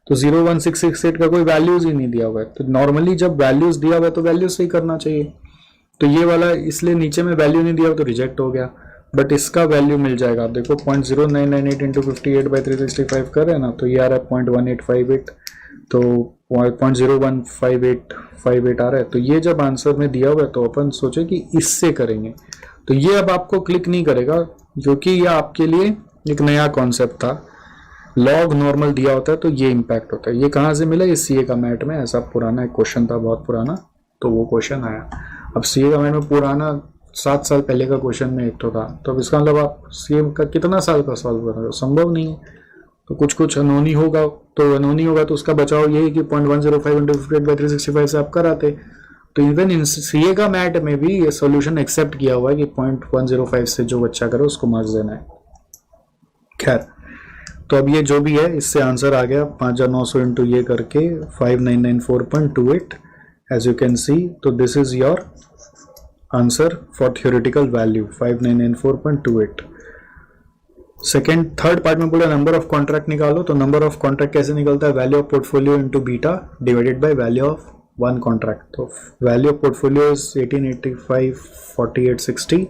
तो 0.01668 का कोई वैल्यूज ही नहीं दिया हुआ है। तो नॉर्मली जब वैल्यूज दिया हुआ है तो वैल्यूज से ही करना चाहिए। तो ये वाला इसलिए नीचे में वैल्यू नहीं दिया हुआ तो रिजेक्ट हो गया। बट इसका वैल्यू मिल जाएगा। आप देखो 0.0998 इंटू 58/365 कर रहे हैं ना, तो ये आ रहा है 0.1858। तो 0.0158 आ रहा है। तो ये जब आंसर में दिया हुआ है तो अपन सोचे कि इससे करेंगे। तो ये अब आपको क्लिक नहीं करेगा क्योंकि ये आपके लिए एक नया कॉन्सेप्ट था। लॉग नॉर्मल दिया होता है तो ये इम्पैक्ट होता है। ये कहाँ से मिला? ये सीए का मैट में ऐसा पुराना एक क्वेश्चन था, बहुत पुराना, तो वो क्वेश्चन आया। अब सीए का मैट में पुराना 7 साल पहले का क्वेश्चन में एक तो था। तो अब इसका मतलब आप सीए का कितना साल का सॉल्व करोगे? संभव नहीं है। तो कुछ अनोनी होगा, तो उसका बचाव यही कि 0.105 इंटू 58/365 से आप कराते। तो इवन इन सीए का मैट में भी ये सॉल्यूशन एक्सेप्ट किया हुआ है कि 0.105 से जो बच्चा करे उसको मार्क्स देना है। खैर, तो अब ये जो भी है इससे आंसर आ गया 5,900 इंटू ये करके 5994.28 एज यू कैन सी। तो this is your answer for theoretical value 5994.28। Third part में बोला नंबर ऑफ कॉन्ट्रैक्ट निकालो। तो नंबर ऑफ कॉन्ट्रैक्ट कैसे निकलता है? Value of portfolio into beta divided by value of one contract. तो value of portfolio is 1885.4860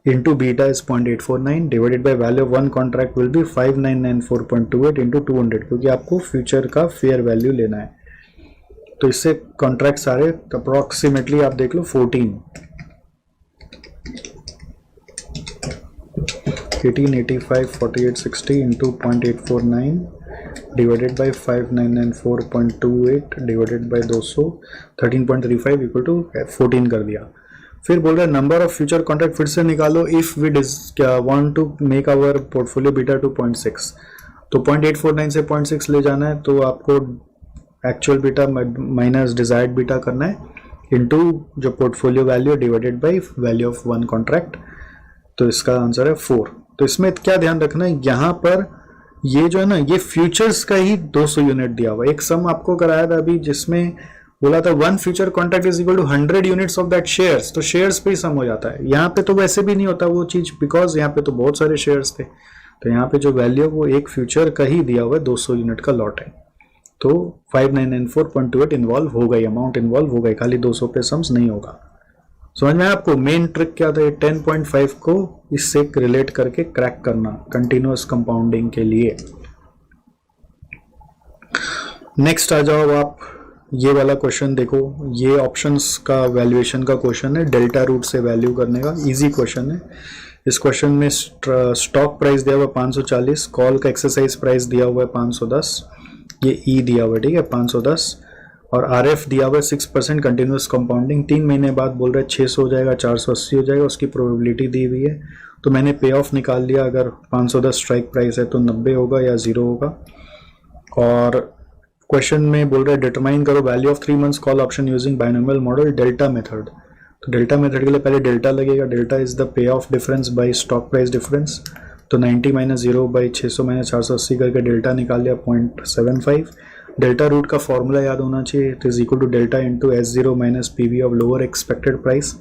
into beta is 0.849 divided by value of one contract will be 5994.28 into 200, क्योंकि आपको future का fair value लेना है। तो इससे कॉन्ट्रैक्ट सारे approximately आप देख लो 14 1885.4860 into 0.849 divided by 5994.28 divided by 200 13.35 equal to 14 कर दिया। फिर बोल रहा है नंबर ऑफ फ्यूचर कॉन्ट्रैक्ट फिर से निकालो if we want to make our portfolio beta to 0.6। तो 0.849 से 0.6 ले जाना है, तो आपको actual beta minus desired beta करना है इनटू जो portfolio value divided by value of one contract. तो इसका आंसर है 4। तो इसमें क्या ध्यान रखना है, यहाँ पर ये जो है ना, ये फ्यूचर्स का ही 200 यूनिट दिया हुआ। एक सम आपको कराया था अभी जिसमें बोला था one future contract is equal to 100 units of that shares. तो शेयर्स पे ही सम हो जाता है। यहाँ पे तो वैसे भी नहीं होता वो चीज, बिकॉज यहाँ पे तो बहुत सारे शेयर्स थे। तो यहाँ पे जो वैल्यू है वो एक फ्यूचर का ही दिया हुआ है, 200 यूनिट का लॉट है। तो 5994.28 इन्वॉल्व हो गई, अमाउंट इन्वॉल्व हो गई, खाली 200 पे सम्स नहीं होगा। समझ में आपको मेन ट्रिक क्या था? 10.5 को इससे रिलेट करके क्रैक करना कंटिन्यूअस कंपाउंडिंग के लिए। नेक्स्ट आ जाओ आप, ये वाला क्वेश्चन देखो। ये ऑप्शंस का वैल्यूएशन का क्वेश्चन है, डेल्टा रूट से वैल्यू करने का, इजी क्वेश्चन है। इस क्वेश्चन में स्टॉक प्राइस दिया हुआ है 540, कॉल का एक्सरसाइज प्राइस दिया हुआ है 510, ये ई दिया हुआ है, ठीक है 510। और RF दिया हुआ है 6% कंटिन्यूस कंपाउंडिंग, 3 महीने बाद बोल रहे 600 हो जाएगा, 480 हो जाएगा, उसकी प्रोबेबिलिटी दी हुई है। तो मैंने पे ऑफ निकाल लिया, अगर 510 स्ट्राइक प्राइस है तो 90 होगा या 0 होगा। और क्वेश्चन में बोल रहा है डिटरमाइन करो value of 3 months call option using binomial model delta method. तो डेल्टा मेथड के लिए पहले डेल्टा लगेगा, delta is the pay of difference by stock price difference. तो 90 माइनस 0 बाई 600 माइनस 480 करके डेल्टा निकाल लिया 0.75। डेल्टा रूट का फॉर्मूला याद होना चाहिए, it is equal to delta into S0 minus PV of lower expected price.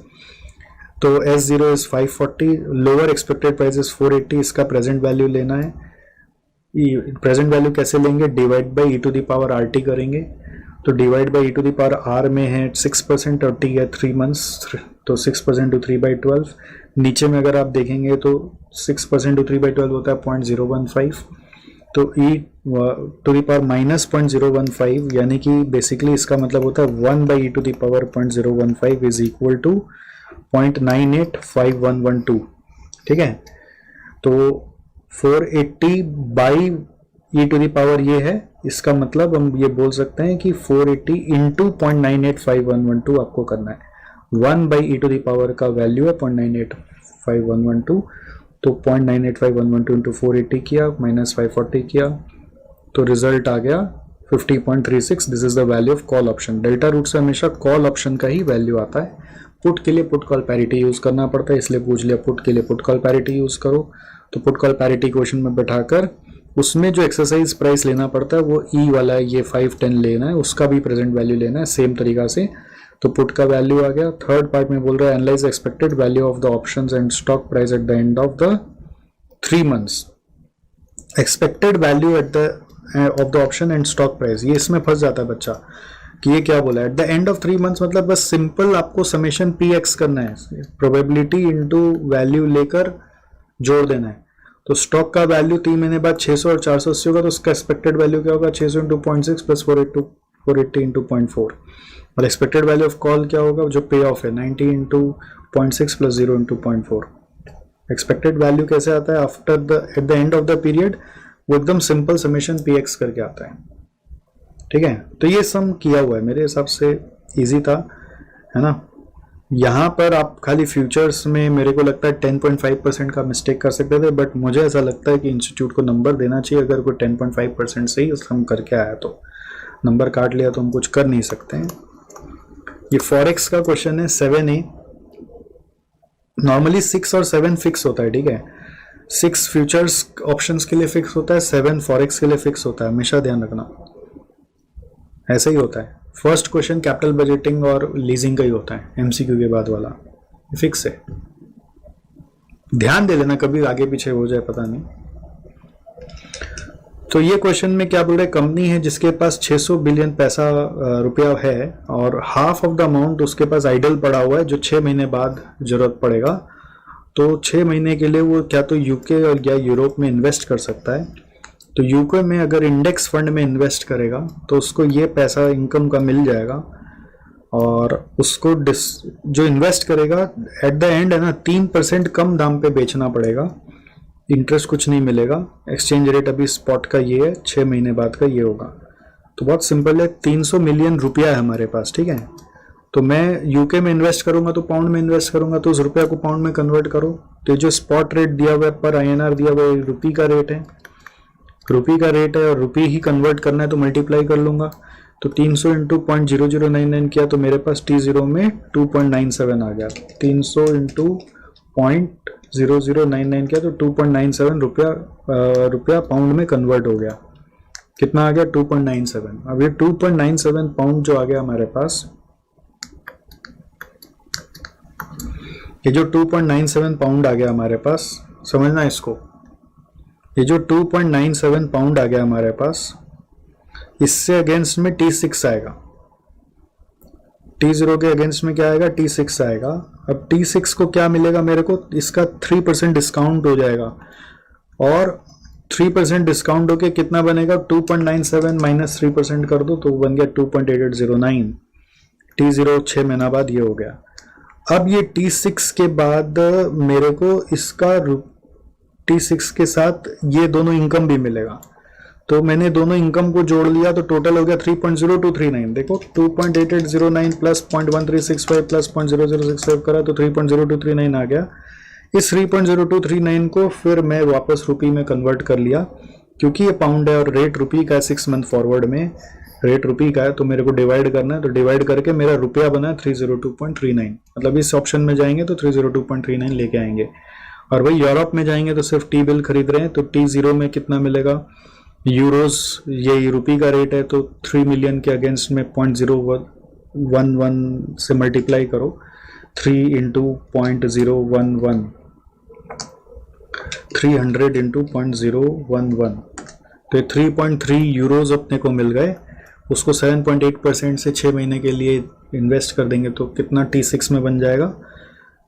तो S0 इज 540, लोअर एक्सपेक्टेड प्राइस इज 480, इसका प्रेजेंट वैल्यू लेना है। प्रेजेंट वैल्यू कैसे लेंगे, divide by e to the power RT करेंगे। तो divide by e to the power R में है 6% और T है 3 मंथ्स, तो 6% टू 3/12। नीचे में अगर आप देखेंगे तो 6% टू 3/12 होता है 0.015, तो e to the power minus 0.015, यानी कि बेसिकली इसका मतलब होता है 1 by e to the power 0.015 is equal to 0.985112। ठीक है, तो 480 by e to the power ये है, इसका मतलब हम ये बोल सकते हैं कि 480 इंटू 0.985112 आपको करना है। 1 by e to the power का वैल्यू है 0.985112, तो 0.985112 इंटू 480 किया माइनस 540 किया, तो रिजल्ट आ गया 50.36। This is the value of call option. Delta route से हमेशा कॉल ऑप्शन का ही वैल्यू आता है। पुट के लिए पुट कॉल पैरिटी यूज करना पड़ता है, इसलिए पूछ लिया पुट के लिए पुट कॉल पैरिटी यूज करो। तो पुट कॉल पैरिटी क्वेश्चन में बैठाकर उसमें जो एक्सरसाइज प्राइस लेना पड़ता है वो ई वाला है, ये 510 लेना है, उसका भी प्रेजेंट वैल्यू लेना है सेम तरीका से। तो पुट का वैल्यू आ गया। थर्ड पार्ट में बोल रहा है analyse expected value of the options and stock price at the end of the 3 months. Expected value at the of the option and stock price, ये इसमें फंस जाता है बच्चा कि ये क्या बोला है। Eight the end of 3 months मतलब बस सिंपल आपको समेशन PX करना है, प्रोबेबिलिटी इंटू वैल्यू लेकर जोड़ देना है। तो स्टॉक का वैल्यू 3 महीने बाद 600 और 480 होगा, तो उसका एक्सपेक्टेड वैल्यू क्या होगा 600 इंटू 0.6 प्लस 480 इंटू 0.4। और एक्सपेक्टेड वैल्यू ऑफ कॉल क्या होगा, जो पे ऑफ है 90 into 0.6 plus 0 into 0.4। Expected value कैसे आता है after the eight the end of the period, वो एकदम सिंपल समेशन PX करके आता है। ठीक है, तो ये सम किया हुआ है, मेरे हिसाब से इजी था, है ना। यहाँ पर आप खाली फ्यूचर्स में मेरे को लगता है 10.5% का मिस्टेक कर सकते थे, बट मुझे ऐसा लगता है कि इंस्टीट्यूट को नंबर देना चाहिए। अगर कोई 10.5% से ही हम करके आया तो नंबर काट लिया तो हम कुछ कर नहीं सकते हैं। ये फॉरेक्स का क्वेश्चन है 7A। नॉर्मली 6 और 7 फिक्स होता है, ठीक है। 6 फ्यूचर्स ऑप्शंस के लिए फिक्स होता है, 7 फॉरेक्स के लिए फिक्स होता है, हमेशा ध्यान रखना, ऐसा ही होता है। फर्स्ट क्वेश्चन कैपिटल बजटिंग और लीजिंग का ही होता है, MCQ के बाद वाला फिक्स है, ध्यान दे लेना, कभी आगे पीछे हो जाए पता नहीं। तो ये क्वेश्चन में क्या बोल रहे, कंपनी है जिसके पास 600 बिलियन रुपया है और हाफ ऑफ द अमाउंट उसके पास आइडल पड़ा हुआ है जो 6 महीने बाद जरूरत पड़ेगा। तो 6 महीने के लिए वो क्या तो यूके और या यूरोप में इन्वेस्ट कर सकता है। तो यूके में अगर इंडेक्स फंड में इन्वेस्ट करेगा तो उसको ये पैसा इनकम का मिल जाएगा, और उसको जो इन्वेस्ट करेगा एट द एंड है ना 3% कम दाम पे बेचना पड़ेगा, इंटरेस्ट कुछ नहीं मिलेगा। एक्सचेंज रेट अभी स्पॉट का ये है, 6 महीने बाद का ये होगा। तो बहुत सिंपल है, 300 मिलियन रुपया है हमारे पास, ठीक है। तो मैं यूके में इन्वेस्ट करूंगा तो पाउंड में इन्वेस्ट करूंगा, तो उस रुपया को पाउंड में कन्वर्ट करो। तो जो स्पॉट रेट दिया हुआ है पर INR दिया हुआ है, रुपी का रेट है, रुपी का रेट है और रुपी ही कन्वर्ट करना है तो मल्टीप्लाई कर लूंगा। तो 300 इंटू 0.0099 किया तो मेरे पास T0 में 2.97 आ गया। 300 इंटू 0.0099 किया तो 2.97 रुपया पाउंड में कन्वर्ट हो गया। कितना आ गया 2.97। अब ये 2.97 पाउंड जो आ गया हमारे पास, ये जो 2.97 पाउंड आ गया हमारे पास, समझना इसको, ये जो 2.97 पाउंड आ गया हमारे पास, इससे अगेंस्ट में T6 आएगा। T0 के अगेंस्ट में क्या आएगा, T6 आएगा। अब T6 को क्या मिलेगा मेरे को, इसका 3% डिस्काउंट हो जाएगा, और 3% डिस्काउंट होके कितना बनेगा 2.97 माइनस 3% कर दो तो बन गया 2.8809। T0 6 महीना बाद ये हो गया। अब ये T6 के बाद मेरे को इसका T6 के साथ ये दोनों इनकम भी मिलेगा। तो मैंने दोनों इनकम को जोड़ लिया तो टोटल हो गया 3.0239। देखो 2.8809 प्लस 0.1365 प्लस 0.0065 करा तो 3.0239 आ गया। इस 3.0239 को फिर मैं वापस रुपी में कन्वर्ट कर लिया, क्योंकि ये पाउंड है और रेट रुपी का है, 6 मंथ फॉरवर्ड में रेट रुपी का है, तो मेरे को डिवाइड करना है। तो डिवाइड करके मेरा रुपया बना 302.39। मतलब इस ऑप्शन में जाएंगे तो 302.39 लेके आएंगे। और भाई यूरोप में जाएंगे तो सिर्फ टी बिल खरीद रहे हैं, तो T0 में कितना मिलेगा, यूरोज, ये रुपी का रेट है तो 3 मिलियन के अगेंस्ट में 0.011 से मल्टीप्लाई करो, 3 इंटू 0.011, 300 इंटू 0.011, तो 3.3 यूरोज अपने को मिल गए। उसको 7.8% से 6 महीने के लिए इन्वेस्ट कर देंगे तो कितना T6 में बन जाएगा,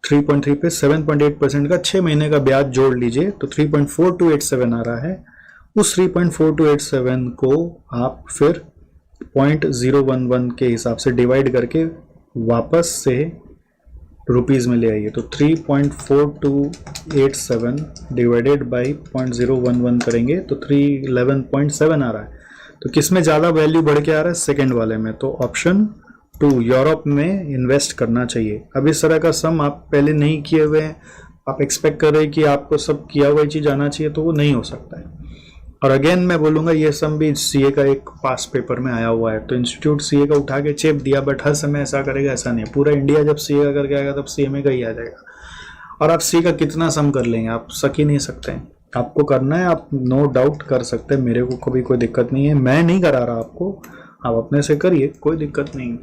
3.3 पे 7.8% का 6 महीने का ब्याज जोड़ लीजिए तो 3.4287 आ रहा है। उस 3.4287 को आप फिर 0.011 के हिसाब से डिवाइड करके वापस से रुपीज़ में ले आइए। तो 3.4287 डिवाइडेड बाई 0.011 करेंगे तो 311.7 आ रहा है। तो किस में ज़्यादा वैल्यू बढ़ के आ रहा है, सेकेंड वाले में। तो ऑप्शन 2 यूरोप में इन्वेस्ट करना चाहिए। अब इस तरह का सम आप पहले नहीं किए हुए हैं, आप एक्सपेक्ट कर रहे हैं कि आपको सब किया हुआ चीज़ आना चाहिए, तो वो नहीं हो सकता है। और अगेन मैं बोलूँगा ये सम भी सीए का एक पास पेपर में आया हुआ है, तो इंस्टीट्यूट सीए का उठा के चेप दिया, बट हर समय ऐसा करेगा ऐसा नहीं। पूरा इंडिया जब सीए का करके आएगा तब सीएमए का ही आ जाएगा। और आप सीए का कितना सम कर लेंगे, आप सक ही नहीं सकते हैं। आपको करना है, आप नो डाउट कर सकते हैं, मेरे को कभी कोई दिक्कत नहीं है, मैं नहीं करा रहा आपको, आप अपने से करिए, कोई दिक्कत नहीं।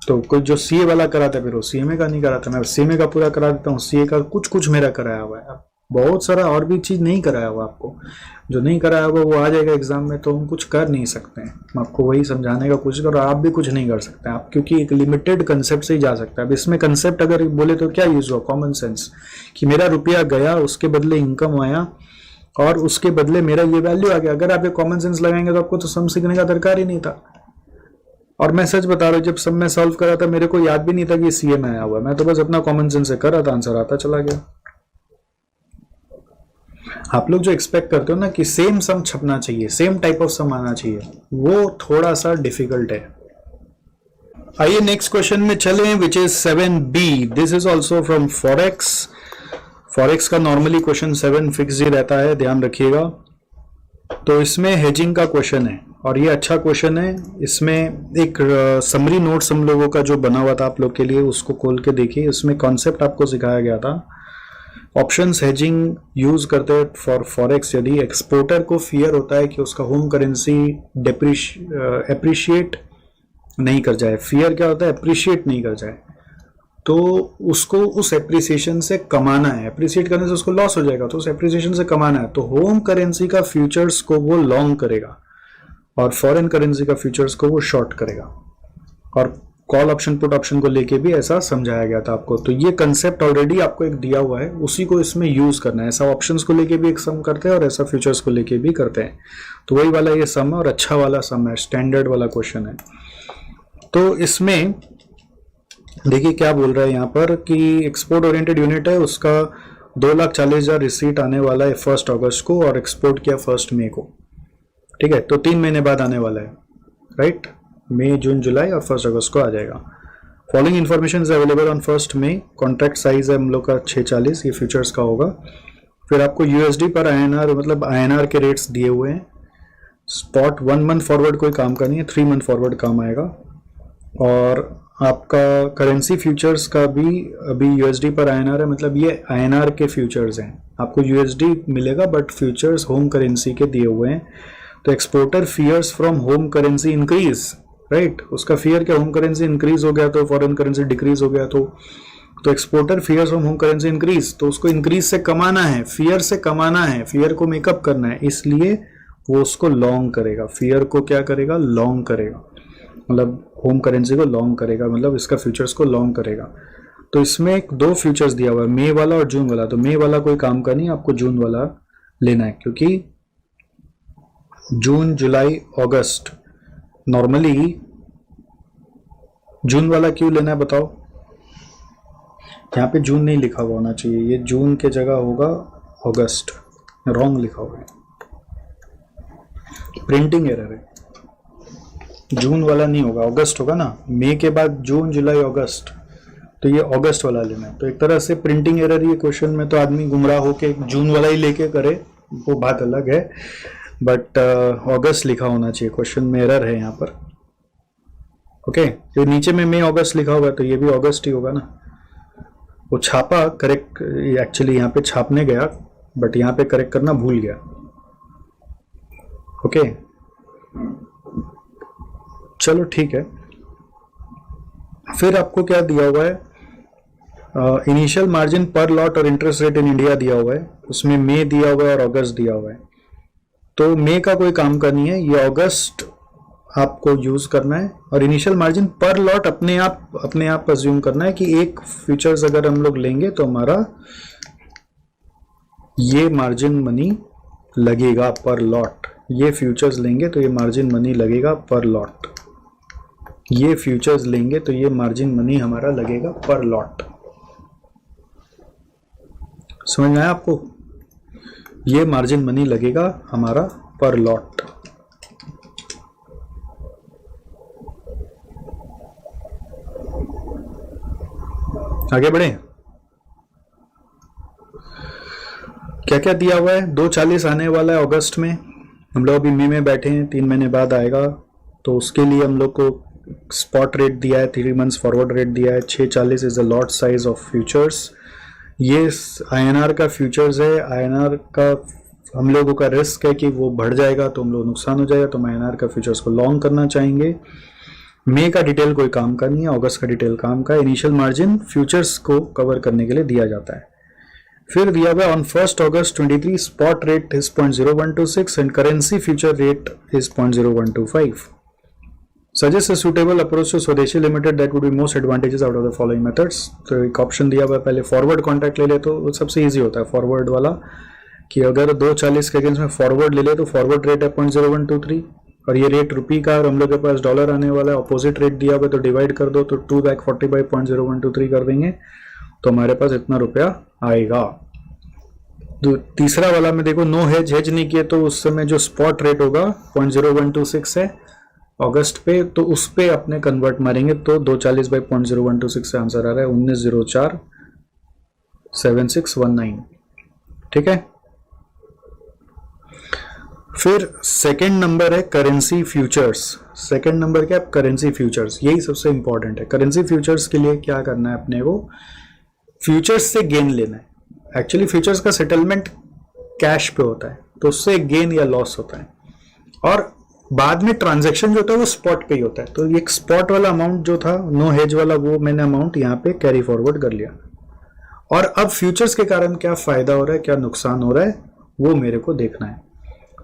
तो कोई जो सीए वाला कराता है फिर वो सीएमए का नहीं कराता, मैं सीएमए का पूरा करा देता हूँ, सीए का कुछ कुछ मेरा कराया हुआ है। अब बहुत सारा और भी चीज़ नहीं कराया हुआ आपको, जो नहीं कराया हुआ वो आ जाएगा एग्जाम में, तो हम कुछ कर नहीं सकते हैं। मैं आपको वही समझाने का कोशिश करो, आप भी कुछ नहीं कर सकते आप, क्योंकि एक लिमिटेड कंसेप्ट से ही जा सकता है। अब इसमें कंसेप्ट अगर बोले तो क्या यूज हुआ, कॉमन सेंस, कि मेरा रुपया गया, उसके बदले इनकम आया और उसके बदले मेरा ये वैल्यू आ गया। अगर आप ये कॉमन सेंस लगाएंगे तो आपको तो सम सीखने का दरकार ही नहीं था। और मैं सच बता रहा हूँ, जब सब मैं सॉल्व कर रहा था मेरे को याद भी नहीं था कि सीए में आया हुआ है, मैं तो बस अपना कॉमन सेंस से कर रहा था, आंसर आता चला गया। आप लोग जो एक्सपेक्ट करते हो ना कि सेम सम छपना चाहिए, सेम टाइप ऑफ सम आना चाहिए, वो थोड़ा सा डिफिकल्ट है। आइए नेक्स्ट क्वेश्चन में चलें, which is 7B। This is also from forex. Forex का नॉर्मली क्वेश्चन 7 फिक्स ही रहता है, ध्यान रखिएगा। तो इसमें हेजिंग का क्वेश्चन है और ये अच्छा क्वेश्चन है। इसमें एक समरी नोट्स हम लोगों का जो बना हुआ था आप लोग के लिए, उसको खोल के देखिए। इसमें कॉन्सेप्ट आपको सिखाया गया था। ऑप्शंस हेजिंग यूज करते हैं फॉर फॉरेक्स। यदि एक्सपोर्टर को फियर होता है कि उसका होम करेंसी एप्रिशिएट नहीं कर जाए, फियर क्या होता है, एप्रिशिएट नहीं कर जाए, तो उसको उस एप्रिसिएशन से कमाना है। एप्रिशिएट करने से उसको लॉस हो जाएगा, तो उस एप्रिसिएशन से कमाना है। तो होम करेंसी का फ्यूचर्स को वो लॉन्ग करेगा और फॉरेन करेंसी का फ्यूचर्स को वो शॉर्ट करेगा। और कॉल ऑप्शन पुट ऑप्शन को लेके भी ऐसा समझाया गया था आपको। तो ये कंसेप्ट ऑलरेडी आपको एक दिया हुआ है, उसी को इसमें यूज करना है। ऐसा ऑप्शंस को लेके भी एक सम करते हैं और ऐसा फ्यूचर्स को लेके भी करते हैं। तो वही वाला ये सम है और अच्छा वाला सम है, स्टैंडर्ड वाला क्वेश्चन है। तो इसमें देखिए क्या बोल रहा है यहाँ पर कि एक्सपोर्ट ओरिएंटेड यूनिट है, उसका 2,40,000 रिसीट आने वाला है 1 अगस्त को और एक्सपोर्ट किया 1 मई को। ठीक है, तो 3 महीने बाद आने वाला है, राइट। मई, जून, जुलाई और 1 अगस्त को आ जाएगा। Following information is available on 1 मई। कॉन्ट्रैक्ट साइज है हम लोग का 640, ये फ्यूचर्स का होगा। फिर आपको यूएसडी पर INR, मतलब INR के रेट्स दिए हुए हैं। स्पॉट 1 मंथ फॉरवर्ड कोई काम का नहीं है, 3 मंथ फॉरवर्ड काम आएगा। और आपका करेंसी फ्यूचर्स का भी अभी यूएसडी पर INR है, मतलब ये INR के फ्यूचर्स हैं। आपको यूएसडी मिलेगा बट फ्यूचर्स होम करेंसी के दिए हुए हैं। तो exporter fears from home currency increase, right. उसका फियर क्या, होम करेंसी इंक्रीज हो गया तो फॉरेन करेंसी डिक्रीज हो गया, तो exporter fears from home currency increase, तो उसको इंक्रीज से कमाना है, फियर से कमाना है, फियर को मेकअप करना है, इसलिए वो उसको लॉन्ग करेगा। फियर को क्या करेगा, लॉन्ग करेगा, मतलब होम करेंसी को लॉन्ग करेगा, मतलब इसका फ्यूचर्स को लॉन्ग करेगा। तो इसमें 2 फ्यूचर्स दिया हुआ है, मई वाला और जून वाला। तो मई वाला कोई काम का नहीं, आपको जून वाला लेना है, क्योंकि जून, जुलाई, अगस्त, नॉर्मली जून वाला क्यों लेना है बताओ। यहाँ पे जून नहीं लिखा हुआ होना चाहिए, ये जून के जगह होगा अगस्त, रॉन्ग लिखा हुआ है। प्रिंटिंग एरर है, जून वाला नहीं होगा, अगस्त होगा ना, मई के बाद जून जुलाई अगस्त, तो ये अगस्त वाला लेना है। तो एक तरह से प्रिंटिंग एरर ये क्वेश्चन में, तो आदमी गुमराह होके जून वाला ही लेके करे वो बात अलग है, बट अगस्त लिखा होना चाहिए, क्वेश्चन में एरर है यहाँ पर। ओके, तो नीचे में मई अगस्त लिखा होगा तो ये भी अगस्त ही होगा ना, वो छापा करेक्ट, एक्चुअली यहाँ पे छापने गया बट यहाँ पे करेक्ट करना भूल गया। ओके चलो ठीक है। फिर आपको क्या दिया हुआ है, इनिशियल मार्जिन पर लॉट और इंटरेस्ट रेट इन इंडिया दिया हुआ है, उसमें मई दिया हुआ है और अगस्त दिया हुआ है। तो मई का कोई काम का नहीं है, ये अगस्त आपको यूज करना है। और इनिशियल मार्जिन पर लॉट अपने आप अज्यूम करना है कि एक फ्यूचर्स अगर हम लोग लेंगे तो हमारा ये मार्जिन मनी लगेगा पर लॉट, ये फ्यूचर्स लेंगे तो ये मार्जिन मनी लगेगा पर लॉट, ये फ्यूचर्स लेंगे तो ये मार्जिन मनी हमारा लगेगा पर लॉट। समझ में आया आपको, ये मार्जिन मनी लगेगा हमारा पर लॉट। आगे बढ़े, क्या क्या दिया हुआ है, 240 आने वाला है अगस्त में, हम लोग अभी मई में बैठे हैं, 3 महीने बाद आएगा, तो उसके लिए हम लोग को स्पॉट रेट दिया है, 3 मंथ्स फॉरवर्ड रेट दिया है, 640 is the lot size of futures. ये आईएनआर का फ्यूचर्स है, आईएनआर का हम लोगों का रिस्क है कि वो बढ़ जाएगा तो हम लोग नुकसान हो जाएगा, तो हम आईएनआर का फ्यूचर्स को लॉन्ग करना चाहेंगे। मई का डिटेल कोई काम का नहीं है, अगस्त का डिटेल काम का। इनिशियल मार्जिन फ्यूचर्स को कवर करने के लिए दिया जाता है। फिर दिया हुआ ऑन 1 अगस्त 23 spot rate is 0.0126 and currency future rate is 0.0125। Suggest a suitable approach to Swadeshi limited that would be most advantageous out of the following methods. तो एक ऑप्शन दिया हुआ है, पहले फॉरवर्ड कॉन्ट्रैक्ट ले ले तो वो सबसे ईजी होता है फॉरवर्ड वाला, कि अगर 240 के अगेंस्ट में फॉरवर्ड ले ले तो फॉरवर्ड रेट है 0.0123 और ये रेट रुपी का, और हम लोग के पास डॉलर आने वाला है, अपोजिट रेट दिया हुआ है तो डिवाइड कर दो, तो 2,40 बाई 0.0123 कर देंगे तो हमारे पास इतना रुपया आएगा। तो तीसरा वाला में देखो नो हेज नहीं किए तो उस समय जो स्पॉट रेट होगा 0.0126 है अगस्त पे, तो उस पे अपने कन्वर्ट मारेंगे तो 240 बाई 0.0126 से आंसर आ रहा है 19047619। ठीक है। फिर सेकंड नंबर है करेंसी फ्यूचर्स। सेकंड नंबर क्या है, करेंसी फ्यूचर्स, यही सबसे इंपॉर्टेंट है। करेंसी फ्यूचर्स के लिए क्या करना है अपने को, फ्यूचर्स से गेन लेना है। एक्चुअली फ्यूचर्स का सेटलमेंट कैश पे होता है तो उससे गेन या लॉस होता है, और बाद में ट्रांजैक्शन जो होता है वो स्पॉट पे ही होता है। तो एक स्पॉट वाला अमाउंट जो था नो हेज वाला, वो मैंने अमाउंट यहाँ पे कैरी फॉरवर्ड कर लिया, और अब फ्यूचर्स के कारण क्या फायदा हो रहा है क्या नुकसान हो रहा है वो मेरे को देखना है।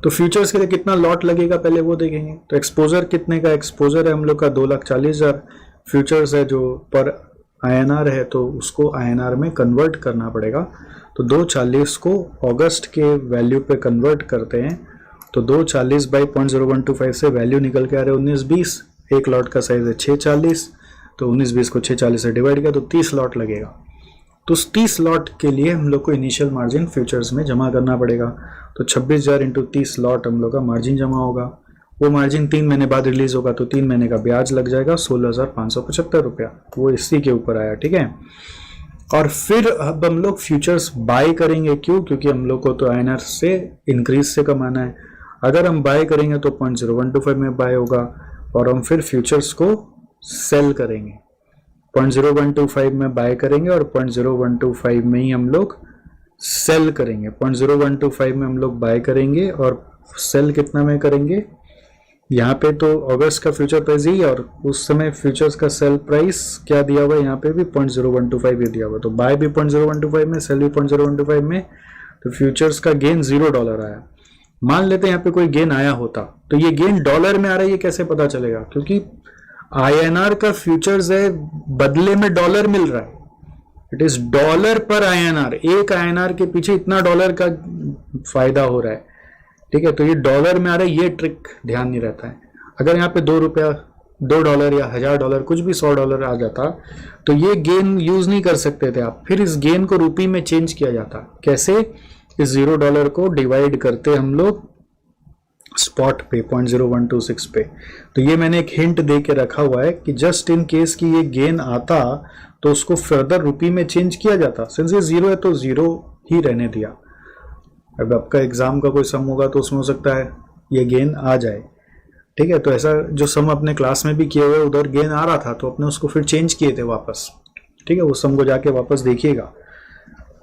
तो फ्यूचर्स के लिए कितना लॉट लगेगा पहले वो देखेंगे। तो एक्सपोजर कितने का एक्सपोजर है हम लोग का, 2,40,000 फ्यूचर्स है जो पर INR है, तो उसको INR में कन्वर्ट करना पड़ेगा। तो 240 को अगस्त के वैल्यू पे कन्वर्ट करते हैं तो 240 बाई 0.0125 से वैल्यू निकल के आ रहे 1920। एक लॉट का साइज है 640, तो 1920 को 640 से डिवाइड किया तो 30 लॉट लगेगा। तो उस 30 लॉट के लिए हम लोग को इनिशियल मार्जिन फ्यूचर्स में जमा करना पड़ेगा। तो 26,000 इंटू 30 लॉट हम लोग का मार्जिन जमा होगा। वो मार्जिन 3 महीने बाद रिलीज होगा तो 3 महीने का ब्याज लग जाएगा 16,575 रुपया, वो इसी के ऊपर आया। ठीक है। और फिर अब हम लोग फ्यूचर्स बाय करेंगे, क्यों, क्योंकि हम लोग को तो INR से इंक्रीज से कमाना है। अगर हम बाय करेंगे तो 0.0125 में बाय होगा, और हम फिर फ्यूचर्स को सेल करेंगे। 0.0125 में बाय करेंगे और 0.0125 में ही हम लोग सेल करेंगे। 0.0125 में हम लोग बाय करेंगे और सेल कितना में करेंगे, यहाँ पे तो अगस्त का फ्यूचर प्राइस ही, और उस समय फ्यूचर्स का सेल प्राइस क्या दिया हुआ है, यहाँ पे भी 0.0125 ही दिया हुआ है। तो बाय भी 0.0125 में, सेल भी 0.0125 में, तो फ्यूचर्स का गेन $0 आया। मान लेते हैं यहाँ पे कोई गेन आया होता, तो ये गेन डॉलर में आ रहा है, ये कैसे पता चलेगा, क्योंकि INR का फ्यूचर्स है, बदले में डॉलर मिल रहा है। इट इज डॉलर पर INR, एक INR के पीछे इतना डॉलर का फायदा हो रहा है। ठीक है। तो ये डॉलर में आ रहा है, ये ट्रिक ध्यान नहीं रहता है। अगर यहाँ पे $2 या $1,000 कुछ भी $100 आ जाता तो ये गेन यूज नहीं कर सकते थे आप, फिर इस गेन को रुपी में चेंज किया जाता। कैसे, इस $0 को डिवाइड करते हम लोग स्पॉट पे 0.0126 पे। तो ये मैंने एक हिंट दे के रखा हुआ है कि जस्ट इन केस कि ये गेन आता तो उसको फर्दर रुपी में चेंज किया जाता। सिंस ये जीरो है तो जीरो ही रहने दिया। अब आपका एग्जाम का कोई सम होगा तो उसमें हो सकता है ये गेन आ जाए, ठीक है। तो ऐसा जो सम अपने क्लास में भी किए हुए, उधर गेन आ रहा था तो अपने उसको फिर चेंज किए थे वापस, ठीक है। उस सम को जाके वापस देखिएगा,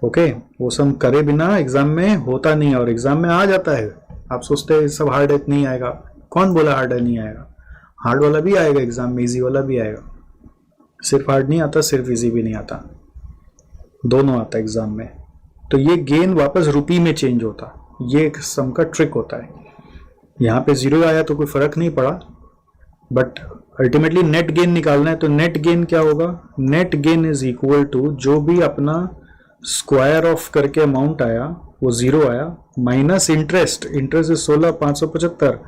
ओके। वो सम करे बिना एग्जाम में होता नहीं है, और एग्जाम में आ जाता है। आप सोचते हैं सब हार्ड है नहीं आएगा, कौन बोला हार्ड है नहीं आएगा? हार्ड वाला भी आएगा एग्जाम में, इजी वाला भी आएगा। सिर्फ हार्ड नहीं आता, सिर्फ इजी भी नहीं आता, दोनों आता एग्जाम में। तो ये गेन वापस रुपी में चेंज होता, ये एक सम का ट्रिक होता है। यहाँ पे जीरो आया तो कोई फर्क नहीं पड़ा, बट अल्टीमेटली नेट गेन निकालना है। तो नेट गेन क्या होगा? Net gain is equal to जो भी अपना स्क्वायर ऑफ करके अमाउंट आया वो जीरो आया, माइनस इंटरेस्ट। Interest is 16,575।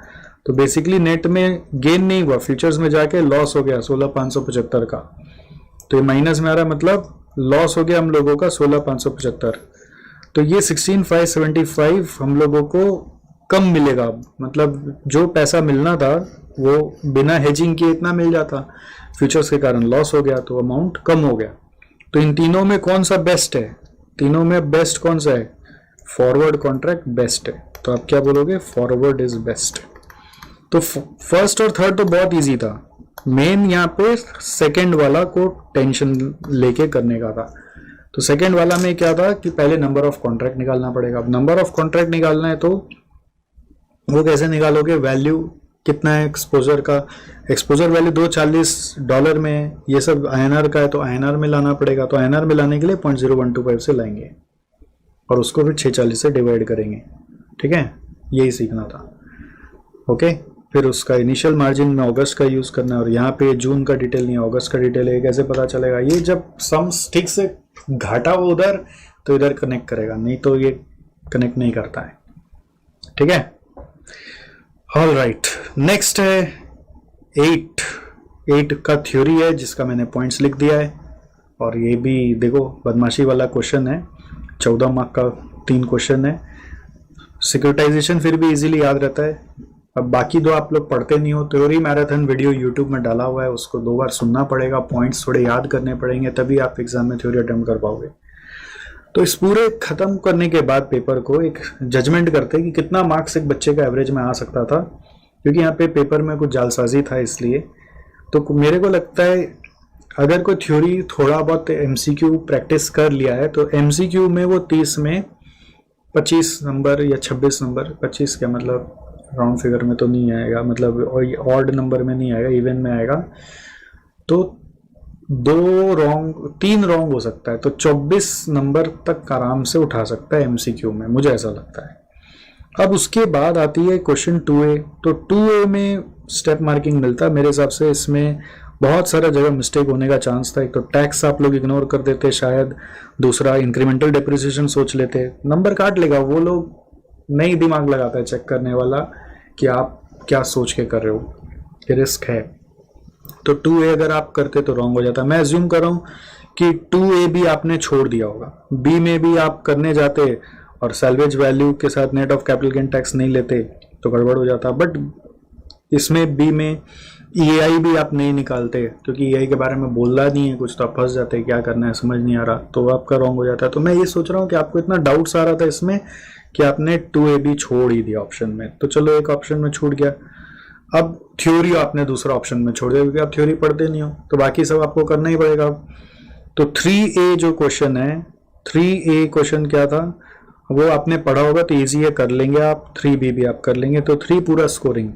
तो बेसिकली नेट में गेन नहीं हुआ, फ्यूचर्स में जाके लॉस हो गया 16,575 का। तो ये माइनस में आ रहा है, मतलब लॉस हो गया हम लोगों का 16,575। तो ये 16,575 हम लोगों को कम मिलेगा, मतलब जो पैसा मिलना था वो बिना हेजिंग के इतना मिल जाता, फ्यूचर्स के कारण लॉस हो गया तो अमाउंट कम हो गया। तो इन तीनों में कौन सा बेस्ट है? तीनों में बेस्ट कौन सा है? फॉरवर्ड कॉन्ट्रैक्ट बेस्ट है। तो आप क्या बोलोगे? Forward is best. तो फर्स्ट और थर्ड तो बहुत इजी था, मेन यहाँ पे सेकंड वाला को टेंशन लेके करने का था। तो सेकंड वाला में क्या था कि पहले नंबर ऑफ कॉन्ट्रैक्ट निकालना पड़ेगा। अब नंबर ऑफ कॉन्ट्रैक्ट निकालना है तो वो कैसे निकालोगे? वैल्यू कितना है एक्सपोजर का? एक्सपोजर वैल्यू $240 में है, ये सब INR का है तो INR में लाना पड़ेगा। तो INR में लाने के लिए 0.0125 से लाएंगे और उसको फिर 640 से डिवाइड करेंगे, ठीक है। यही सीखना था, ओके। फिर उसका इनिशियल मार्जिन में अगस्त का यूज़ करना है, और यहाँ पे जून का डिटेल नहीं है, अगस्त का डिटेल है। कैसे पता चलेगा? ये जब सम्स ठीक से घाटा हो उधर तो इधर कनेक्ट करेगा, नहीं तो ये कनेक्ट नहीं करता है, ठीक है। ऑल राइट, नेक्स्ट है 8 का थ्योरी है जिसका मैंने पॉइंट्स लिख दिया है। और ये भी देखो बदमाशी वाला क्वेश्चन है, 14 मार्क का 3 क्वेश्चन है। सिक्योरिटाइजेशन फिर भी इजीली याद रहता है। अब बाकी दो आप लोग पढ़ते नहीं हो, थ्योरी मैराथन वीडियो यूट्यूब में डाला हुआ है, उसको 2 बार सुनना पड़ेगा, पॉइंट्स थोड़े याद करने पड़ेंगे, तभी आप एग्जाम में थ्योरी अटेम्प्ट कर पाओगे। तो इस पूरे खत्म करने के बाद पेपर को एक जजमेंट करते हैं कि कितना मार्क्स एक बच्चे का एवरेज में आ सकता था, क्योंकि यहाँ पे पेपर में कुछ जालसाजी था इसलिए। तो मेरे को लगता है अगर कोई थ्योरी थोड़ा बहुत MCQ प्रैक्टिस कर लिया है तो MCQ में वो 30 में 25 नंबर या 26 नंबर, 25 क्या मतलब राउंड फिगर में तो नहीं आएगा, मतलब ऑड नंबर में नहीं आएगा, इवन में आएगा। तो 3 रॉन्ग हो सकता है, तो 24 नंबर तक आराम से उठा सकता है MCQ में, मुझे ऐसा लगता है। अब उसके बाद आती है क्वेश्चन 2A। तो 2A में स्टेप मार्किंग मिलता है मेरे हिसाब से। इसमें बहुत सारा जगह मिस्टेक होने का चांस था। एक तो टैक्स आप लोग इग्नोर कर देते शायद, दूसरा इंक्रीमेंटल डेप्रिसिएशन सोच लेते, नंबर काट लेगा वो लोग, नहीं दिमाग लगाता है चेक करने वाला कि आप क्या सोच के कर रहे हो, ये रिस्क है। तो 2A अगर आप करते तो रॉन्ग हो जाता। मैं अज्यूम कर रहा हूँ कि 2A भी आपने छोड़ दिया होगा, B में भी आप करने जाते और सैल्वेज वैल्यू के साथ net of capital gain tax नहीं लेते तो गड़बड़ हो जाता। बट इसमें B में EAI भी आप नहीं निकालते, क्योंकि EAI के बारे में बोलना नहीं है कुछ, तो आप फंस जाते, क्या करना है समझ नहीं आ रहा, तो आपका रॉन्ग हो जाता है। तो मैं ये सोच रहा हूँ कि आपको इतना डाउट्स आ रहा था इसमें कि आपने 2A भी छोड़ ही दिया ऑप्शन में। तो चलो एक ऑप्शन में छूट गया। अब थ्योरी आपने दूसरा ऑप्शन में छोड़ दिया, क्योंकि आप थ्योरी पढ़ते नहीं हो, तो बाकी सब आपको करना ही पड़ेगा। तो 3A जो क्वेश्चन है, 3A क्वेश्चन क्या था वो आपने पढ़ा होगा तो ईजी है, कर लेंगे आप। 3B भी आप कर लेंगे। तो 3 पूरा स्कोरिंग,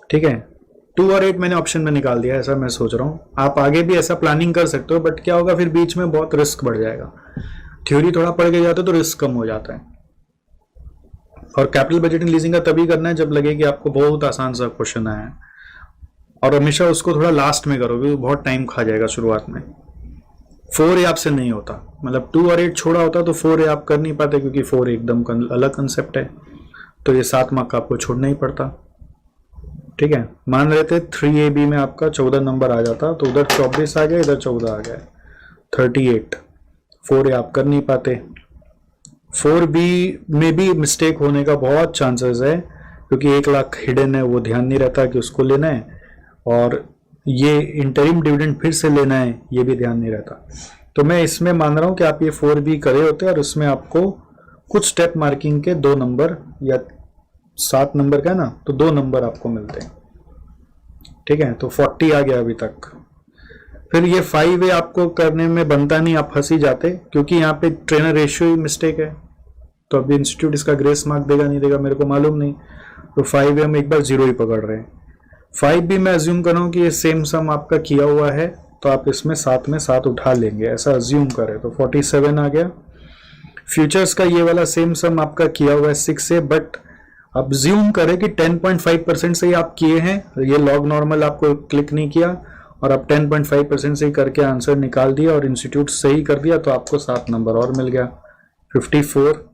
ठीक है। 2 और 8 मैंने ऑप्शन में निकाल दिया, ऐसा मैं सोच रहा हूँ। आप आगे भी ऐसा प्लानिंग कर सकते हो, बट क्या होगा फिर बीच में बहुत रिस्क बढ़ जाएगा। थ्योरी थोड़ा पढ़ के जाते तो रिस्क कम हो जाता है। और कैपिटल बजटिंग लीजिंग का तभी करना है जब लगे कि आपको बहुत आसान सा क्वेश्चन आया है, और हमेशा उसको थोड़ा लास्ट में करोगे, बहुत टाइम खा जाएगा शुरुआत में। 4A आपसे नहीं होता, मतलब 2 और 8 छोड़ा होता तो 4A आप कर नहीं पाते, क्योंकि 4 एकदम अलग कंसेप्ट है। तो ये 7 मार्क का आपको छोड़ना ही पड़ता, ठीक है। मान रहे थे 3AB में आपका 14 नंबर आ जाता, तो उधर 24 आ गया, इधर 14 आ गया, 38। 4A आप कर नहीं पाते। 4B में भी मिस्टेक होने का बहुत चांसेस है, क्योंकि 1 लाख हिडन है, वो ध्यान नहीं रहता कि उसको लेना है, और ये इंटरिम डिविडेंड फिर से लेना है, ये भी ध्यान नहीं रहता। तो मैं इसमें मान रहा हूँ कि आप ये 4B करे होते और उसमें आपको कुछ स्टेप मार्किंग के 2 नंबर या 7 नंबर का है ना, तो 2 नंबर आपको मिलते हैं। ठीक है, तो 40 आ गया अभी तक। फिर ये 5A आपको करने में बनता नहीं, आप फंस ही जाते, क्योंकि यहाँ पे ट्रेनर रेशियो ही मिस्टेक है। तो अभी इंस्टीट्यूट इसका ग्रेस मार्क देगा नहीं देगा मेरे को मालूम नहीं। तो 5A हम एक बार 0 ही पकड़ रहे हैं। 5B मैं अज्यूम कर रहा हूँ कि ये सेम सम आपका किया हुआ है, तो आप इसमें 7 में 7 उठा लेंगे, ऐसा अज्यूम करें। तो 47 आ गया। फ्यूचर्स का ये वाला सेम सम आपका किया हुआ है 6A, बट अब ज्यूम करें कि 10.5% से ही आप किए हैं, ये लॉग नॉर्मल आपको क्लिक नहीं किया और आप 10.5% से ही करके आंसर निकाल दिया और इंस्टीट्यूट सही कर दिया, तो आपको 7 नंबर और मिल गया, 54।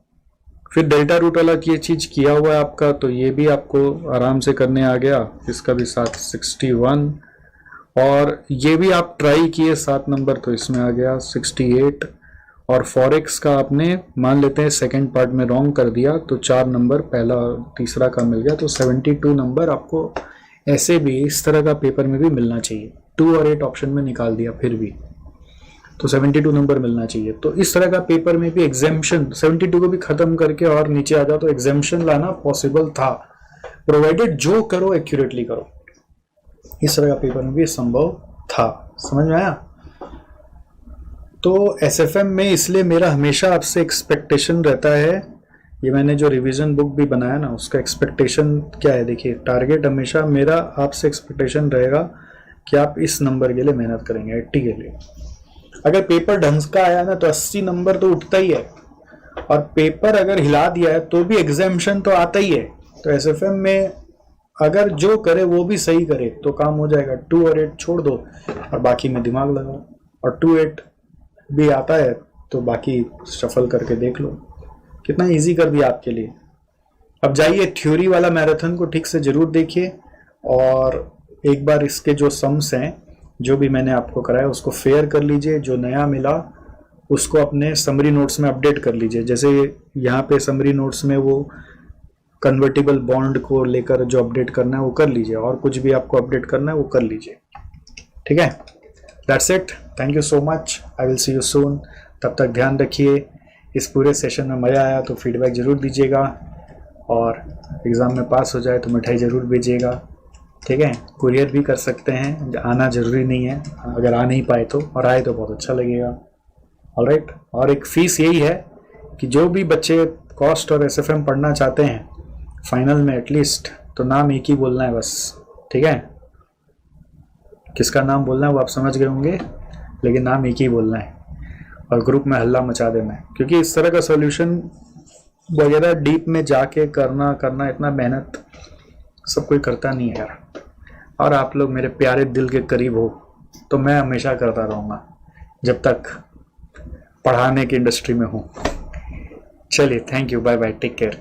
फिर डेल्टा रूट वाला ये चीज किया हुआ है आपका, तो ये भी आपको आराम से करने आ गया, इसका भी 7, 61। और ये भी आप ट्राई किए 7 नंबर, तो इसमें आ गया 68। और फॉरेक्स का आपने मान लेते हैं सेकंड पार्ट में रॉन्ग कर दिया, तो 4 नंबर पहला और तीसरा का मिल गया, तो 72 नंबर आपको ऐसे भी इस तरह का पेपर में भी मिलना चाहिए। 2 और 8 ऑप्शन में निकाल दिया फिर भी, तो 72 नंबर मिलना चाहिए। तो इस तरह का पेपर में भी एग्जाम्शन 72 को भी खत्म करके और नीचे आ जाओ, तो एग्जाम्शन लाना पॉसिबल था, प्रोवाइडेड जो करो एक्यूरेटली करो। इस तरह का पेपर में भी संभव था, समझ में आया। तो एसएफएम में इसलिए मेरा हमेशा आपसे एक्सपेक्टेशन रहता है, ये मैंने जो रिवीजन बुक भी बनाया ना, उसका एक्सपेक्टेशन क्या है, देखिए टारगेट हमेशा मेरा आपसे एक्सपेक्टेशन रहेगा कि आप इस नंबर के लिए मेहनत करेंगे, 80 के लिए। अगर पेपर ढंग का आया ना तो 80 नंबर तो उठता ही है, और पेपर अगर हिला दिया है तो भी एग्जाम्शन तो आता ही है। तो एसएफएम में अगर जो करे वो भी सही करे तो काम हो जाएगा। 2 और 8 छोड़ दो और बाकी में दिमाग लगाओ, और 2, 8 भी आता है तो बाकी शफल करके देख लो, कितना इजी कर दिया आपके लिए। अब जाइए थ्योरी वाला मैराथन को ठीक से जरूर देखिए, और एक बार इसके जो सम्स हैं जो भी मैंने आपको कराया उसको फेयर कर लीजिए, जो नया मिला उसको अपने समरी नोट्स में अपडेट कर लीजिए। जैसे यहाँ पे समरी नोट्स में वो कन्वर्टिबल बॉन्ड को लेकर जो अपडेट करना है वो कर लीजिए, और कुछ भी आपको अपडेट करना है वो कर लीजिए, ठीक है। That's it, thank you so much, I will see you soon. तब तक ध्यान रखिए। इस पूरे सेशन में मज़ा आया तो फीडबैक ज़रूर दीजिएगा, और एग्ज़ाम में पास हो जाए तो मिठाई ज़रूर भेजिएगा, ठीक है। कुरियर भी कर सकते हैं, आना ज़रूरी नहीं है, अगर आ नहीं पाए तो, और आए तो बहुत अच्छा लगेगा। ऑलराइट, और एक फ़ीस यही है कि जो भी बच्चे कॉस्ट और एसएफएम पढ़ना चाहते हैं फाइनल में एटलीस्ट, तो नाम एक ही बोलना है बस, ठीक है। किसका नाम बोलना है वो आप समझ गए होंगे, लेकिन नाम एक ही बोलना है, और ग्रुप में हल्ला मचा देना है, क्योंकि इस तरह का सॉल्यूशन वगैरह डीप में जाके करना इतना मेहनत सब कोई करता नहीं है यार। और आप लोग मेरे प्यारे दिल के करीब हो तो मैं हमेशा करता रहूँगा जब तक पढ़ाने की इंडस्ट्री में हूँ। चलिए, thank you, bye bye, take care.